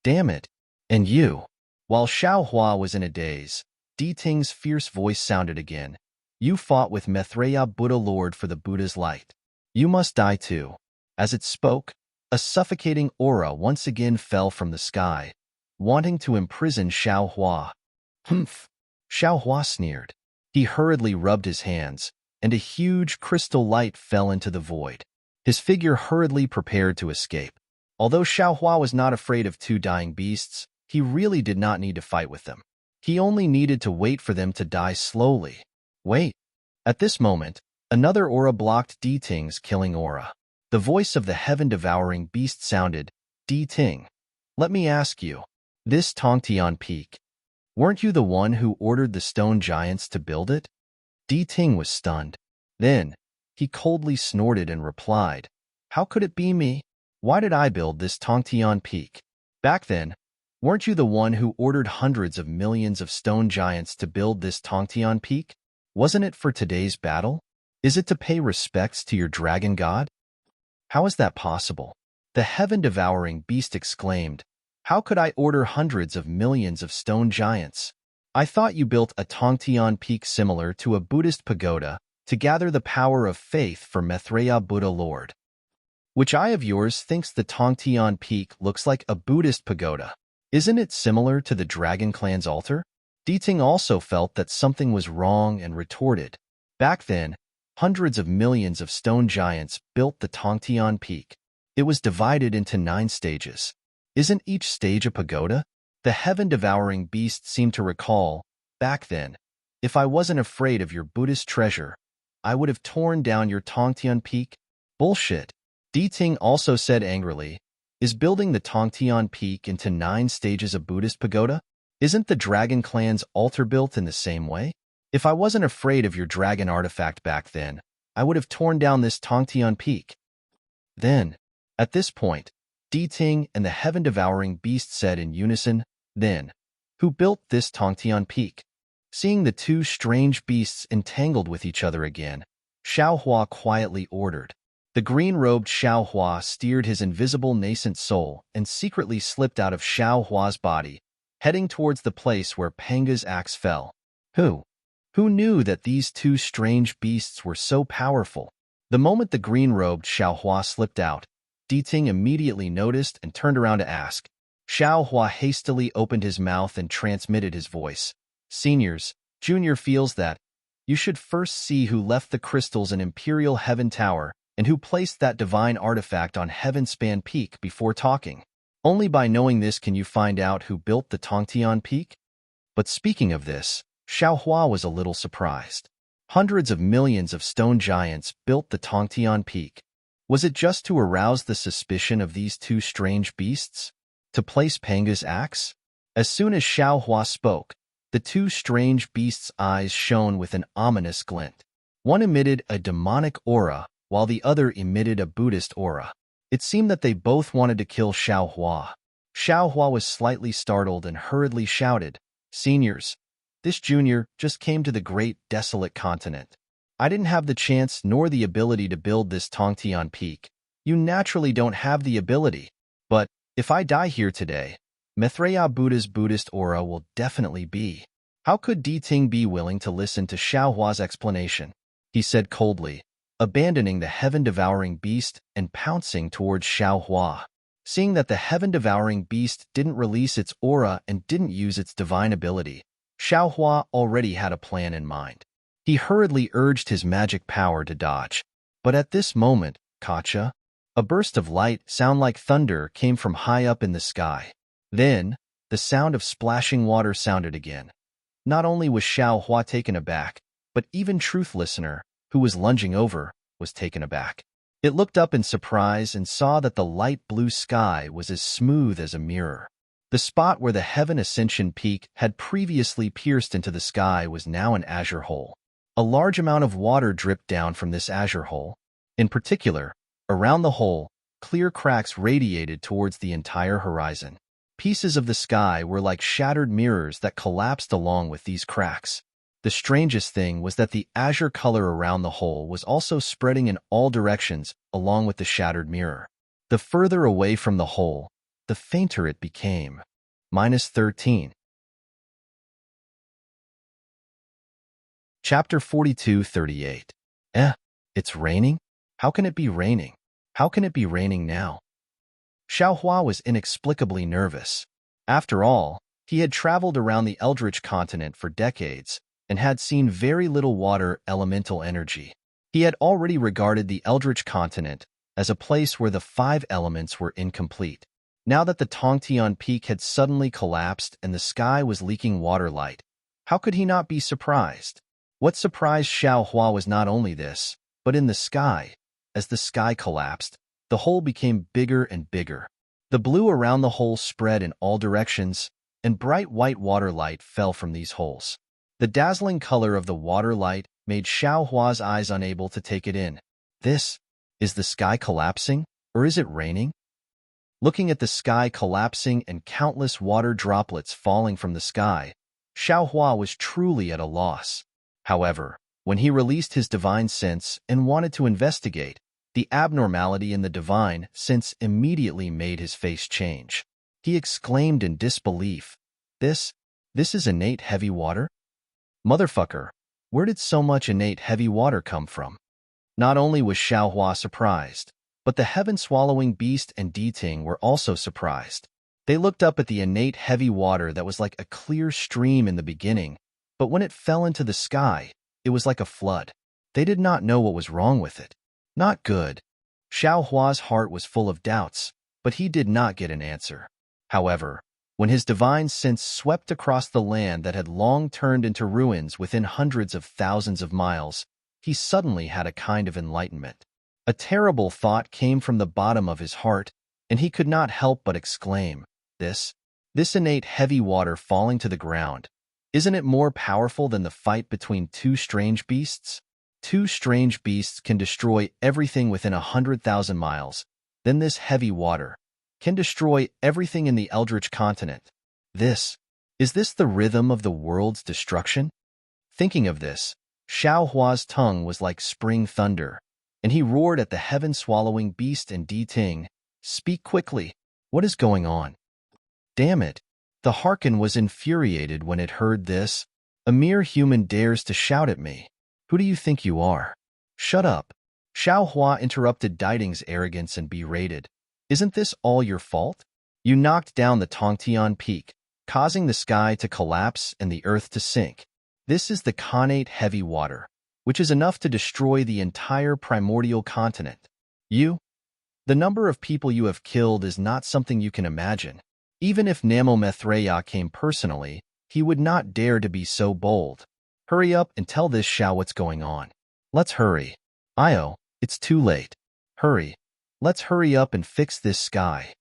Damn it! And you! While Xiao Hua was in a daze, Deity's fierce voice sounded again. You fought with Maitreya Buddha Lord for the Buddha's light. You must die too. As it spoke, a suffocating aura once again fell from the sky, wanting to imprison Xiao Hua. Humph! Xiao Hua sneered. He hurriedly rubbed his hands, and a huge crystal light fell into the void. His figure hurriedly prepared to escape. Although Xiao Hua was not afraid of two dying beasts, he really did not need to fight with them. He only needed to wait for them to die slowly. Wait. At this moment, another aura blocked Deity's killing aura. The voice of the heaven-devouring beast sounded, Deity, let me ask you, this Tongtian peak, weren't you the one who ordered the stone giants to build it? Deity was stunned. Then, he coldly snorted and replied, how could it be me? Why did I build this Tongtian peak? Back then, weren't you the one who ordered hundreds of millions of stone giants to build this Tongtian peak? Wasn't it for today's battle? Is it to pay respects to your dragon god? How is that possible? The heaven-devouring beast exclaimed, how could I order hundreds of millions of stone giants? I thought you built a Tongtian peak similar to a Buddhist pagoda to gather the power of faith for Maitreya Buddha Lord. Which eye of yours thinks the Tongtian peak looks like a Buddhist pagoda? Isn't it similar to the Dragon Clan's altar? Deity also felt that something was wrong and retorted. Back then, hundreds of millions of stone giants built the Tongtian Peak. It was divided into 9 stages. Isn't each stage a pagoda? The heaven-devouring beast seemed to recall, back then, if I wasn't afraid of your Buddhist treasure, I would have torn down your Tongtian Peak. Bullshit. Deity also said angrily, is building the Tongtian Peak into 9 stages a Buddhist pagoda? Isn't the Dragon Clan's altar built in the same way? If I wasn't afraid of your dragon artifact back then, I would have torn down this Tongtian Peak. Then, at this point, Deity and the heaven-devouring beast said in unison, then, who built this Tongtian Peak? Seeing the 2 strange beasts entangled with each other again, Xiaohua quietly ordered. The green-robed Xiaohua steered his invisible nascent soul and secretly slipped out of Xiaohua's body, heading towards the place where Panga's axe fell. Who knew that these 2 strange beasts were so powerful? The moment the green-robed Xiaohua slipped out, Deity immediately noticed and turned around to ask. Xiaohua hastily opened his mouth and transmitted his voice. Seniors, Junior feels that you should first see who left the crystals in Imperial Heaven Tower and who placed that divine artifact on Heavenspan Peak before talking. Only by knowing this can you find out who built the Tongtian Peak. But speaking of this, Xiaohua was a little surprised. Hundreds of millions of stone giants built the Tongtian Peak. Was it just to arouse the suspicion of these 2 strange beasts? To place Panga's axe? As soon as Xiaohua spoke, the 2 strange beasts' eyes shone with an ominous glint. One emitted a demonic aura, while the other emitted a Buddhist aura. It seemed that they both wanted to kill Xiaohua. Xiaohua was slightly startled and hurriedly shouted, Seniors, this junior just came to the great desolate continent. I didn't have the chance nor the ability to build this Tongtian Peak. You naturally don't have the ability. But, if I die here today, Maitreya Buddha's Buddhist aura will definitely be. How could Deity be willing to listen to Xiaohua's explanation? He said coldly, abandoning the heaven-devouring beast and pouncing towards Xiaohua. Seeing that the heaven-devouring beast didn't release its aura and didn't use its divine ability, Xiaohua already had a plan in mind. He hurriedly urged his magic power to dodge. But at this moment, Kacha, a burst of light sound like thunder came from high up in the sky. Then, the sound of splashing water sounded again. Not only was Xiaohua taken aback, but even Truth Listener, who was lunging over, was taken aback. It looked up in surprise and saw that the light blue sky was as smooth as a mirror. The spot where the Heaven Ascension Peak had previously pierced into the sky was now an azure hole. A large amount of water dripped down from this azure hole. In particular, around the hole, clear cracks radiated towards the entire horizon. Pieces of the sky were like shattered mirrors that collapsed along with these cracks. The strangest thing was that the azure color around the hole was also spreading in all directions along with the shattered mirror. The further away from the hole, the fainter it became. -13. Chapter 42:38. It's raining? How can it be raining? How can it be raining now? Xiaohua was inexplicably nervous. After all, he had traveled around the Eldritch continent for decades and had seen very little water elemental energy. He had already regarded the Eldritch continent as a place where the 5 elements were incomplete. Now that the Tongtian Peak had suddenly collapsed and the sky was leaking water light, how could he not be surprised? What surprised Xiaohua was not only this, but in the sky. As the sky collapsed, the hole became bigger and bigger. The blue around the hole spread in all directions, and bright white water light fell from these holes. The dazzling color of the water light made Xiaohua's eyes unable to take it in. Is the sky collapsing, or is it raining? Looking at the sky collapsing and countless water droplets falling from the sky, Xiaohua was truly at a loss. However, when he released his divine sense and wanted to investigate, the abnormality in the divine sense immediately made his face change. He exclaimed in disbelief, This is innate heavy water? Motherfucker, where did so much innate heavy water come from? Not only was Xiaohua surprised, but the heaven-swallowing beast and Deity were also surprised. They looked up at the innate heavy water that was like a clear stream in the beginning, but when it fell into the sky, it was like a flood. They did not know what was wrong with it. Not good. Xiao Hua's heart was full of doubts, but he did not get an answer. However, when his divine sense swept across the land that had long turned into ruins within hundreds of thousands of miles, he suddenly had a kind of enlightenment. A terrible thought came from the bottom of his heart, and he could not help but exclaim, This innate heavy water falling to the ground, isn't it more powerful than the fight between two strange beasts? Two strange beasts can destroy everything within 100,000 miles, then this heavy water can destroy everything in the Eldritch continent. Is this the rhythm of the world's destruction? Thinking of this, Xiao Hua's tongue was like spring thunder, and he roared at the heaven-swallowing beast and Deity, "Speak quickly, what is going on?" Damn it! The Harkin was infuriated when it heard this. A mere human dares to shout at me. Who do you think you are? Shut up. Xiao Hua interrupted Daiting's arrogance and berated. Isn't this all your fault? You knocked down the Tongtian peak, causing the sky to collapse and the earth to sink. This is the Khanate heavy water, which is enough to destroy the entire primordial continent. The number of people you have killed is not something you can imagine. Even if Namomethreya came personally, he would not dare to be so bold. Hurry up and tell this Xiao what's going on. Let's hurry. Io, it's too late. Hurry. Let's hurry up and fix this sky.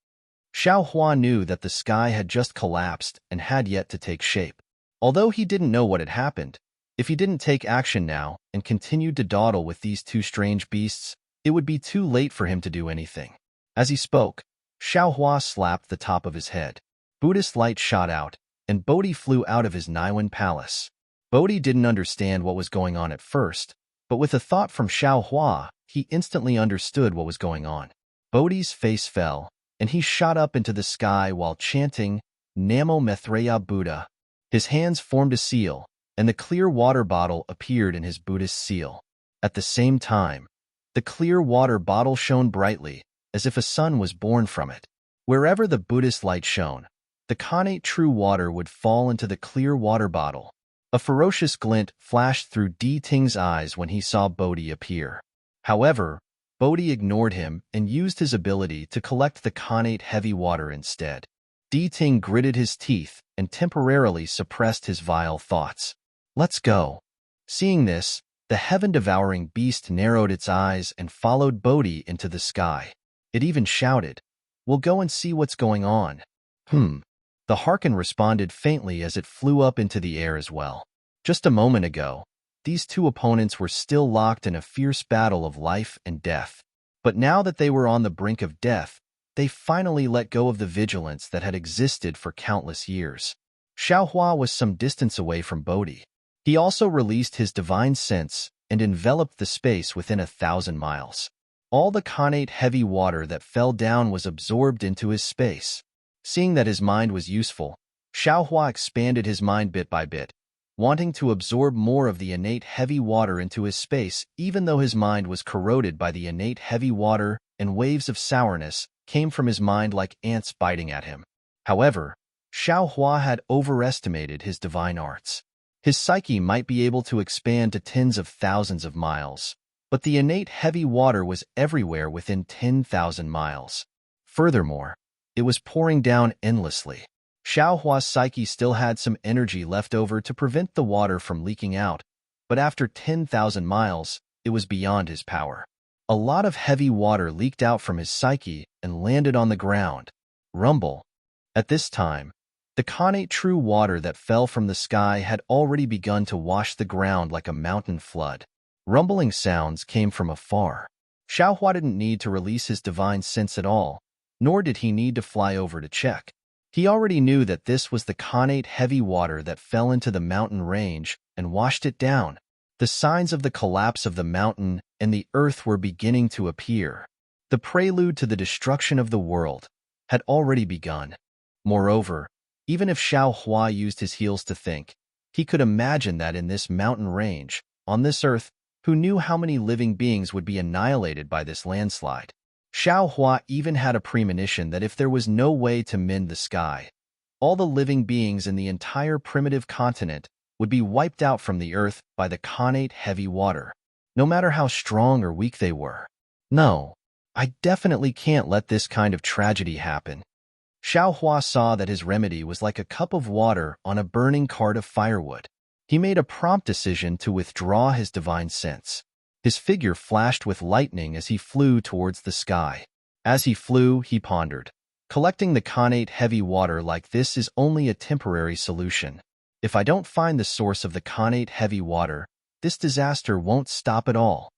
Xiao Hua knew that the sky had just collapsed and had yet to take shape. Although he didn't know what had happened, if he didn't take action now and continued to dawdle with these two strange beasts, it would be too late for him to do anything. As he spoke, Xiao Hua slapped the top of his head. Buddhist light shot out, and Bodhi flew out of his Niwen palace. Bodhi didn't understand what was going on at first, but with a thought from Xiao Hua, he instantly understood what was going on. Bodhi's face fell, and he shot up into the sky while chanting, Namo Maitreya Buddha. His hands formed a seal, and the clear water bottle appeared in his Buddhist seal. At the same time, the clear water bottle shone brightly, as if a sun was born from it. Wherever the Buddhist light shone, the Khanate true water would fall into the clear water bottle. A ferocious glint flashed through Deiting's eyes when he saw Bodhi appear. However, Bodhi ignored him and used his ability to collect the Khanate heavy water instead. Deiting gritted his teeth and temporarily suppressed his vile thoughts. Let's go. Seeing this, the heaven-devouring beast narrowed its eyes and followed Bodhi into the sky. It even shouted, We'll go and see what's going on. The Harkin responded faintly as it flew up into the air as well. Just a moment ago, these two opponents were still locked in a fierce battle of life and death. But now that they were on the brink of death, they finally let go of the vigilance that had existed for countless years. Xiao Hua was some distance away from Bodhi. He also released his divine sense and enveloped the space within 1,000 miles. All the Khanate heavy water that fell down was absorbed into his space. Seeing that his mind was useful, Xiao Hua expanded his mind bit by bit, wanting to absorb more of the innate heavy water into his space, even though his mind was corroded by the innate heavy water and waves of sourness came from his mind like ants biting at him. However, Xiao Hua had overestimated his divine arts. His psyche might be able to expand to tens of thousands of miles, but the innate heavy water was everywhere within 10,000 miles. Furthermore, it was pouring down endlessly. Xiao Hua's psyche still had some energy left over to prevent the water from leaking out, but after 10,000 miles, it was beyond his power. A lot of heavy water leaked out from his psyche and landed on the ground. Rumble. At this time, the Khanate true water that fell from the sky had already begun to wash the ground like a mountain flood. Rumbling sounds came from afar. Xiao Hua didn't need to release his divine sense at all, nor did he need to fly over to check. He already knew that this was the Khanate heavy water that fell into the mountain range and washed it down. The signs of the collapse of the mountain and the earth were beginning to appear. The prelude to the destruction of the world had already begun. Moreover, even if Xiao Hua used his heels to think, he could imagine that in this mountain range, on this earth, who knew how many living beings would be annihilated by this landslide? Xiao Hua even had a premonition that if there was no way to mend the sky, all the living beings in the entire primitive continent would be wiped out from the earth by the connate heavy water, no matter how strong or weak they were. No, I definitely can't let this kind of tragedy happen. Xiao Hua saw that his remedy was like a cup of water on a burning cart of firewood. He made a prompt decision to withdraw his divine sense. His figure flashed with lightning as he flew towards the sky. As he flew, he pondered. Collecting the connate heavy water like this is only a temporary solution. If I don't find the source of the connate heavy water, this disaster won't stop at all.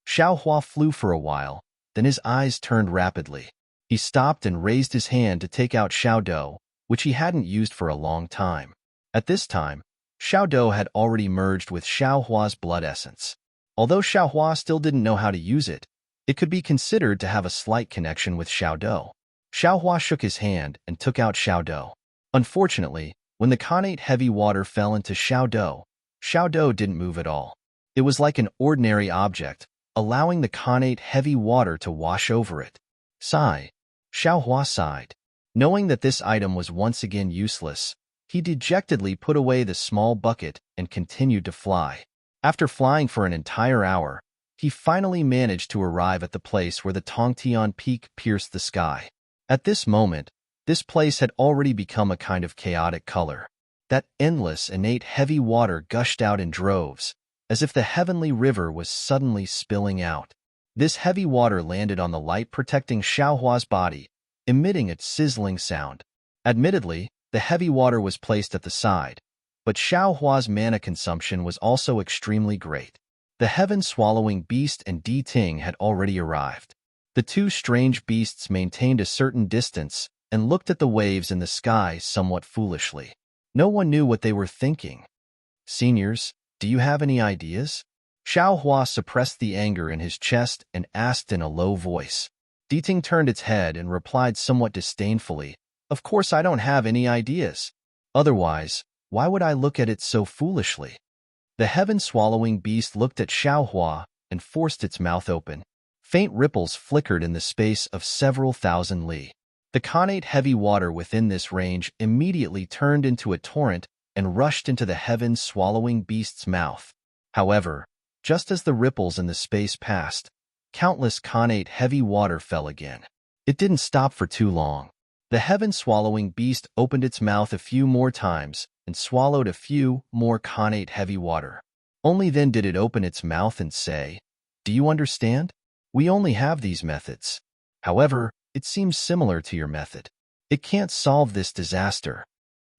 Xiao Hua flew for a while, then his eyes turned rapidly. He stopped and raised his hand to take out Xiao Dou, which he hadn't used for a long time. At this time, Xiao Dou had already merged with Xiao Hua's blood essence. Although Xiao Hua still didn't know how to use it, it could be considered to have a slight connection with Xiao Dou. Xiao Hua shook his hand and took out Xiao Dou. Unfortunately, when the connate heavy water fell into Xiao Dou didn't move at all. It was like an ordinary object, allowing the connate heavy water to wash over it. Sigh. Xiao Hua sighed. Knowing that this item was once again useless, he dejectedly put away the small bucket and continued to fly. After flying for an entire hour, he finally managed to arrive at the place where the Tongtian Peak pierced the sky. At this moment, this place had already become a kind of chaotic color. That endless, innate heavy water gushed out in droves, as if the heavenly river was suddenly spilling out. This heavy water landed on the light protecting Xiao Hua's body, emitting a sizzling sound. Admittedly, the heavy water was placed at the side, but Xiao Hua's mana consumption was also extremely great. The heaven-swallowing beast and Di Ting had already arrived. The two strange beasts maintained a certain distance and looked at the waves in the sky somewhat foolishly. No one knew what they were thinking. Seniors, do you have any ideas? Xiao Hua suppressed the anger in his chest and asked in a low voice. Di Ting turned its head and replied somewhat disdainfully, "Of course I don't have any ideas. Otherwise, why would I look at it so foolishly?" The heaven-swallowing beast looked at Xiao Hua and forced its mouth open. Faint ripples flickered in the space of several thousand li. The connate heavy water within this range immediately turned into a torrent and rushed into the heaven-swallowing beast's mouth. However, just as the ripples in the space passed, countless connate heavy water fell again. It didn't stop for too long. The heaven-swallowing beast opened its mouth a few more times and swallowed a few more connate heavy water. Only then did it open its mouth and say, "Do you understand? We only have these methods. However, it seems similar to your method. It can't solve this disaster."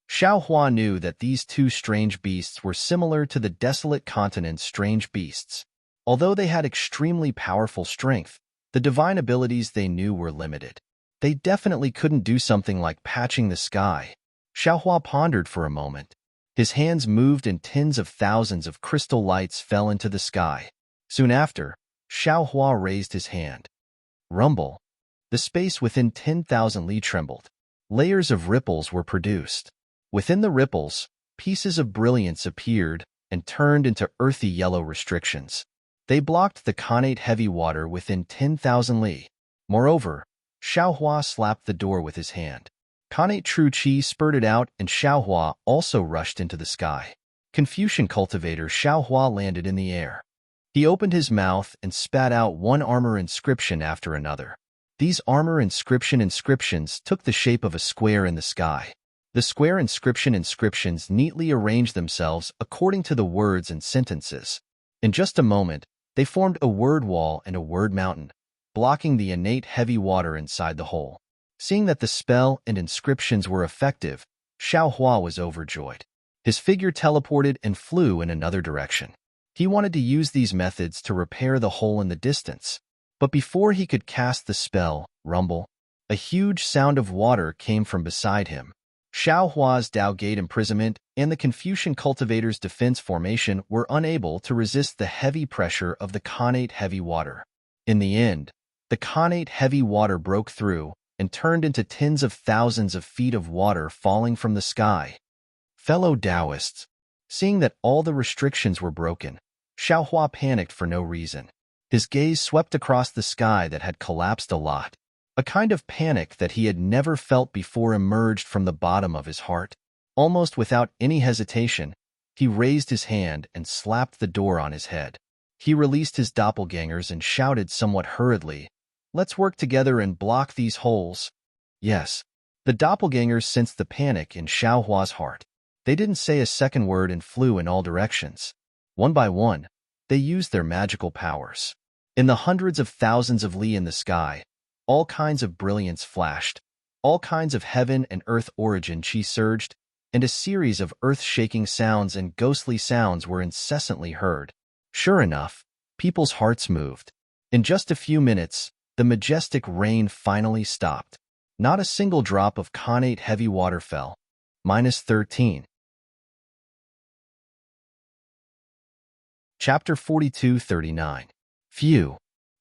Xiao Hua knew that these two strange beasts were similar to the desolate continent's strange beasts. Although they had extremely powerful strength, the divine abilities they knew were limited. They definitely couldn't do something like patching the sky. Xiao Hua pondered for a moment. His hands moved and tens of thousands of crystal lights fell into the sky. Soon after, Xiao Hua raised his hand. Rumble. The space within 10,000 li trembled. Layers of ripples were produced. Within the ripples, pieces of brilliance appeared and turned into earthy yellow restrictions. They blocked the connate heavy water within 10,000 li. Moreover, Xiao Hua slapped the door with his hand. Connate true qi spurted out and Xiao Hua also rushed into the sky. Confucian cultivator Xiao Hua landed in the air. He opened his mouth and spat out one armor inscription after another. These armor inscriptions took the shape of a square in the sky. The square inscriptions neatly arranged themselves according to the words and sentences. In just a moment, they formed a word wall and a word mountain, blocking the innate heavy water inside the hole. Seeing that the spell and inscriptions were effective, Xiao Hua was overjoyed. His figure teleported and flew in another direction. He wanted to use these methods to repair the hole in the distance. But before he could cast the spell, rumble, a huge sound of water came from beside him. Xiao Hua's Dao Gate imprisonment and the Confucian cultivator's defense formation were unable to resist the heavy pressure of the connate heavy water. In the end, the connate heavy water broke through and turned into tens of thousands of feet of water falling from the sky. Fellow Taoists, seeing that all the restrictions were broken, Xiao Hua panicked for no reason. His gaze swept across the sky that had collapsed a lot. A kind of panic that he had never felt before emerged from the bottom of his heart. Almost without any hesitation, he raised his hand and slapped the door on his head. He released his doppelgangers and shouted somewhat hurriedly, "Let's work together and block these holes." Yes. The doppelgangers sensed the panic in Xiaohua's heart. They didn't say a second word and flew in all directions. One by one, they used their magical powers. In the hundreds of thousands of li in the sky, all kinds of brilliance flashed, all kinds of heaven and earth origin chi surged, and a series of earth-shaking sounds and ghostly sounds were incessantly heard. Sure enough, people's hearts moved. In just a few minutes, the majestic rain finally stopped. Not a single drop of connate heavy water fell. -13. Chapter 42:39. Phew.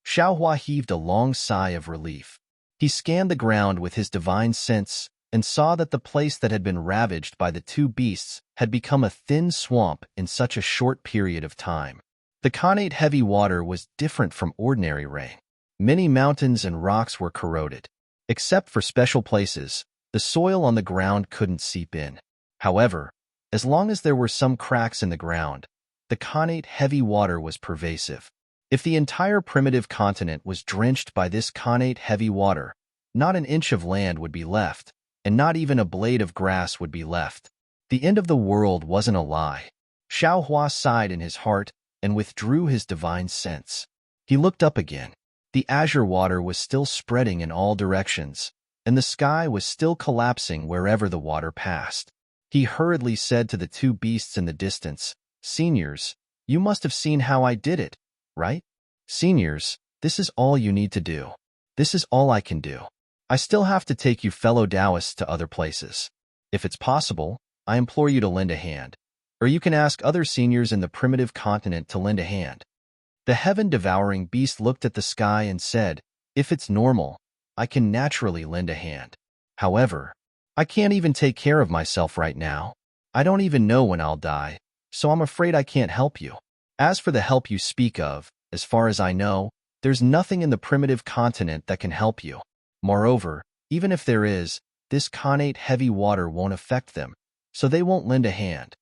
Xiaohua heaved a long sigh of relief. He scanned the ground with his divine sense and saw that the place that had been ravaged by the two beasts had become a thin swamp in such a short period of time. The connate heavy water was different from ordinary rain. Many mountains and rocks were corroded. Except for special places, the soil on the ground couldn't seep in. However, as long as there were some cracks in the ground, the connate heavy water was pervasive. If the entire primitive continent was drenched by this connate heavy water, not an inch of land would be left, and not even a blade of grass would be left. The end of the world wasn't a lie. Xiaohua sighed in his heart and withdrew his divine sense. He looked up again. The azure water was still spreading in all directions, and the sky was still collapsing wherever the water passed. He hurriedly said to the two beasts in the distance, "Seniors, you must have seen how I did it, right? Seniors, this is all you need to do. This is all I can do. I still have to take you fellow Taoists to other places. If it's possible, I implore you to lend a hand. Or you can ask other seniors in the primitive continent to lend a hand." The heaven-devouring beast looked at the sky and said, "If it's normal, I can naturally lend a hand. However, I can't even take care of myself right now. I don't even know when I'll die, so I'm afraid I can't help you. As for the help you speak of, as far as I know, there's nothing in the primitive continent that can help you. Moreover, even if there is, this connate heavy water won't affect them, so they won't lend a hand."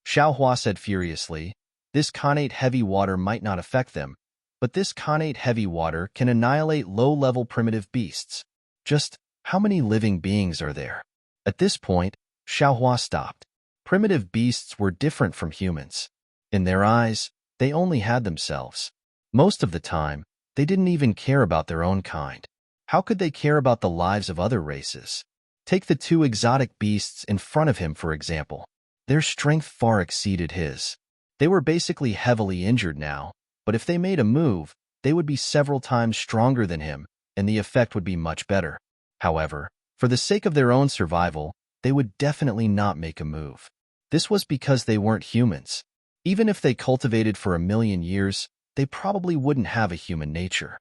Xiaohua said furiously, "This connate heavy water might not affect them, but this connate heavy water can annihilate low-level primitive beasts. Just how many living beings are there?" At this point, Xiaohua stopped. Primitive beasts were different from humans. In their eyes, they only had themselves. Most of the time, they didn't even care about their own kind. How could they care about the lives of other races? Take the two exotic beasts in front of him, for example. Their strength far exceeded his. They were basically heavily injured now, but if they made a move, they would be several times stronger than him, and the effect would be much better. However, for the sake of their own survival, they would definitely not make a move. This was because they weren't humans. Even if they cultivated for 1,000,000 years, they probably wouldn't have a human nature.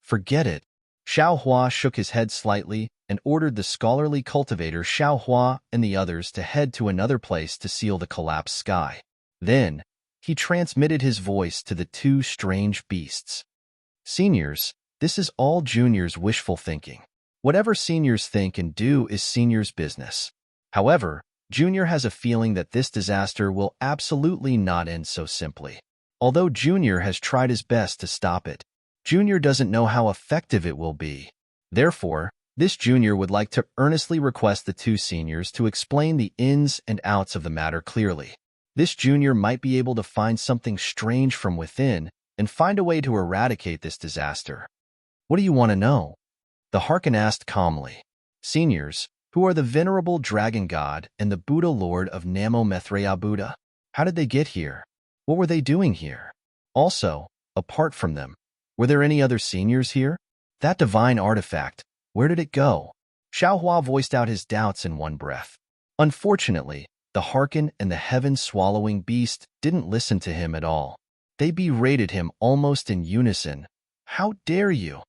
Forget it. Xiaohua shook his head slightly and ordered the scholarly cultivator Xiaohua and the others to head to another place to seal the collapsed sky. Then, he transmitted his voice to the two strange beasts. "Seniors, this is all Junior's wishful thinking. Whatever Seniors think and do is Senior's business. However, Junior has a feeling that this disaster will absolutely not end so simply. Although Junior has tried his best to stop it, Junior doesn't know how effective it will be. Therefore, this Junior would like to earnestly request the two Seniors to explain the ins and outs of the matter clearly. This Junior might be able to find something strange from within and find a way to eradicate this disaster." "What do you want to know?" the Harkin asked calmly. "Seniors, who are the venerable dragon god and the Buddha lord of Namo Maitreya Buddha? How did they get here? What were they doing here? Also, apart from them, were there any other seniors here? That divine artifact, where did it go?" Xiaohua voiced out his doubts in one breath. Unfortunately, the Harkin and the heaven-swallowing beast didn't listen to him at all. They berated him almost in unison. "How dare you?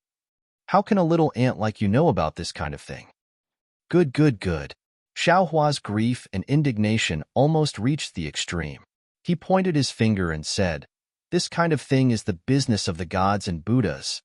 How can a little ant like you know about this kind of thing?" Good. Xiaohua's grief and indignation almost reached the extreme. He pointed his finger and said, This kind of thing is the business of the gods and Buddhas.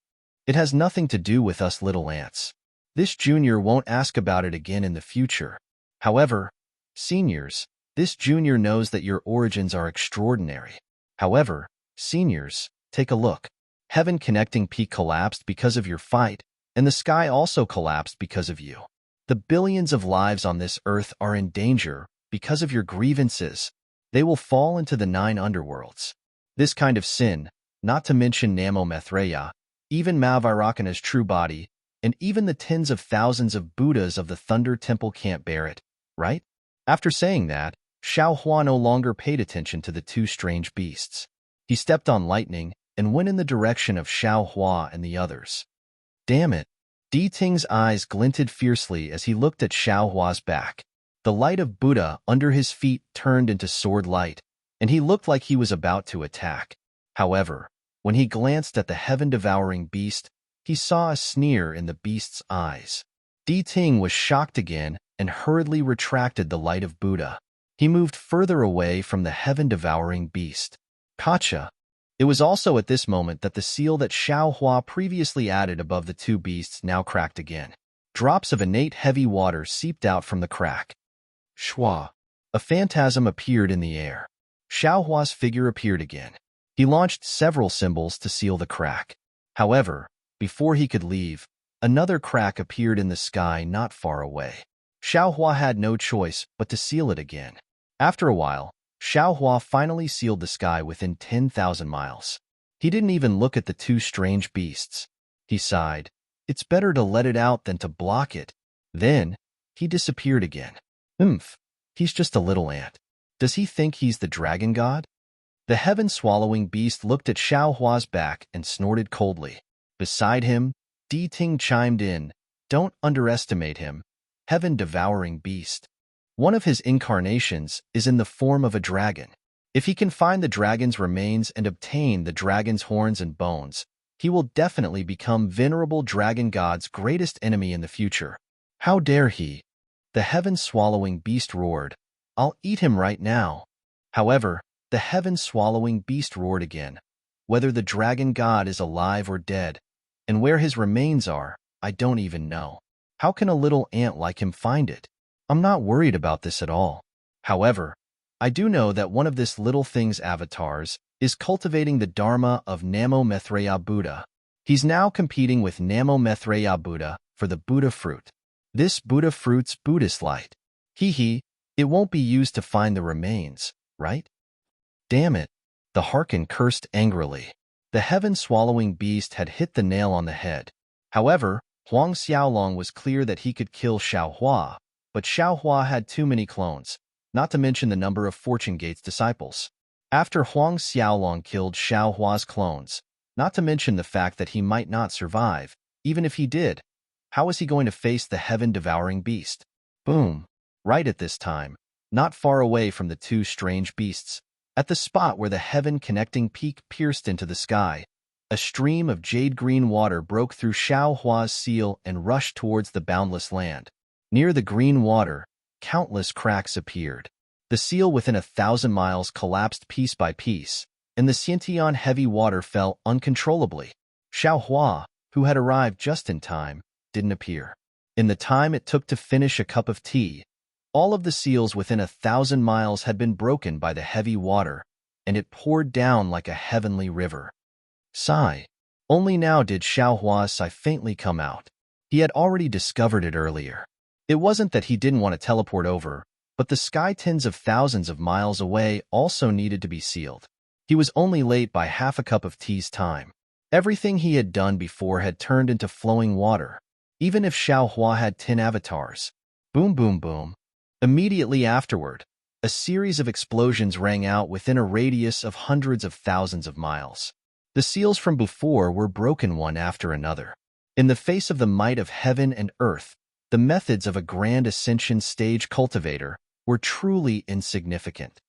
It has nothing to do with us little ants. This junior won't ask about it again in the future. However, seniors, this junior knows that your origins are extraordinary. However, seniors, take a look. Heaven connecting peak collapsed because of your fight, and the sky also collapsed because of you. The billions of lives on this earth are in danger because of your grievances. They will fall into the 9 underworlds. This kind of sin, not to mention Namo Maitreya, even Mahavairakana's true body, and even the tens of thousands of Buddhas of the Thunder Temple can't bear it, right? After saying that, Xiaohua no longer paid attention to the 2 strange beasts. He stepped on lightning and went in the direction of Xiaohua and the others. Damn it! Deiting's eyes glinted fiercely as he looked at Xiaohua's back. The light of Buddha under his feet turned into sword light, and he looked like he was about to attack. However, when he glanced at the heaven-devouring beast, he saw a sneer in the beast's eyes. Deiting was shocked again and hurriedly retracted the light of Buddha. He moved further away from the heaven-devouring beast. Gotcha! It was also at this moment that the seal that Xiaohua previously added above the 2 beasts now cracked again. Drops of innate heavy water seeped out from the crack. Shua! A phantasm appeared in the air. Xiaohua's figure appeared again. He launched several symbols to seal the crack. However, before he could leave, another crack appeared in the sky not far away. Xiaohua had no choice but to seal it again. After a while, Xiaohua finally sealed the sky within 10,000 miles. He didn't even look at the 2 strange beasts. He sighed. It's better to let it out than to block it. Then, he disappeared again. He's just a little ant. Does he think he's the dragon god? The heaven-swallowing beast looked at Xiaohua's back and snorted coldly. Beside him, Deiting chimed in, "Don't underestimate him, heaven-devouring beast. One of his incarnations is in the form of a dragon. If he can find the dragon's remains and obtain the dragon's horns and bones, he will definitely become venerable dragon god's greatest enemy in the future." How dare he? The heaven-swallowing beast roared, "I'll eat him right now." However, the heaven-swallowing beast roared again, "Whether the dragon god is alive or dead, and where his remains are, I don't even know. How can a little ant like him find it? I'm not worried about this at all. However, I do know that one of this little thing's avatars is cultivating the Dharma of Namo Maitreya Buddha. He's now competing with Namo Maitreya Buddha for the Buddha fruit. This Buddha fruit's Buddhist light. It won't be used to find the remains, right? Damn it! The Harkin cursed angrily. The heaven-swallowing beast had hit the nail on the head. However, Huang Xiaolong was clear that he could kill Xiaohua, but Xiaohua had too many clones, not to mention the number of Fortune Gate's disciples. After Huang Xiaolong killed Xiaohua's clones, not to mention the fact that he might not survive, even if he did, how was he going to face the heaven-devouring beast? Boom! Right at this time, not far away from the 2 strange beasts, at the spot where the heaven-connecting peak pierced into the sky, a stream of jade-green water broke through Xiaohua's seal and rushed towards the boundless land. Near the green water, countless cracks appeared. The seal within 1,000 miles collapsed piece by piece, and the Xiantian heavy water fell uncontrollably. Xiaohua, who had arrived just in time, didn't appear. In the time it took to finish a cup of tea, all of the seals within 1,000 miles had been broken by the heavy water, and it poured down like a heavenly river. Sigh. Only now did Xiaohua's sigh faintly come out. He had already discovered it earlier. It wasn't that he didn't want to teleport over, but the sky tens of thousands of miles away also needed to be sealed. He was only late by half a cup of tea's time. Everything he had done before had turned into flowing water, even if Xiaohua had 10 avatars. Boom, boom, boom. Immediately afterward, a series of explosions rang out within a radius of hundreds of thousands of miles. The seals from before were broken one after another. In the face of the might of heaven and earth, the methods of a grand ascension stage cultivator were truly insignificant.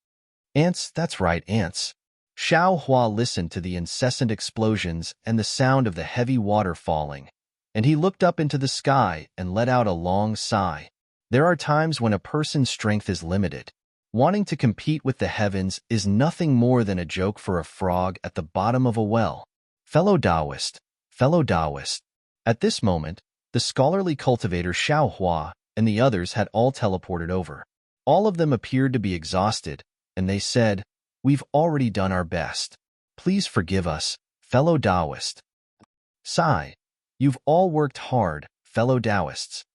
Ants, that's right, ants. Xiaohua listened to the incessant explosions and the sound of the heavy water falling, and he looked up into the sky and let out a long sigh. There are times when a person's strength is limited. Wanting to compete with the heavens is nothing more than a joke for a frog at the bottom of a well. Fellow Taoist, fellow Taoist. At this moment, the scholarly cultivator Xiao Hua and the others had all teleported over. All of them appeared to be exhausted, and they said, "We've already done our best. Please forgive us, fellow Taoist." Sigh. You've all worked hard, fellow Taoists.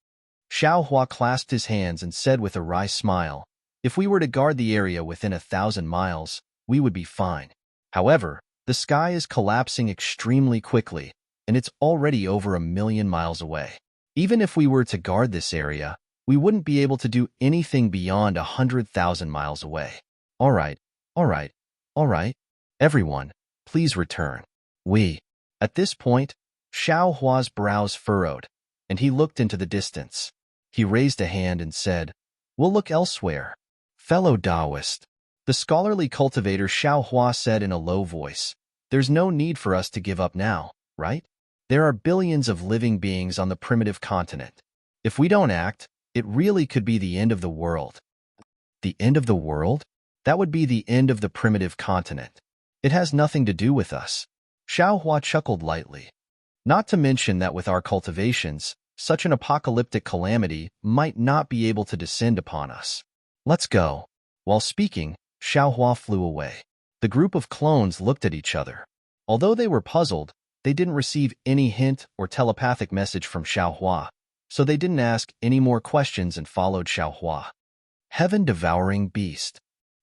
Xiao Hua clasped his hands and said with a wry smile, "If we were to guard the area within 1,000 miles, we would be fine. However, the sky is collapsing extremely quickly, and it's already over 1,000,000 miles away. Even if we were to guard this area, we wouldn't be able to do anything beyond 100,000 miles away. All right, all right, all right. Everyone, please return. We." At this point, Xiao Hua's brows furrowed, and he looked into the distance. He raised a hand and said, "We'll look elsewhere." Fellow Taoist, the scholarly cultivator Xiao Hua said in a low voice, "There's no need for us to give up now, right? There are billions of living beings on the primitive continent. If we don't act, it really could be the end of the world." The end of the world? That would be the end of the primitive continent. It has nothing to do with us. Xiao Hua chuckled lightly. Not to mention that with our cultivations, such an apocalyptic calamity might not be able to descend upon us. Let's go. While speaking, Xiao Hua flew away. The group of clones looked at each other. Although they were puzzled, they didn't receive any hint or telepathic message from Xiao Hua, so they didn't ask any more questions and followed Xiao Hua. Heaven-devouring beast.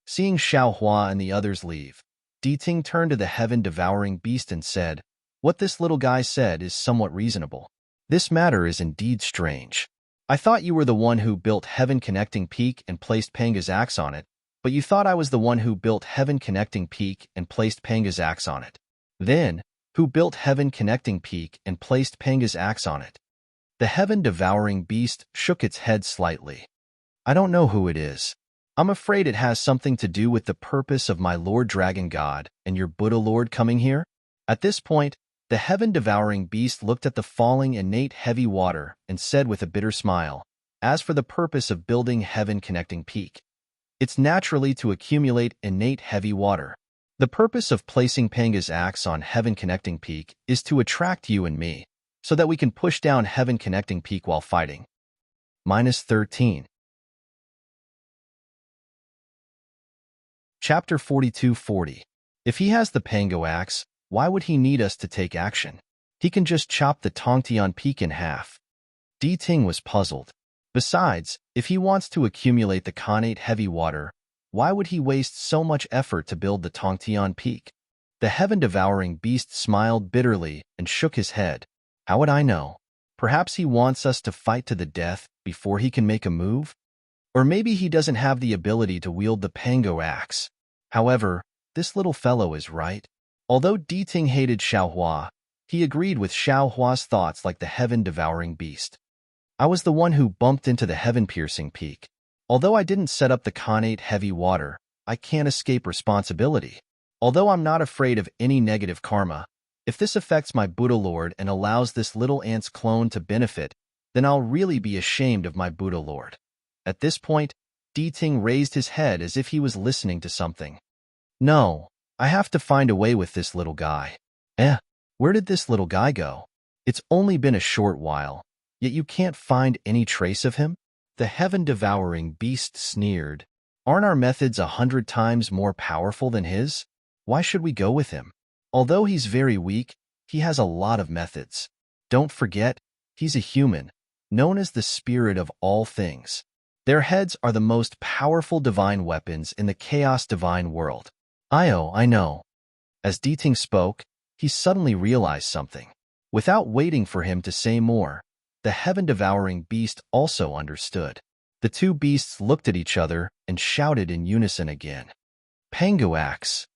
Seeing Xiao Hua and the others leave, Deity turned to the heaven-devouring beast and said, "What this little guy said is somewhat reasonable. This matter is indeed strange. I thought you were the one who built Heaven Connecting Peak and placed Panga's axe on it, but you thought I was the one who built Heaven Connecting Peak and placed Panga's axe on it. Then, who built Heaven Connecting Peak and placed Panga's axe on it?" The heaven-devouring beast shook its head slightly. "I don't know who it is. I'm afraid it has something to do with the purpose of my Lord Dragon God and your Buddha Lord coming here." At this point, the heaven-devouring beast looked at the falling innate heavy water and said with a bitter smile, "As for the purpose of building Heaven Connecting Peak, it's naturally to accumulate innate heavy water. The purpose of placing Panga's axe on Heaven Connecting Peak is to attract you and me, so that we can push down Heaven Connecting Peak while fighting." -13. Chapter 42:40. If he has the Pango axe, why would he need us to take action? He can just chop the Tongtian Peak in half. Deity was puzzled. Besides, if he wants to accumulate the Khanate heavy water, why would he waste so much effort to build the Tongtian Peak? The heaven-devouring beast smiled bitterly and shook his head. "How would I know? Perhaps he wants us to fight to the death before he can make a move? Or maybe he doesn't have the ability to wield the Pango axe. However, this little fellow is right." Although Deity hated Xiao Hua, he agreed with Xiao Hua's thoughts like the heaven-devouring beast. "I was the one who bumped into the heaven-piercing peak. Although I didn't set up the Khanate heavy water, I can't escape responsibility. Although I'm not afraid of any negative karma, if this affects my Buddha Lord and allows this little ant's clone to benefit, then I'll really be ashamed of my Buddha Lord." At this point, Deity raised his head as if he was listening to something. "No, I have to find a way with this little guy." Where did this little guy go? It's only been a short while, yet you can't find any trace of him?" The heaven-devouring beast sneered. "Aren't our methods 100 times more powerful than his? Why should we go with him? Although he's very weak, he has a lot of methods. Don't forget, he's a human, known as the spirit of all things. Their heads are the most powerful divine weapons in the chaos divine world." I know. As Deity spoke, he suddenly realized something. Without waiting for him to say more, the heaven-devouring beast also understood. The two beasts looked at each other and shouted in unison again. "Pango axe!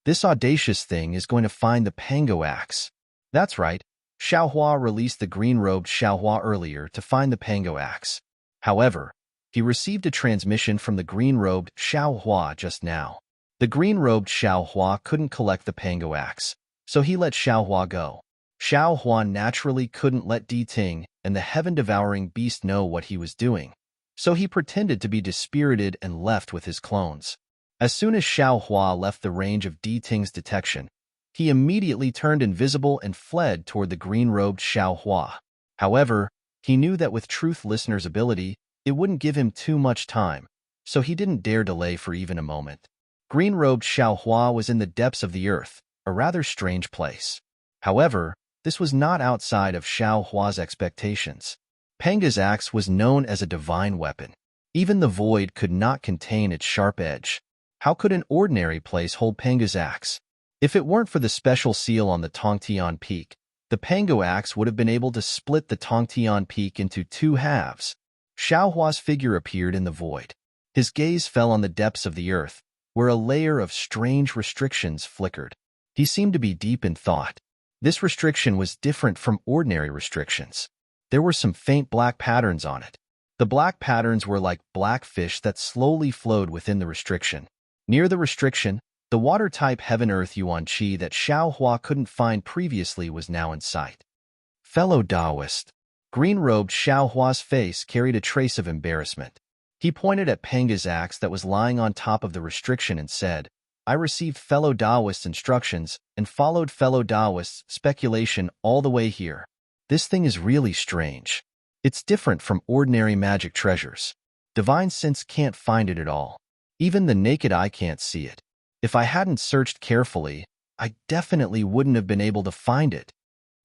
This audacious thing is going to find the Pango axe." That's right, Xiao Hua released the green-robed Xiao Hua earlier to find the Pango axe. However, he received a transmission from the green-robed Xiao Hua just now. The green-robed Xiao Hua couldn't collect the Pango axe, so he let Xiao Hua go. Xiao Hua naturally couldn't let Deity and the heaven-devouring beast know what he was doing, so he pretended to be dispirited and left with his clones. As soon as Xiao Hua left the range of Ting's detection, he immediately turned invisible and fled toward the green-robed Xiao Hua. However, he knew that with Truth Listener's ability, it wouldn't give him too much time, so he didn't dare delay for even a moment. Green-robed Xiao Hua was in the depths of the earth, a rather strange place. However, this was not outside of Xiao Hua's expectations. Penga's axe was known as a divine weapon. Even the void could not contain its sharp edge. How could an ordinary place hold Penga's axe? If it weren't for the special seal on the Tongtian Peak, the Pango axe would have been able to split the Tongtian Peak into two halves. Xiao Hua's figure appeared in the void. His gaze fell on the depths of the earth, where a layer of strange restrictions flickered. He seemed to be deep in thought. This restriction was different from ordinary restrictions. There were some faint black patterns on it. The black patterns were like black fish that slowly flowed within the restriction. Near the restriction, the water-type heaven-earth yuan qi that Xiao Hua couldn't find previously was now in sight. Fellow Taoist. Green-robed Xiao Hua's face carried a trace of embarrassment. He pointed at Penga's axe that was lying on top of the restriction and said, I received fellow Taoist's instructions and followed fellow Taoist's speculation all the way here. This thing is really strange. It's different from ordinary magic treasures. Divine sense can't find it at all. Even the naked eye can't see it. If I hadn't searched carefully, I definitely wouldn't have been able to find it.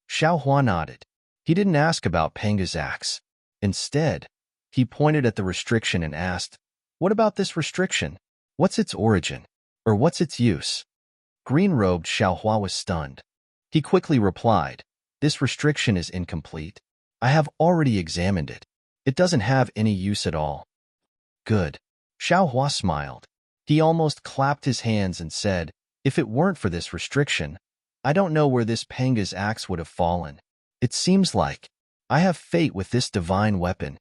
Xiao Hua nodded. He didn't ask about Penga's axe. Instead, he pointed at the restriction and asked, What about this restriction? What's its origin? Or what's its use? Green-robed Xiao Hua was stunned. He quickly replied, This restriction is incomplete. I have already examined it. It doesn't have any use at all. Good. Xiao Hua smiled. He almost clapped his hands and said, If it weren't for this restriction, I don't know where this Penga's axe would have fallen. It seems like I have fate with this divine weapon.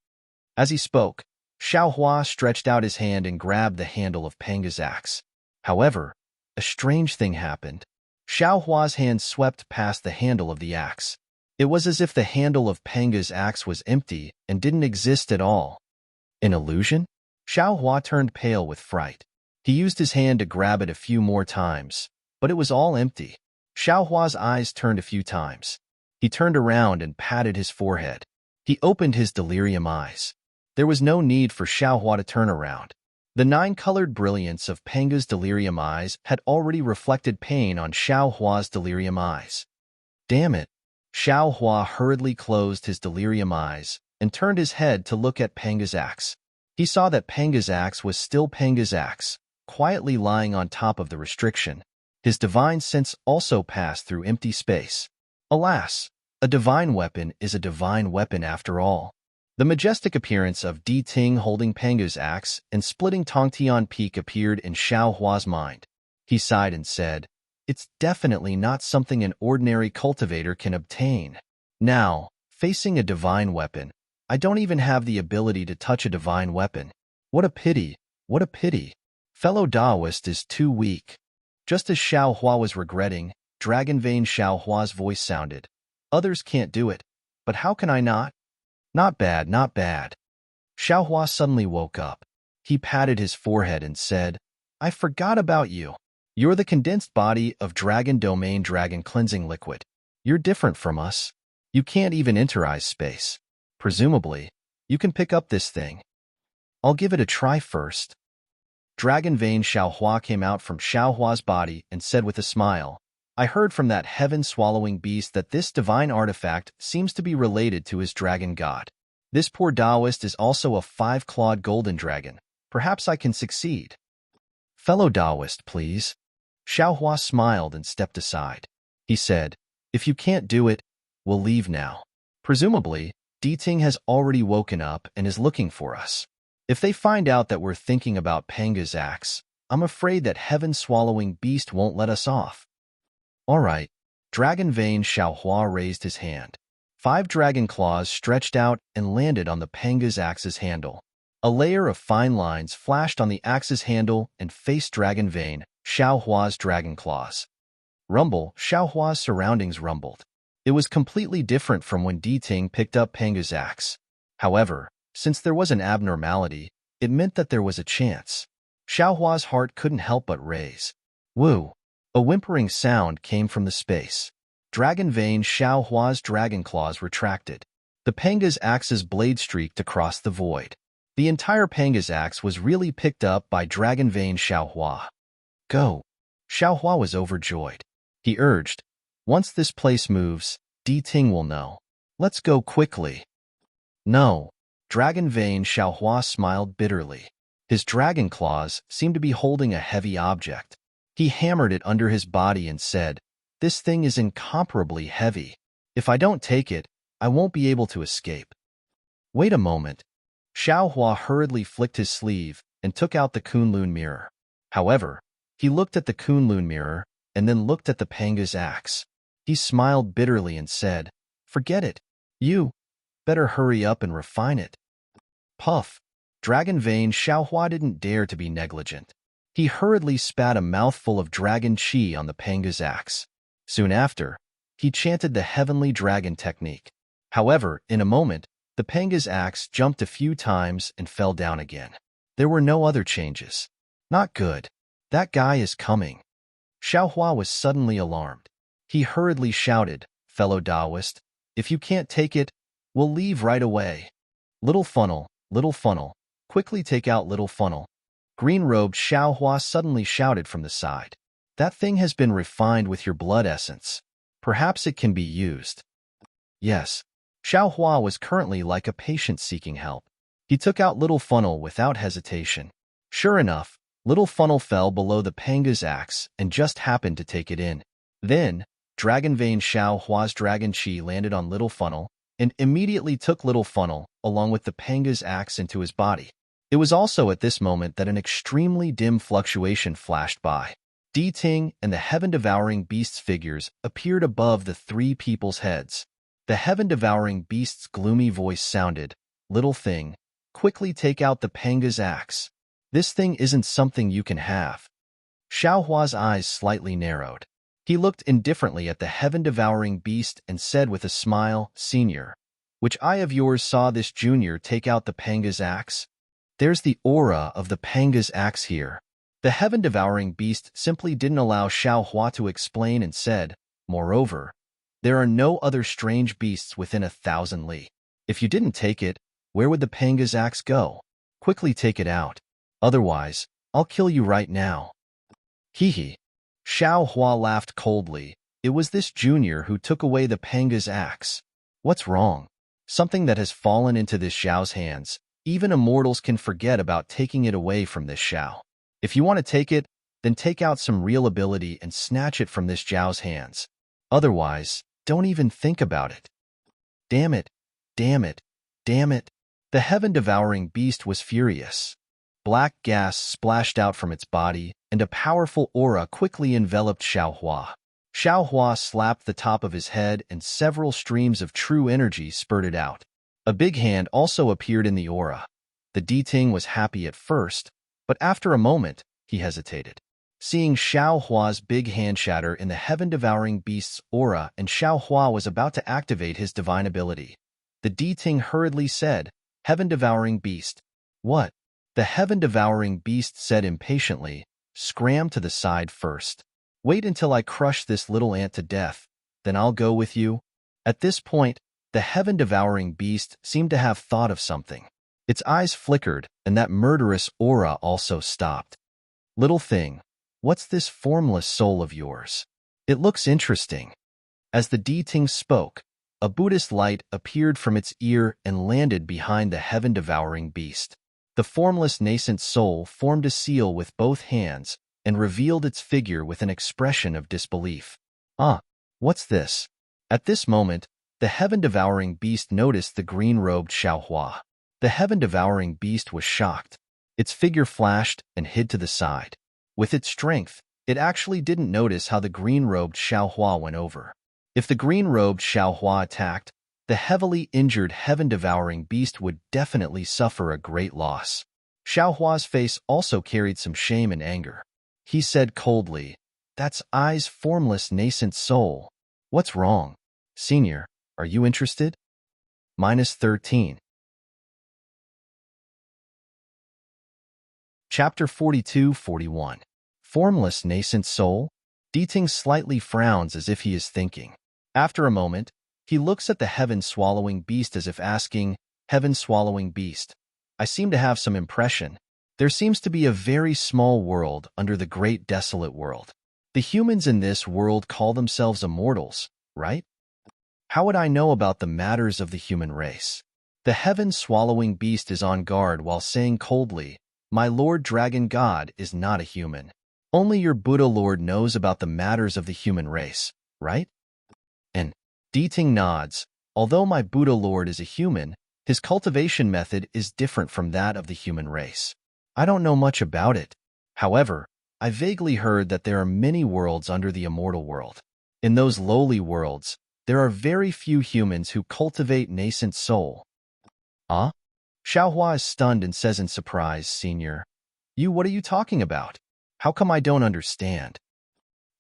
As he spoke, Xiao Hua stretched out his hand and grabbed the handle of Penga's axe. However, a strange thing happened. Xiao Hua's hand swept past the handle of the axe. It was as if the handle of Penga's axe was empty and didn't exist at all. An illusion? Xiao Hua turned pale with fright. He used his hand to grab it a few more times, but it was all empty. Xiao Hua's eyes turned a few times. He turned around and patted his forehead. He opened his delirium eyes. There was no need for Xiao Hua to turn around. The nine-colored brilliance of Penga's delirium eyes had already reflected pain on Xiao Hua's delirium eyes. Damn it! Xiao Hua hurriedly closed his delirium eyes and turned his head to look at Penga's axe. He saw that Penga's axe was still Penga's axe, quietly lying on top of the restriction. His divine sense also passed through empty space. Alas, a divine weapon is a divine weapon after all. The majestic appearance of Deity holding Penga's axe and splitting Tongtian Peak appeared in Xiao Hua's mind. He sighed and said, It's definitely not something an ordinary cultivator can obtain. Now, facing a divine weapon, I don't even have the ability to touch a divine weapon. What a pity, what a pity. Fellow Taoist is too weak. Just as Xiao Hua was regretting, Dragon Vein Xiao Hua's voice sounded. Others can't do it, but how can I not? Not bad, not bad. Xiao Hua suddenly woke up. He patted his forehead and said, I forgot about you. You're the condensed body of Dragon Domain Dragon Cleansing Liquid. You're different from us. You can't even enter Ice space. Presumably, you can pick up this thing. I'll give it a try first. Dragon Vein Xiao Hua came out from Xiao Hua's body and said with a smile, I heard from that heaven-swallowing beast that this divine artifact seems to be related to his dragon god. This poor Taoist is also a 5-clawed golden dragon. Perhaps I can succeed. Fellow Taoist, please. Xiao Hua smiled and stepped aside. He said, If you can't do it, we'll leave now. Presumably, Deity has already woken up and is looking for us. If they find out that we're thinking about Penga's axe, I'm afraid that heaven-swallowing beast won't let us off. All right. Dragon Vein Xiao Hua raised his hand. 5 dragon claws stretched out and landed on the Penga's axe's handle. A layer of fine lines flashed on the axe's handle and faced Dragon Vein Xiao Hua's dragon claws. Rumble, Xiao Hua's surroundings rumbled. It was completely different from when Deity picked up Penga's axe. However, Since there was an abnormality, it meant that there was a chance. Xiaohua's heart couldn't help but raise. Woo! A whimpering sound came from the space. Dragon vein Xiaohua's dragon claws retracted. The Panga's axe's blade streaked across the void. The entire Panga's axe was really picked up by dragon vein Xiaohua. Go! Xiaohua was overjoyed. He urged, once this place moves, Deity will know. Let's go quickly. No. Dragon vein Xiaohua smiled bitterly. His dragon claws seemed to be holding a heavy object. He hammered it under his body and said, this thing is incomparably heavy. If I don't take it, I won't be able to escape. Wait a moment. Xiaohua hurriedly flicked his sleeve and took out the Kunlun mirror. However, he looked at the Kunlun mirror and then looked at the Panga's axe. He smiled bitterly and said, forget it. You better hurry up and refine it. Puff. Dragon vein Xiaohua didn't dare to be negligent. He hurriedly spat a mouthful of dragon qi on the Panga's axe. Soon after, he chanted the heavenly dragon technique. However, in a moment, the Panga's axe jumped a few times and fell down again. There were no other changes. Not good. That guy is coming. Xiaohua was suddenly alarmed. He hurriedly shouted, fellow Taoist, if you can't take it, we'll leave right away. Little funnel, quickly take out little funnel. Green-robed Xiaohua suddenly shouted from the side. That thing has been refined with your blood essence. Perhaps it can be used. Yes. Xiaohua was currently like a patient seeking help. He took out little funnel without hesitation. Sure enough, little funnel fell below the Panga's axe and just happened to take it in. Then, dragon vein Xiaohua's dragon qi landed on little funnel and immediately took little funnel along with the Panga's axe into his body. It was also at this moment that an extremely dim fluctuation flashed by. Deity and the heaven-devouring beast's figures appeared above the three people's heads. The heaven-devouring beast's gloomy voice sounded, little thing, quickly take out the Panga's axe. This thing isn't something you can have. Xiaohua's eyes slightly narrowed. He looked indifferently at the heaven-devouring beast and said with a smile, Senior, which eye of yours saw this junior take out the Panga's axe? There's the aura of the Panga's axe here. The heaven-devouring beast simply didn't allow Xiaohua to explain and said, moreover, there are no other strange beasts within 1,000 li. If you didn't take it, where would the Panga's axe go? Quickly take it out. Otherwise, I'll kill you right now. Hee. Xiaohua laughed coldly. It was this junior who took away the Panga's axe. What's wrong? Something that has fallen into this Xiao's hands. Even immortals can forget about taking it away from this Xiao. If you want to take it, then take out some real ability and snatch it from this Xiao's hands. Otherwise, don't even think about it. Damn it, damn it, damn it. The heaven-devouring beast was furious. Black gas splashed out from its body, and a powerful aura quickly enveloped Xiaohua. Xiaohua slapped the top of his head and several streams of true energy spurted out. A big hand also appeared in the aura. The Deity was happy at first, but after a moment, he hesitated. Seeing Xiaohua's big hand shatter in the heaven-devouring beast's aura and Xiaohua was about to activate his divine ability, the Deity hurriedly said, Heaven-devouring beast. What? The heaven-devouring beast said impatiently, scram to the side first. Wait until I crush this little ant to death, then I'll go with you. At this point, the heaven-devouring beast seemed to have thought of something. Its eyes flickered, and that murderous aura also stopped. Little thing, what's this formless soul of yours? It looks interesting. As the Deity spoke, a Buddhist light appeared from its ear and landed behind the heaven-devouring beast. The formless nascent soul formed a seal with both hands and revealed its figure with an expression of disbelief. What's this? At this moment, the heaven-devouring beast noticed the green-robed Xiaohua. The heaven-devouring beast was shocked. Its figure flashed and hid to the side. With its strength, it actually didn't notice how the green-robed Xiaohua went over. If the green-robed Xiaohua attacked, the heavily injured heaven-devouring beast would definitely suffer a great loss. Xiaohua's face also carried some shame and anger. He said coldly, That's I's formless nascent soul. What's wrong? Senior, are you interested? -13. Chapter 42-41. Formless nascent soul? Deity slightly frowns as if he is thinking. After a moment, he looks at the heaven-swallowing beast as if asking, Heaven-swallowing beast, I seem to have some impression. There seems to be a very small world under the great desolate world. The humans in this world call themselves immortals, right? How would I know about the matters of the human race? The heaven-swallowing beast is on guard while saying coldly, My Lord Dragon God is not a human. Only your Buddha Lord knows about the matters of the human race, right? And Deity nods. Although my Buddha Lord is a human, his cultivation method is different from that of the human race. I don't know much about it. However, I vaguely heard that there are many worlds under the immortal world. In those lowly worlds, there are very few humans who cultivate nascent soul. Ah? Xiaohua is stunned and says in surprise, Senior, what are you talking about? How come I don't understand?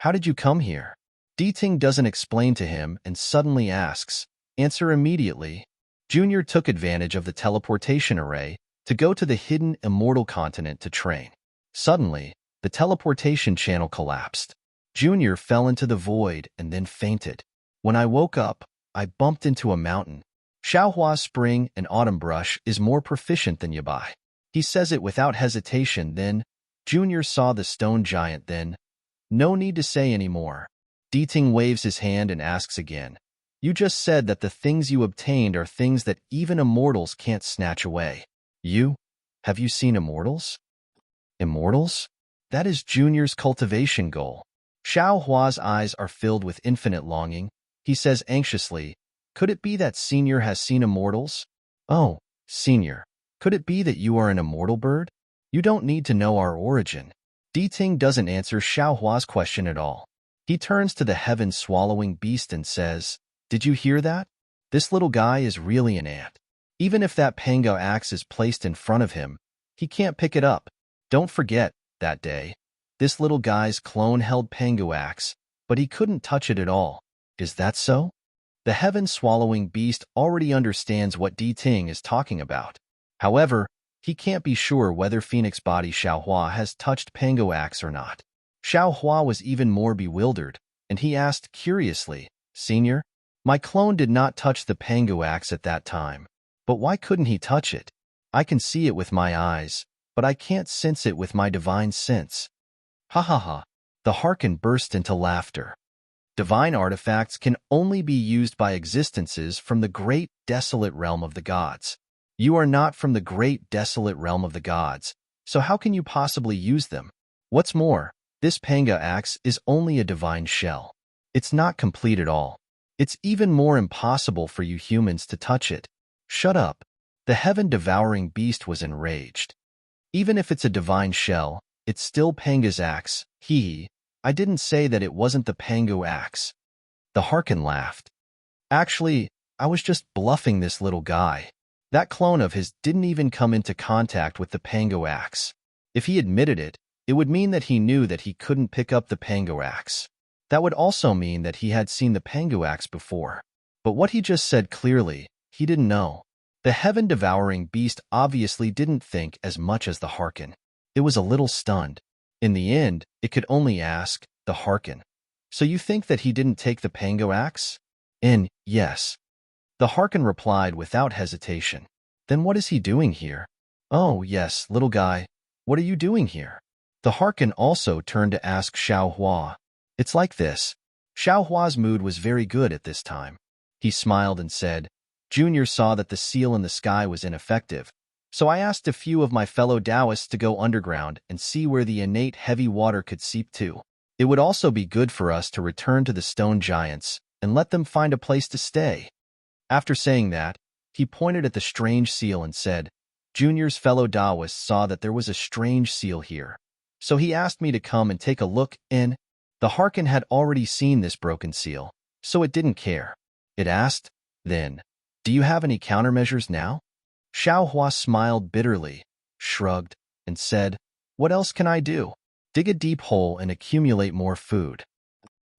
How did you come here? Deity doesn't explain to him and suddenly asks, Answer immediately. Junior took advantage of the teleportation array to go to the hidden immortal continent to train. Suddenly, the teleportation channel collapsed. Junior fell into the void and then fainted. When I woke up, I bumped into a mountain. Xiaohua's spring and autumn brush is more proficient than Yabai. He says it without hesitation. Then, Junior saw the stone giant then. No need to say any more. Deity waves his hand and asks again. You just said that the things you obtained are things that even immortals can't snatch away. Have you seen immortals? Immortals? That is Junior's cultivation goal. Xiaohua's eyes are filled with infinite longing. He says anxiously, Could it be that Senior has seen immortals? Oh, Senior, could it be that you are an immortal bird? You don't need to know our origin. Deity doesn't answer Xiaohua's question at all. He turns to the heaven-swallowing beast and says, Did you hear that? This little guy is really an ant. Even if that pango axe is placed in front of him, he can't pick it up. Don't forget, that day, this little guy's clone held pango axe, but he couldn't touch it at all. Is that so? The heaven-swallowing beast already understands what Deity is talking about. However, he can't be sure whether Phoenix Body Xiaohua has touched pango axe or not. Xiaohua was even more bewildered, and he asked curiously, Senior, my clone did not touch the pango axe at that time. But why couldn't he touch it? I can see it with my eyes, but I can't sense it with my divine sense. Ha ha ha. The Harkin burst into laughter. Divine artifacts can only be used by existences from the great desolate realm of the gods. You are not from the great desolate realm of the gods, so how can you possibly use them? What's more, this Panga axe is only a divine shell. It's not complete at all. It's even more impossible for you humans to touch it. Shut up. The heaven-devouring beast was enraged. Even if it's a divine shell, it's still Panga's axe. I didn't say that it wasn't the Pango axe. The Harkin laughed. Actually, I was just bluffing this little guy. That clone of his didn't even come into contact with the Pango axe. If he admitted it, it would mean that he knew that he couldn't pick up the Pango axe. That would also mean that he had seen the Pango axe before. But what he just said clearly, he didn't know. The heaven-devouring beast obviously didn't think as much as the Harkin. It was a little stunned. In the end, it could only ask, the Harkin. So you think that he didn't take the Pango axe? Yes. The Harkin replied without hesitation. Then what is he doing here? Oh, yes, little guy. What are you doing here? The Harkin also turned to ask Xiaohua. It's like this. Xiaohua's mood was very good at this time. He smiled and said, Junior saw that the seal in the sky was ineffective, so I asked a few of my fellow Taoists to go underground and see where the innate heavy water could seep to. It would also be good for us to return to the stone giants and let them find a place to stay. After saying that, he pointed at the strange seal and said, Junior's fellow Taoists saw that there was a strange seal here, so he asked me to come and take a look in. The Harkin had already seen this broken seal, so it didn't care. It asked, then, Do you have any countermeasures now? Xiaohua smiled bitterly, shrugged, and said, What else can I do? Dig a deep hole and accumulate more food.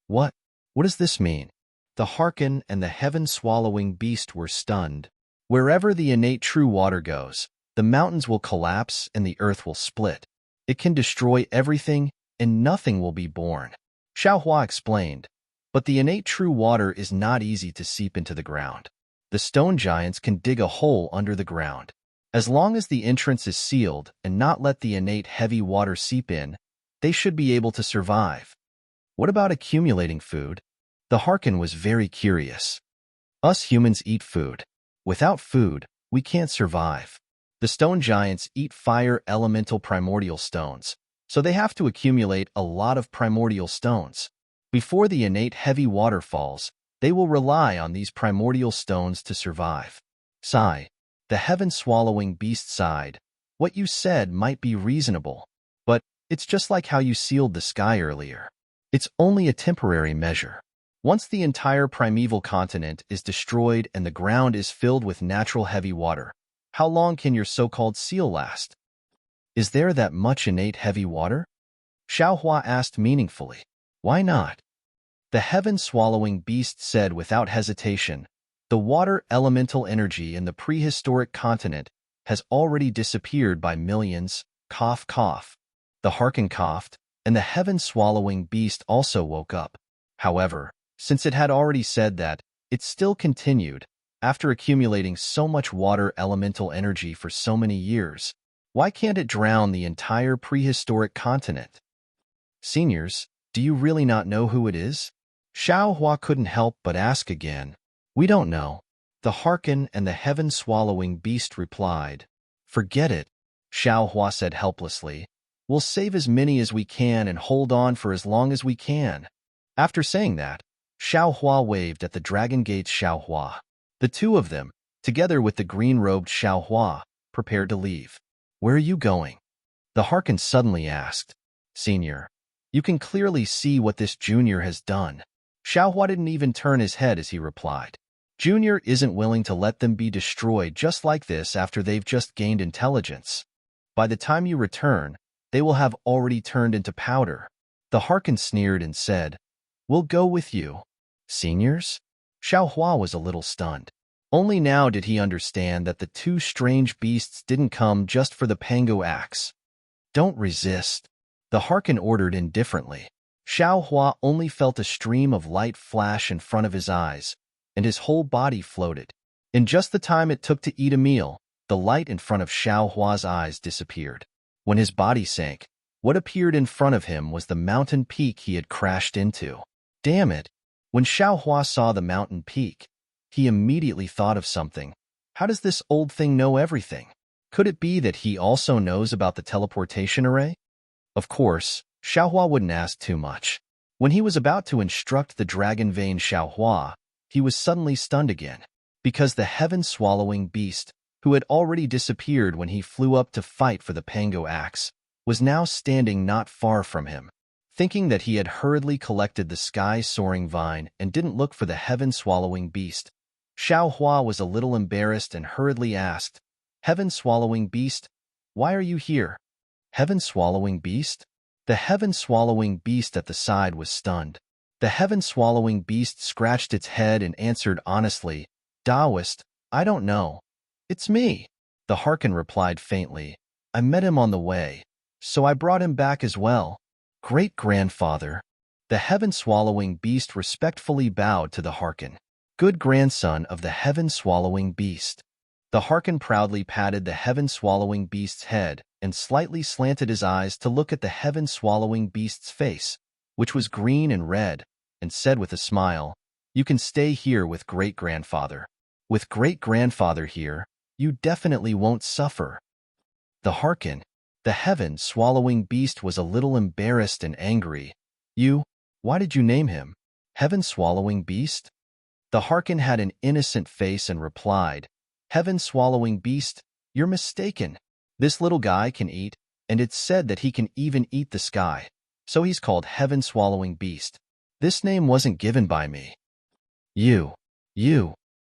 What? What does this mean? The Harkin and the heaven-swallowing beast were stunned. Wherever the innate true water goes, the mountains will collapse and the earth will split. It can destroy everything, and nothing will be born. Xiaohua explained, but the innate true water is not easy to seep into the ground. The stone giants can dig a hole under the ground. As long as the entrance is sealed and not let the innate heavy water seep in, they should be able to survive. What about accumulating food? The Harkin was very curious. Us humans eat food. Without food, we can't survive. The stone giants eat fire elemental primordial stones, so they have to accumulate a lot of primordial stones. Before the innate heavy waterfalls, they will rely on these primordial stones to survive. Sigh. The heaven-swallowing beast sighed. What you said might be reasonable, but it's just like how you sealed the sky earlier. It's only a temporary measure. Once the entire primeval continent is destroyed and the ground is filled with natural heavy water, how long can your so-called seal last? Is there that much innate heavy water? Xiaohua asked meaningfully. Why not? The heaven-swallowing beast said without hesitation, the water elemental energy in the prehistoric continent has already disappeared by millions. Cough, cough. The Harkin coughed, and the heaven-swallowing beast also woke up. However, since it had already said that, it still continued, after accumulating so much water elemental energy for so many years. Why can't it drown the entire prehistoric continent? Seniors, do you really not know who it is? Xiaohua couldn't help but ask again. We don't know. The Harkin and the heaven-swallowing beast replied. Forget it, Xiaohua said helplessly. We'll save as many as we can and hold on for as long as we can. After saying that, Xiaohua waved at the dragon gates Xiaohua. The two of them, together with the green-robed Xiaohua, prepared to leave. Where are you going? The Harkin suddenly asked. Senior, you can clearly see what this junior has done. Xiaohua didn't even turn his head as he replied. Junior isn't willing to let them be destroyed just like this after they've just gained intelligence. By the time you return, they will have already turned into powder. The Harkin sneered and said, We'll go with you. Seniors? Xiaohua was a little stunned. Only now did he understand that the two strange beasts didn't come just for the Pango axe. Don't resist, the Harkin ordered indifferently. Xiaohua only felt a stream of light flash in front of his eyes, and his whole body floated. In just the time it took to eat a meal, the light in front of Xiaohua's eyes disappeared. When his body sank, what appeared in front of him was the mountain peak he had crashed into. Damn it! When Xiaohua saw the mountain peak, he immediately thought of something. How does this old thing know everything? Could it be that he also knows about the teleportation array? Of course, Xiaohua wouldn't ask too much. When he was about to instruct the dragon vein Xiaohua, he was suddenly stunned again, because the heaven-swallowing beast, who had already disappeared when he flew up to fight for the Pango axe, was now standing not far from him. Thinking that he had hurriedly collected the sky-soaring vine and didn't look for the heaven-swallowing beast, Xiaohua was a little embarrassed and hurriedly asked, Heaven-swallowing beast, why are you here? Heaven-swallowing beast? The heaven-swallowing beast at the side was stunned. The heaven-swallowing beast scratched its head and answered honestly, Taoist, I don't know. It's me. The Harkin replied faintly, I met him on the way, so I brought him back as well. Great-grandfather. The heaven-swallowing beast respectfully bowed to the Harkin. Good grandson of the heaven-swallowing beast. The Harkin proudly patted the heaven-swallowing beast's head and slightly slanted his eyes to look at the heaven-swallowing beast's face, which was green and red, and said with a smile, You can stay here with great-grandfather. With great-grandfather here, you definitely won't suffer. The Harkin, the heaven-swallowing beast, was a little embarrassed and angry. Why did you name him? Heaven-swallowing beast? The Harkin had an innocent face and replied, Heaven-swallowing beast, you're mistaken. This little guy can eat, and it's said that he can even eat the sky, so he's called Heaven-swallowing beast. This name wasn't given by me. You.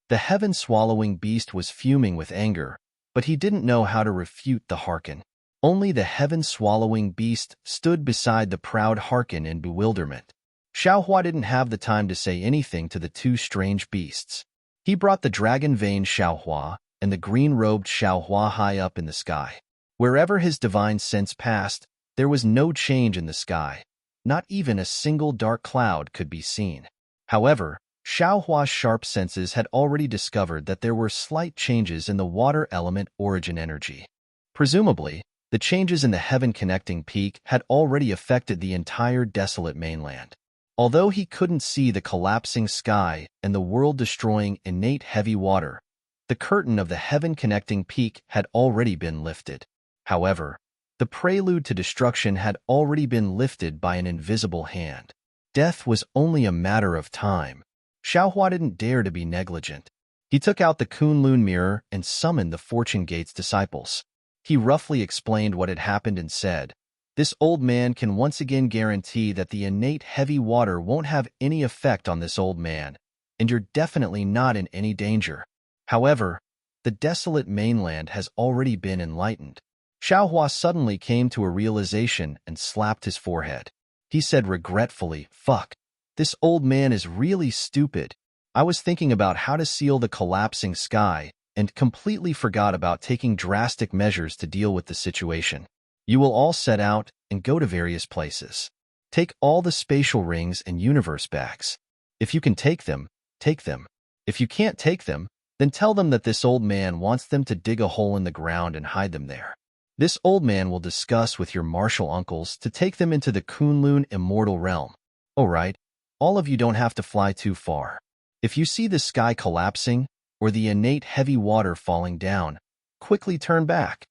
The heaven-swallowing beast was fuming with anger, but he didn't know how to refute the Harkin. Only the heaven-swallowing beast stood beside the proud Harkin in bewilderment. Xiaohua didn't have the time to say anything to the two strange beasts. He brought the dragon vein Xiaohua and the green-robed Xiaohua high up in the sky. Wherever his divine sense passed, There was no change in the sky. Not even a single dark cloud could be seen. However, Xiaohua's sharp senses had already discovered that there were slight changes in the water element origin energy. Presumably, the changes in the heaven-connecting peak had already affected the entire desolate mainland. Although he couldn't see the collapsing sky and the world-destroying innate heavy water, the curtain of the heaven-connecting peak had already been lifted. However, the prelude to destruction had already been lifted by an invisible hand. Death was only a matter of time. Xiaohua didn't dare to be negligent. He took out the Kunlun mirror and summoned the Fortune Gate's disciples. He roughly explained what had happened and said, "This old man can once again guarantee that the innate heavy water won't have any effect on this old man, and you're definitely not in any danger. However, the desolate mainland has already been enlightened." Xiaohua suddenly came to a realization and slapped his forehead. He said regretfully, "Fuck, this old man is really stupid. I was thinking about how to seal the collapsing sky and completely forgot about taking drastic measures to deal with the situation. You will all set out and go to various places. Take all the spatial rings and universe bags. If you can take them, take them. If you can't take them, then tell them that this old man wants them to dig a hole in the ground and hide them there. This old man will discuss with your martial uncles to take them into the Kunlun immortal realm. All right, all of you don't have to fly too far. If you see the sky collapsing or the innate heavy water falling down, quickly turn back."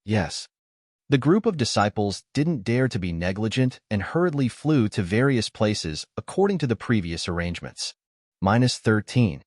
Yes. The group of disciples didn't dare to be negligent and hurriedly flew to various places according to the previous arrangements. -13.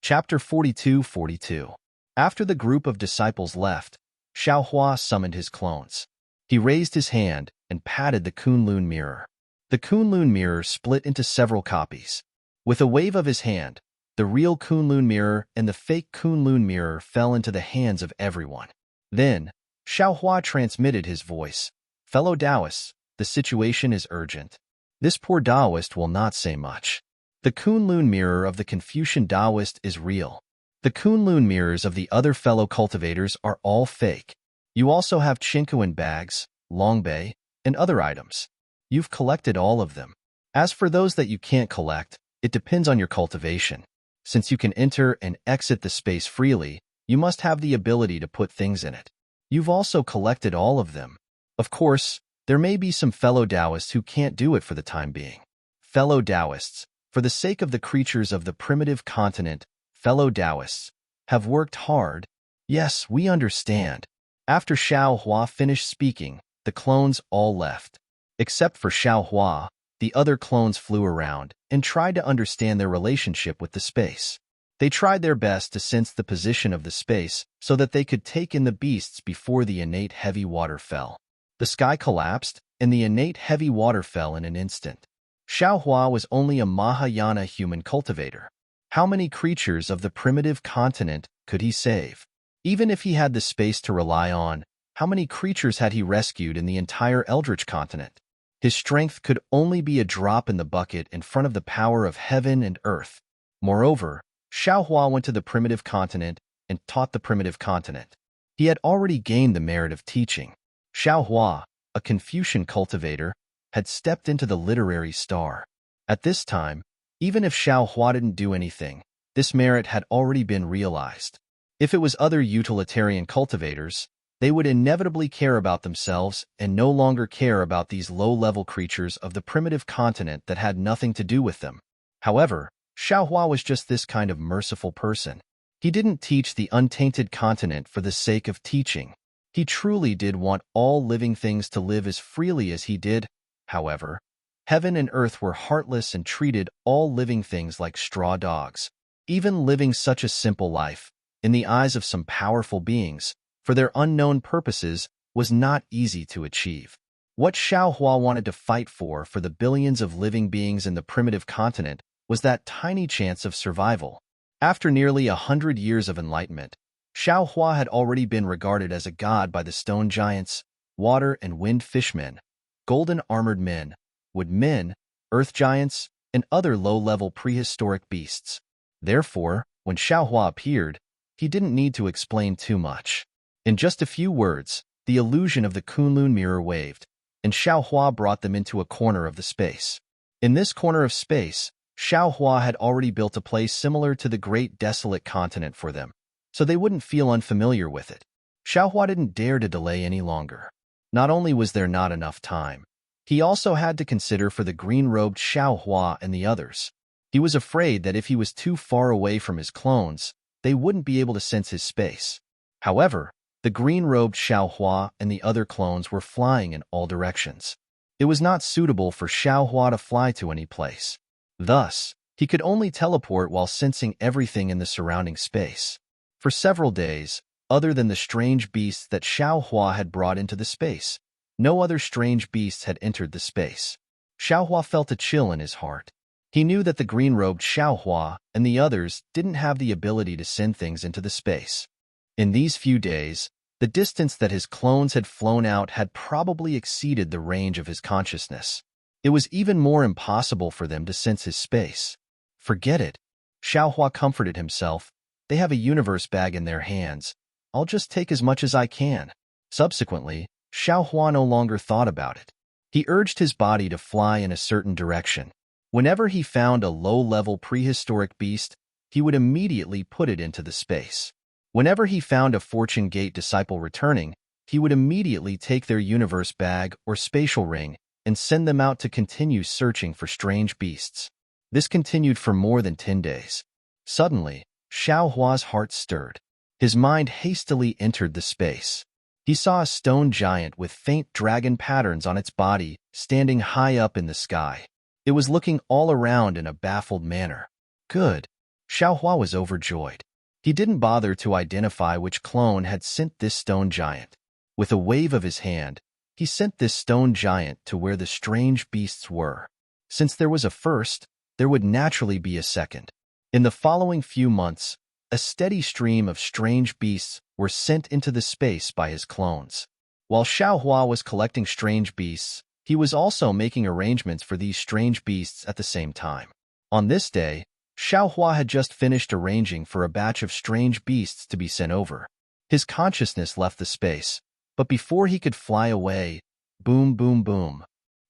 Chapter 42-42. After the group of disciples left, Xiaohua summoned his clones. He raised his hand and patted the Kunlun mirror. The Kunlun mirror split into several copies. With a wave of his hand, the real Kunlun mirror and the fake Kunlun mirror fell into the hands of everyone. Then, Xiaohua transmitted his voice. "Fellow Taoists, the situation is urgent. This poor Taoist will not say much. The Kunlun mirror of the Confucian Taoist is real. The Kunlun mirrors of the other fellow cultivators are all fake. You also have Chinquin bags, longbei, and other items. You've collected all of them. As for those that you can't collect, it depends on your cultivation. Since you can enter and exit the space freely, you must have the ability to put things in it. You've also collected all of them. Of course, there may be some fellow Taoists who can't do it for the time being. Fellow Taoists, for the sake of the creatures of the primitive continent, fellow Taoists, have worked hard. Yes, we understand." After Xiaohua finished speaking, the clones all left. Except for Xiaohua, the other clones flew around and tried to understand their relationship with the space. They tried their best to sense the position of the space so that they could take in the beasts before the innate heavy water fell. The sky collapsed, and the innate heavy water fell in an instant. Xiaohua was only a Mahayana human cultivator. How many creatures of the primitive continent could he save? Even if he had the space to rely on, how many creatures had he rescued in the entire Eldritch continent? His strength could only be a drop in the bucket in front of the power of heaven and earth. Moreover, Xiaohua went to the primitive continent and taught the primitive continent. He had already gained the merit of teaching. Xiaohua, a Confucian cultivator, had stepped into the literary star. At this time, even if Xiaohua didn't do anything, this merit had already been realized. If it was other utilitarian cultivators, they would inevitably care about themselves and no longer care about these low-level creatures of the primitive continent that had nothing to do with them. However, Xiaohua was just this kind of merciful person. He didn't teach the untainted continent for the sake of teaching. He truly did want all living things to live as freely as he did. However, heaven and earth were heartless and treated all living things like straw dogs. Even living such a simple life, in the eyes of some powerful beings, for their unknown purposes, was not easy to achieve. What Xiaohua wanted to fight for the billions of living beings in the primitive continent was that tiny chance of survival. After nearly 100 years of enlightenment, Xiaohua had already been regarded as a god by the stone giants, water and wind fishmen, golden armored men, wood men, earth giants, and other low-level prehistoric beasts. Therefore, when Xiaohua appeared, he didn't need to explain too much. In just a few words, the illusion of the Kunlun mirror waved, and Xiaohua brought them into a corner of the space. In this corner of space, Xiaohua had already built a place similar to the great desolate continent for them, so they wouldn't feel unfamiliar with it. Xiaohua didn't dare to delay any longer. Not only was there not enough time, he also had to consider for the green-robed Xiaohua and the others. He was afraid that if he was too far away from his clones, they wouldn't be able to sense his space. However, the green-robed Xiaohua and the other clones were flying in all directions. It was not suitable for Xiaohua to fly to any place. Thus, he could only teleport while sensing everything in the surrounding space. For several days, other than the strange beasts that Xiaohua had brought into the space, no other strange beasts had entered the space. Xiaohua felt a chill in his heart. He knew that the green-robed Xiaohua and the others didn't have the ability to send things into the space. In these few days, the distance that his clones had flown out had probably exceeded the range of his consciousness. It was even more impossible for them to sense his space. Forget it. Xiaohua comforted himself. They have a universe bag in their hands. I'll just take as much as I can. Subsequently, Xiaohua no longer thought about it. He urged his body to fly in a certain direction. Whenever he found a low-level prehistoric beast, he would immediately put it into the space. Whenever he found a Fortune Gate disciple returning, he would immediately take their universe bag or spatial ring and send them out to continue searching for strange beasts. This continued for more than 10 days. Suddenly, Xiaohua's heart stirred. His mind hastily entered the space. He saw a stone giant with faint dragon patterns on its body, standing high up in the sky. It was looking all around in a baffled manner. Good. Xiaohua was overjoyed. He didn't bother to identify which clone had sent this stone giant. With a wave of his hand, he sent this stone giant to where the strange beasts were. Since there was a first, there would naturally be a second. In the following few months, a steady stream of strange beasts were sent into the space by his clones. While Xiaohua was collecting strange beasts, he was also making arrangements for these strange beasts at the same time. On this day, Xiaohua had just finished arranging for a batch of strange beasts to be sent over. His consciousness left the space, but before he could fly away, boom, boom, boom,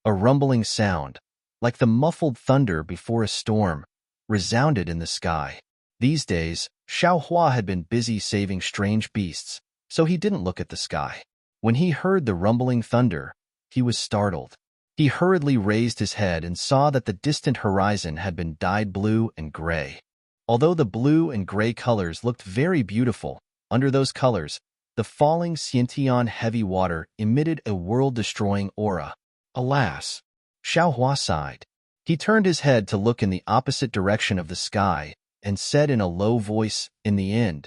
a rumbling sound, like the muffled thunder before a storm, resounded in the sky. These days, Xiaohua had been busy saving strange beasts, so he didn't look at the sky. When he heard the rumbling thunder, he was startled. He hurriedly raised his head and saw that the distant horizon had been dyed blue and gray. Although the blue and gray colors looked very beautiful, under those colors, the falling Xiantian heavy water emitted a world-destroying aura. Alas! Xiaohua sighed. He turned his head to look in the opposite direction of the sky and said in a low voice, in the end,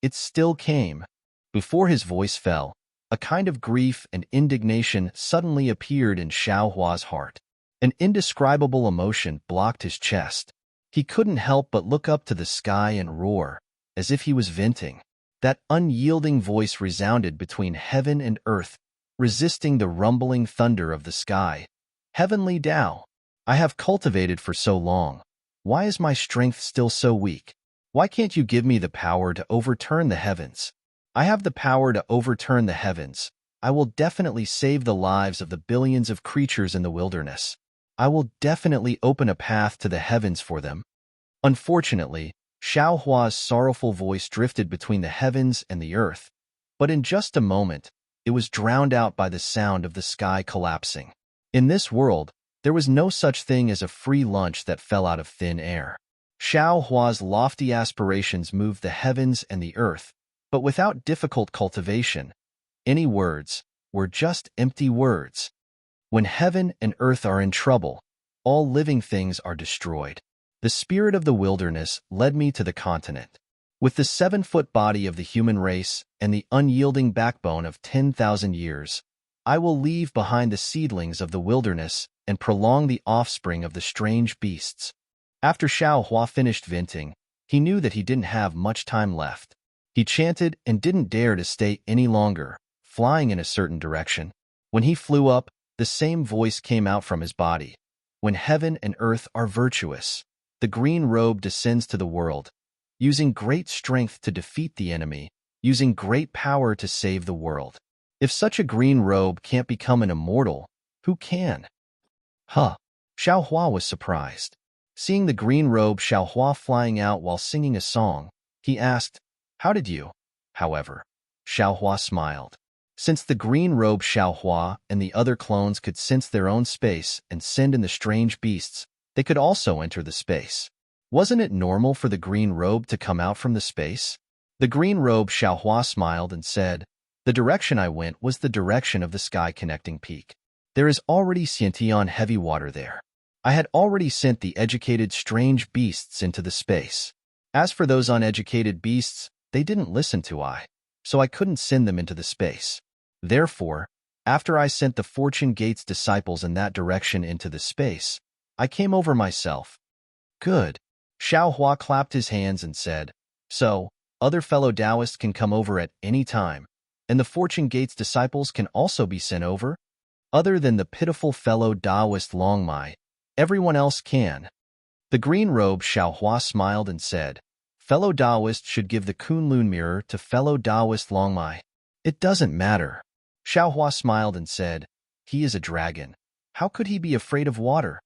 it still came. Before his voice fell, a kind of grief and indignation suddenly appeared in Xiaohua's heart. An indescribable emotion blocked his chest. He couldn't help but look up to the sky and roar, as if he was venting. That unyielding voice resounded between heaven and earth, resisting the rumbling thunder of the sky. Heavenly Tao, I have cultivated for so long. Why is my strength still so weak? Why can't you give me the power to overturn the heavens? I have the power to overturn the heavens. I will definitely save the lives of the billions of creatures in the wilderness. I will definitely open a path to the heavens for them. Unfortunately, Xiaohua's sorrowful voice drifted between the heavens and the earth, but in just a moment, it was drowned out by the sound of the sky collapsing. In this world, there was no such thing as a free lunch that fell out of thin air. Xiaohua's lofty aspirations moved the heavens and the earth, but without difficult cultivation. Any words were just empty words. When heaven and earth are in trouble, all living things are destroyed. The spirit of the wilderness led me to the continent. With the 7-foot body of the human race and the unyielding backbone of 10,000 years, I will leave behind the seedlings of the wilderness and prolong the offspring of the strange beasts. After Xiaohua finished venting, he knew that he didn't have much time left. He chanted and didn't dare to stay any longer, flying in a certain direction. When he flew up, the same voice came out from his body. When heaven and earth are virtuous, the green robe descends to the world. Using great strength to defeat the enemy, using great power to save the world. If such a green robe can't become an immortal, who can? Huh. Xiao Hua was surprised. Seeing the green robe Xiao Hua flying out while singing a song, he asked, "How did you?" However, Xiao Hua smiled. Since the green robe Xiao Hua and the other clones could sense their own space and send in the strange beasts, they could also enter the space. Wasn't it normal for the green robe to come out from the space? The green robe Xiao Hua smiled and said, "The direction I went was the direction of the sky connecting peak. There is already Xiantian heavy water there. I had already sent the educated strange beasts into the space. As for those uneducated beasts, they didn't listen to I, so I couldn't send them into the space. Therefore, after I sent the Fortune Gate's disciples in that direction into the space, I came over myself." Good. Xiao Hua clapped his hands and said, "So, other fellow Taoists can come over at any time, and the Fortune Gate's disciples can also be sent over? Other than the pitiful fellow Taoist Longmai, everyone else can." The green robe Xiao Hua smiled and said, "Fellow Taoist should give the Kunlun mirror to fellow Taoist Longmai." "It doesn't matter." Xiao Hua smiled and said, "He is a dragon. How could he be afraid of water?"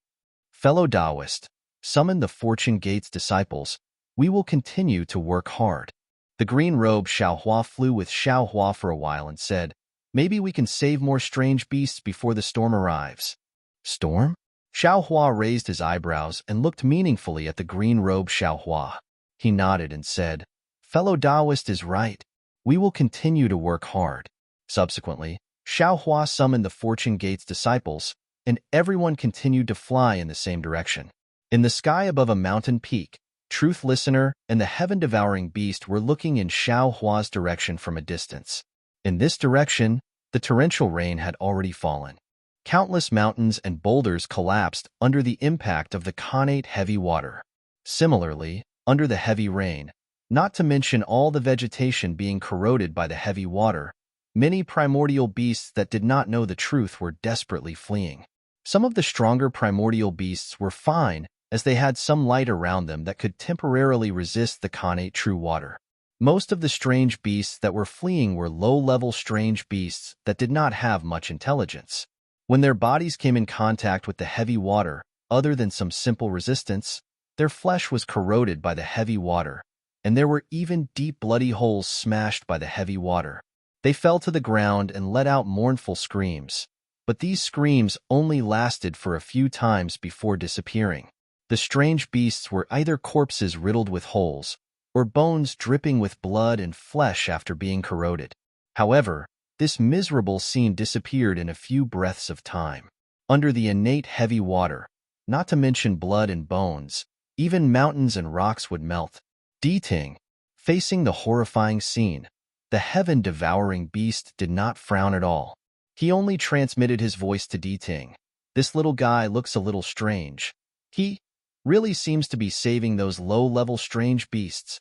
"Fellow Taoist, summon the Fortune Gate's disciples. We will continue to work hard." The green robe Xiao Hua flew with Xiao Hua for a while and said, "Maybe we can save more strange beasts before the storm arrives." "Storm?" Xiao Hua raised his eyebrows and looked meaningfully at the green robe Xiao Hua. He nodded and said, "Fellow Taoist is right. We will continue to work hard." Subsequently, Xiao Hua summoned the Fortune Gate's disciples, and everyone continued to fly in the same direction. In the sky above a mountain peak, Truth Listener and the heaven-devouring beast were looking in Xiao Hua's direction from a distance. In this direction, the torrential rain had already fallen. Countless mountains and boulders collapsed under the impact of the connate heavy water. Similarly, under the heavy rain, not to mention all the vegetation being corroded by the heavy water, many primordial beasts that did not know the truth were desperately fleeing. Some of the stronger primordial beasts were fine, as they had some light around them that could temporarily resist the connate true water. Most of the strange beasts that were fleeing were low-level strange beasts that did not have much intelligence. When their bodies came in contact with the heavy water, other than some simple resistance, their flesh was corroded by the heavy water, and there were even deep bloody holes smashed by the heavy water. They fell to the ground and let out mournful screams, but these screams only lasted for a few times before disappearing. The strange beasts were either corpses riddled with holes, or bones dripping with blood and flesh after being corroded. However, this miserable scene disappeared in a few breaths of time. Under the innate heavy water, not to mention blood and bones, even mountains and rocks would melt. Deity, facing the horrifying scene, the heaven-devouring beast did not frown at all. He only transmitted his voice to Deity. "This little guy looks a little strange. He really seems to be saving those low-level strange beasts."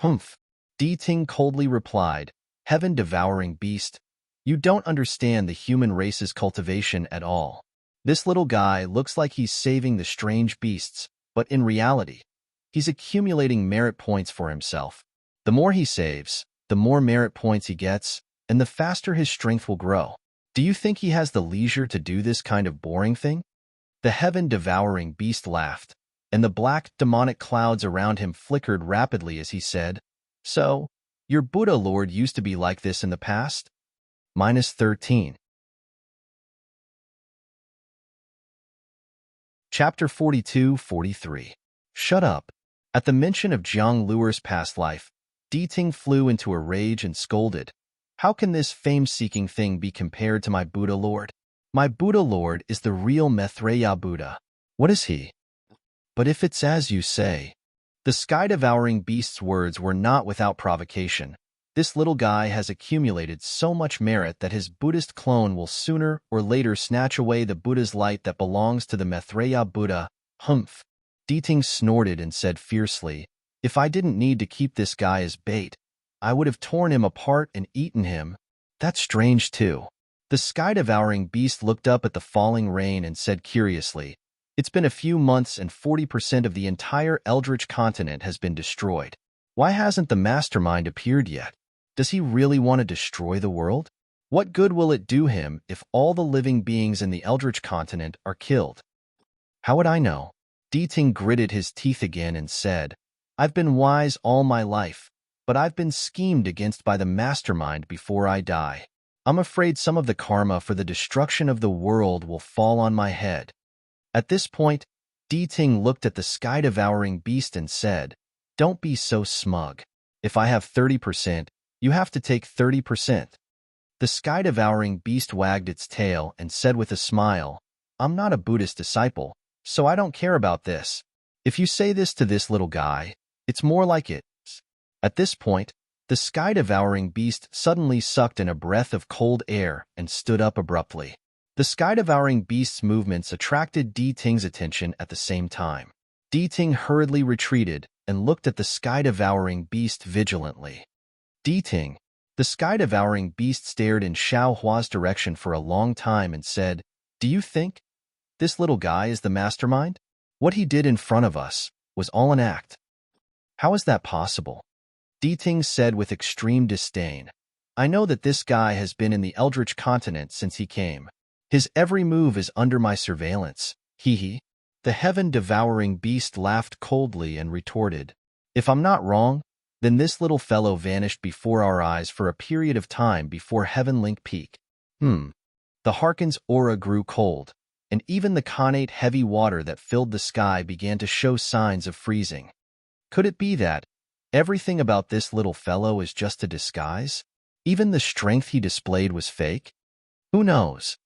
"Humph," Deity coldly replied, "Heaven-devouring beast, you don't understand the human race's cultivation at all. This little guy looks like he's saving the strange beasts, but in reality, he's accumulating merit points for himself. The more he saves, the more merit points he gets, and the faster his strength will grow. Do you think he has the leisure to do this kind of boring thing?" The heaven-devouring beast laughed, and the black demonic clouds around him flickered rapidly as he said, "So, your Buddha Lord used to be like this in the past?" -13. Chapter 42-43. Shut up. At the mention of Jiang Luer's past life, Deity flew into a rage and scolded, "How can this fame-seeking thing be compared to my Buddha Lord? My Buddha Lord is the real Maitreya Buddha." "What is he?" "But if it's as you say." The sky-devouring beast's words were not without provocation. This little guy has accumulated so much merit that his Buddhist clone will sooner or later snatch away the Buddha's light that belongs to the Maitreya Buddha. Humph. Deity snorted and said fiercely, "If I didn't need to keep this guy as bait, I would have torn him apart and eaten him." "That's strange too." The sky-devouring beast looked up at the falling rain and said curiously, "It's been a few months and 40% of the entire Eldritch continent has been destroyed. Why hasn't the mastermind appeared yet?" Does he really want to destroy the world? What good will it do him if all the living beings in the Eldritch continent are killed? How would I know? Deity gritted his teeth again and said, I've been wise all my life, but I've been schemed against by the mastermind before I die. I'm afraid some of the karma for the destruction of the world will fall on my head. At this point, Deity looked at the sky-devouring beast and said, Don't be so smug. If I have 30%, you have to take 30%. The sky-devouring beast wagged its tail and said with a smile, I'm not a Buddhist disciple, so I don't care about this. If you say this to this little guy, it's more like it. At this point, the sky-devouring beast suddenly sucked in a breath of cold air and stood up abruptly. The sky-devouring beast's movements attracted Deity's attention at the same time. Deity hurriedly retreated and looked at the sky-devouring beast vigilantly. Deity, the sky-devouring beast stared in Xiao Hua's direction for a long time and said, Do you think this little guy is the mastermind? What he did in front of us was all an act. How is that possible? Deity said with extreme disdain. I know that this guy has been in the Eldritch continent since he came. His every move is under my surveillance. Hee. The heaven-devouring beast laughed coldly and retorted, If I'm not wrong, then this little fellow vanished before our eyes for a period of time before Heavenlink Peak. The Harkon's aura grew cold, and even the connate heavy water that filled the sky began to show signs of freezing. Could it be that everything about this little fellow is just a disguise? Even the strength he displayed was fake? Who knows?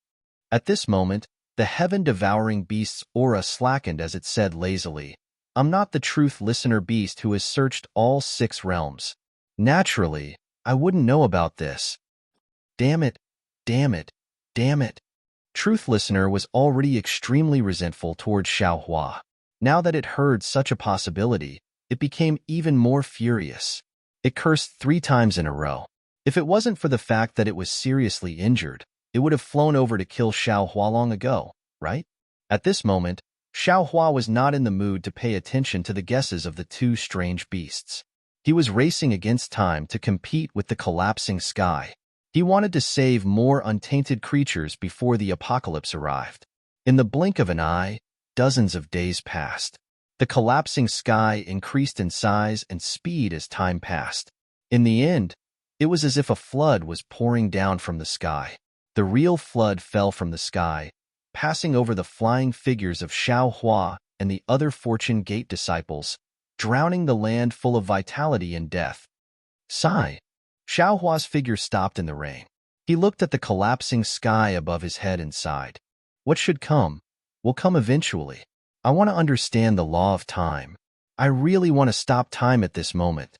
At this moment, the heaven-devouring beast's aura slackened as it said lazily, I'm not the truth listener beast who has searched all 6 realms. Naturally, I wouldn't know about this. Damn it, damn it, damn it. Truth listener was already extremely resentful towards Xiao Hua. Now that it heard such a possibility, it became even more furious. It cursed 3 times in a row. If it wasn't for the fact that it was seriously injured, it would have flown over to kill Xiao Hua long ago, right? At this moment, Xiao Hua was not in the mood to pay attention to the guesses of the 2 strange beasts. He was racing against time to compete with the collapsing sky. He wanted to save more untainted creatures before the apocalypse arrived. In the blink of an eye, dozens of days passed. The collapsing sky increased in size and speed as time passed. In the end, it was as if a flood was pouring down from the sky. The real flood fell from the sky, passing over the flying figures of Xiao Hua and the other Fortune Gate disciples, drowning the land full of vitality and death. Sigh. Xiao Hua's figure stopped in the rain. He looked at the collapsing sky above his head and sighed. What should come will come eventually. I want to understand the law of time. I really want to stop time at this moment.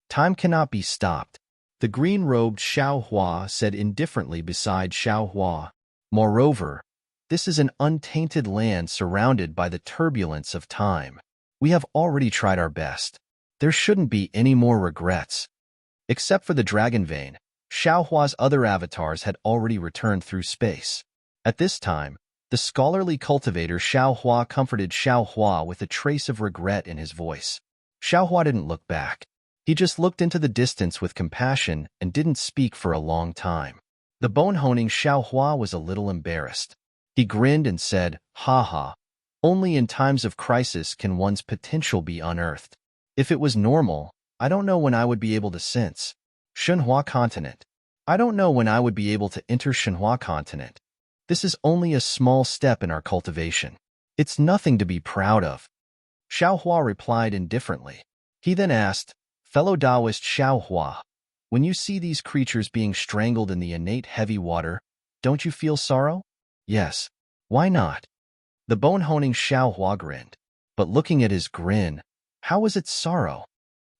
Time cannot be stopped. The green-robed Xiao Hua said indifferently beside Xiao Hua. Moreover, this is an untainted land surrounded by the turbulence of time. We have already tried our best. There shouldn't be any more regrets. Except for the dragon vein, Xiao Hua's other avatars had already returned through space. At this time, the scholarly cultivator Xiao Hua comforted Xiao Hua with a trace of regret in his voice. Xiao Hua didn't look back. He just looked into the distance with compassion and didn't speak for a long time. The bone-honing Xiao Hua was a little embarrassed. He grinned and said, Ha ha, only in times of crisis can one's potential be unearthed. If it was normal, I don't know when I would be able to sense Shenhua continent. I don't know when I would be able to enter Shenhua continent. This is only a small step in our cultivation. It's nothing to be proud of. Xiao Hua replied indifferently. He then asked, Fellow Taoist Xiao Hua, when you see these creatures being strangled in the innate heavy water, don't you feel sorrow? Yes. Why not? The bone-honing Xiao Hua grinned. But looking at his grin, how was it sorrow?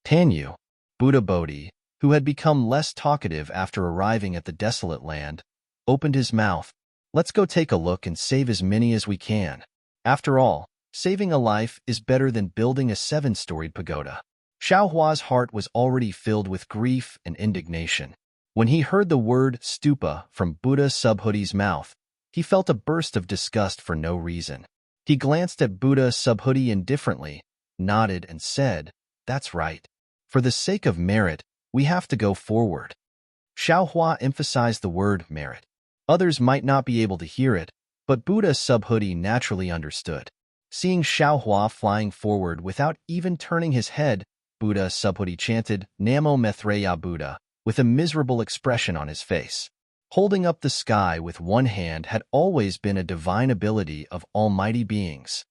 Tanyu, Buddha Bodhi, who had become less talkative after arriving at the desolate land, opened his mouth. Let's go take a look and save as many as we can. After all, saving a life is better than building a 7-storied pagoda. Xiao Hua's heart was already filled with grief and indignation. When he heard the word stupa from Buddha Subhudi's mouth, he felt a burst of disgust for no reason. He glanced at Buddha Subhudi indifferently, nodded and said, That's right. For the sake of merit, We have to go forward. Xiaohua emphasized the word merit. Others might not be able to hear it, but Buddha Subhoodie naturally understood. Seeing Xiaohua flying forward without even turning his head, Buddha Subhoodie chanted, Namo Maitreya Buddha, with a miserable expression on his face. Holding up the sky with one hand had always been a divine ability of almighty beings.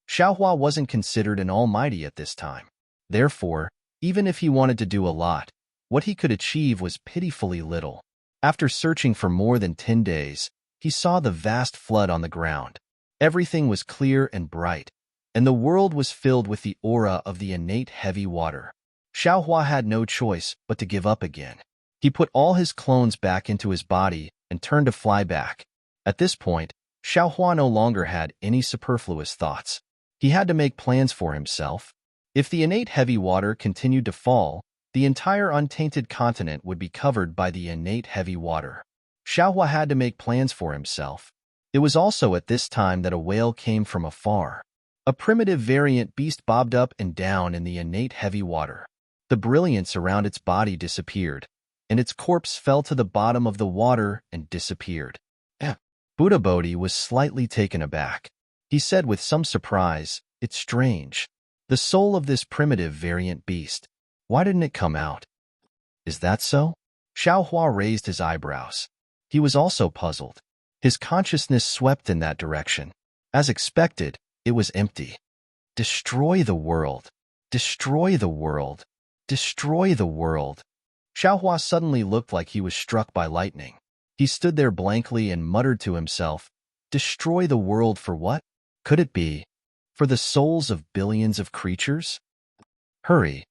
Xiaohua wasn't considered an almighty at this time. Therefore, even if he wanted to do a lot, what he could achieve was pitifully little. After searching for more than 10 days, he saw the vast flood on the ground. Everything was clear and bright, and the world was filled with the aura of the innate heavy water. Xiaohua had no choice but to give up again. He put all his clones back into his body and turned to fly back. At this point, Xiaohua no longer had any superfluous thoughts. He had to make plans for himself. If the innate heavy water continued to fall, the entire untainted continent would be covered by the innate heavy water. Xiaohua had to make plans for himself. It was also at this time that a whale came from afar. A primitive variant beast bobbed up and down in the innate heavy water. The brilliance around its body disappeared, and its corpse fell to the bottom of the water and disappeared. Buddha Bodhi was slightly taken aback. He said with some surprise, "It's strange. The soul of this primitive variant beast. Why didn't it come out?" "Is that so?" Xiaohua raised his eyebrows. He was also puzzled. His consciousness swept in that direction. As expected, it was empty. Destroy the world. Destroy the world. Destroy the world. Xiaohua suddenly looked like he was struck by lightning. He stood there blankly and muttered to himself, "Destroy the world for what? Could it be for the souls of billions of creatures?" Hurry.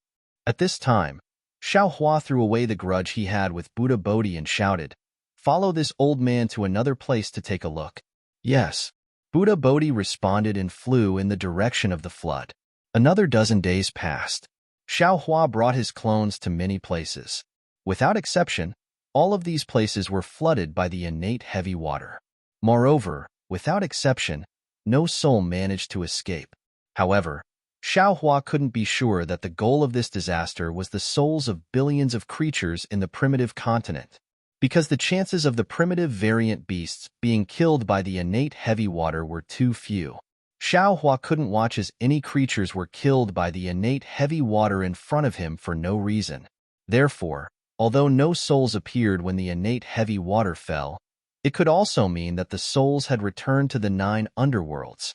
At this time, Xiaohua threw away the grudge he had with Buddha Bodhi and shouted, "Follow this old man to another place to take a look." "Yes." Buddha Bodhi responded and flew in the direction of the flood. Another dozen days passed. Xiaohua brought his clones to many places. Without exception, all of these places were flooded by the innate heavy water. Moreover, without exception, no soul managed to escape. However, Xiaohua couldn't be sure that the goal of this disaster was the souls of billions of creatures in the primitive continent, because the chances of the primitive variant beasts being killed by the innate heavy water were too few. Xiaohua couldn't watch as any creatures were killed by the innate heavy water in front of him for no reason. Therefore, although no souls appeared when the innate heavy water fell, it could also mean that the souls had returned to the 9 underworlds.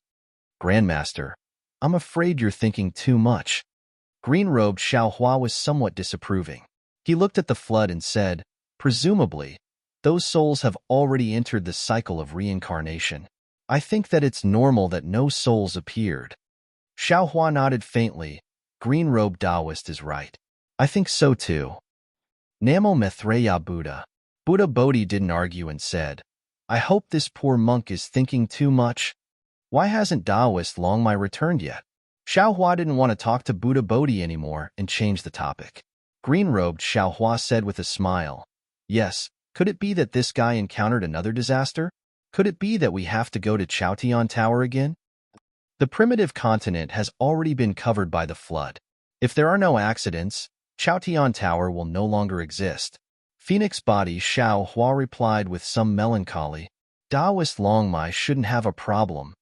"Grandmaster, I'm afraid you're thinking too much." Green-robed Xiaohua was somewhat disapproving. He looked at the flood and said, "Presumably, those souls have already entered the cycle of reincarnation. I think that it's normal that no souls appeared." Xiaohua nodded faintly. Green-robed Taoist is right. I think so too. Namo Maitreya Buddha. Buddha Bodhi didn't argue and said, "I hope this poor monk is thinking too much. Why hasn't Taoist Longmai returned yet?" Xiaohua didn't want to talk to Buddha Bodhi anymore and changed the topic. Green-robed Xiaohua said with a smile, "Yes, could it be that this guy encountered another disaster? Could it be that we have to go to Chaotian Tower again? The primitive continent has already been covered by the flood. If there are no accidents, Chaotian Tower will no longer exist." Phoenix Body Xiaohua replied with some melancholy, "Taoist Longmai shouldn't have a problem."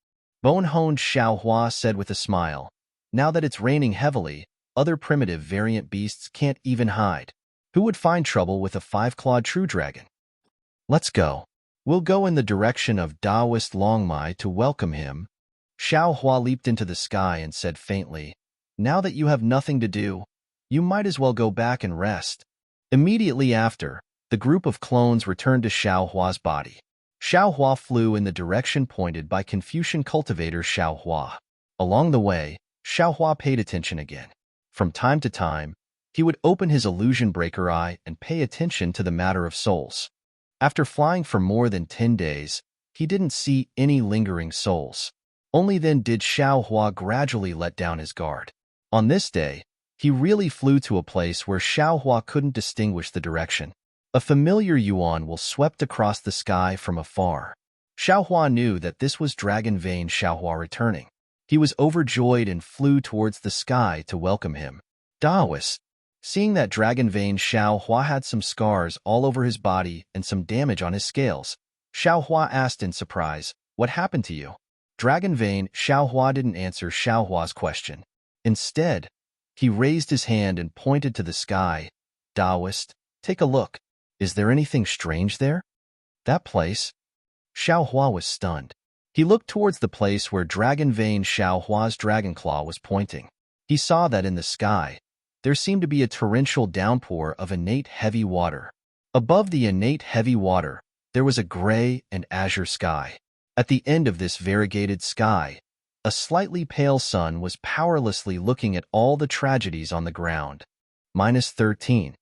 Bone-honed Xiaohua said with a smile, "Now that it's raining heavily, other primitive variant beasts can't even hide. Who would find trouble with a 5-clawed true dragon? Let's go. We'll go in the direction of Taoist Longmai to welcome him." Xiaohua leaped into the sky and said faintly, "Now that you have nothing to do, you might as well go back and rest." Immediately after, the group of clones returned to Xiaohua's body. Xiaohua flew in the direction pointed by Confucian cultivator Xiaohua. Along the way, Xiaohua paid attention again. From time to time, he would open his illusion breaker eye and pay attention to the matter of souls. After flying for more than 10 days, he didn't see any lingering souls. Only then did Xiaohua gradually let down his guard. On this day, he really flew to a place where Xiaohua couldn't distinguish the direction. A familiar yuan will swept across the sky from afar. Xiaohua knew that this was Dragon Vein Xiaohua returning. He was overjoyed and flew towards the sky to welcome him. "Taoist, Seeing that dragon vein, Xiao Hua had some scars all over his body and some damage on his scales. Xiao Hua asked in surprise, "What happened to you?" Dragon vein, Xiao Hua didn't answer Xiao Hua's question. Instead, he raised his hand and pointed to the sky. "Taoist, take a look. Is there anything strange there?" "That place?" Xiao Hua was stunned. He looked towards the place where dragon vein Xiao Hua's dragon claw was pointing. He saw that in the sky, there seemed to be a torrential downpour of innate heavy water. Above the innate heavy water, there was a gray and azure sky. At the end of this variegated sky, a slightly pale sun was powerlessly looking at all the tragedies on the ground. -13.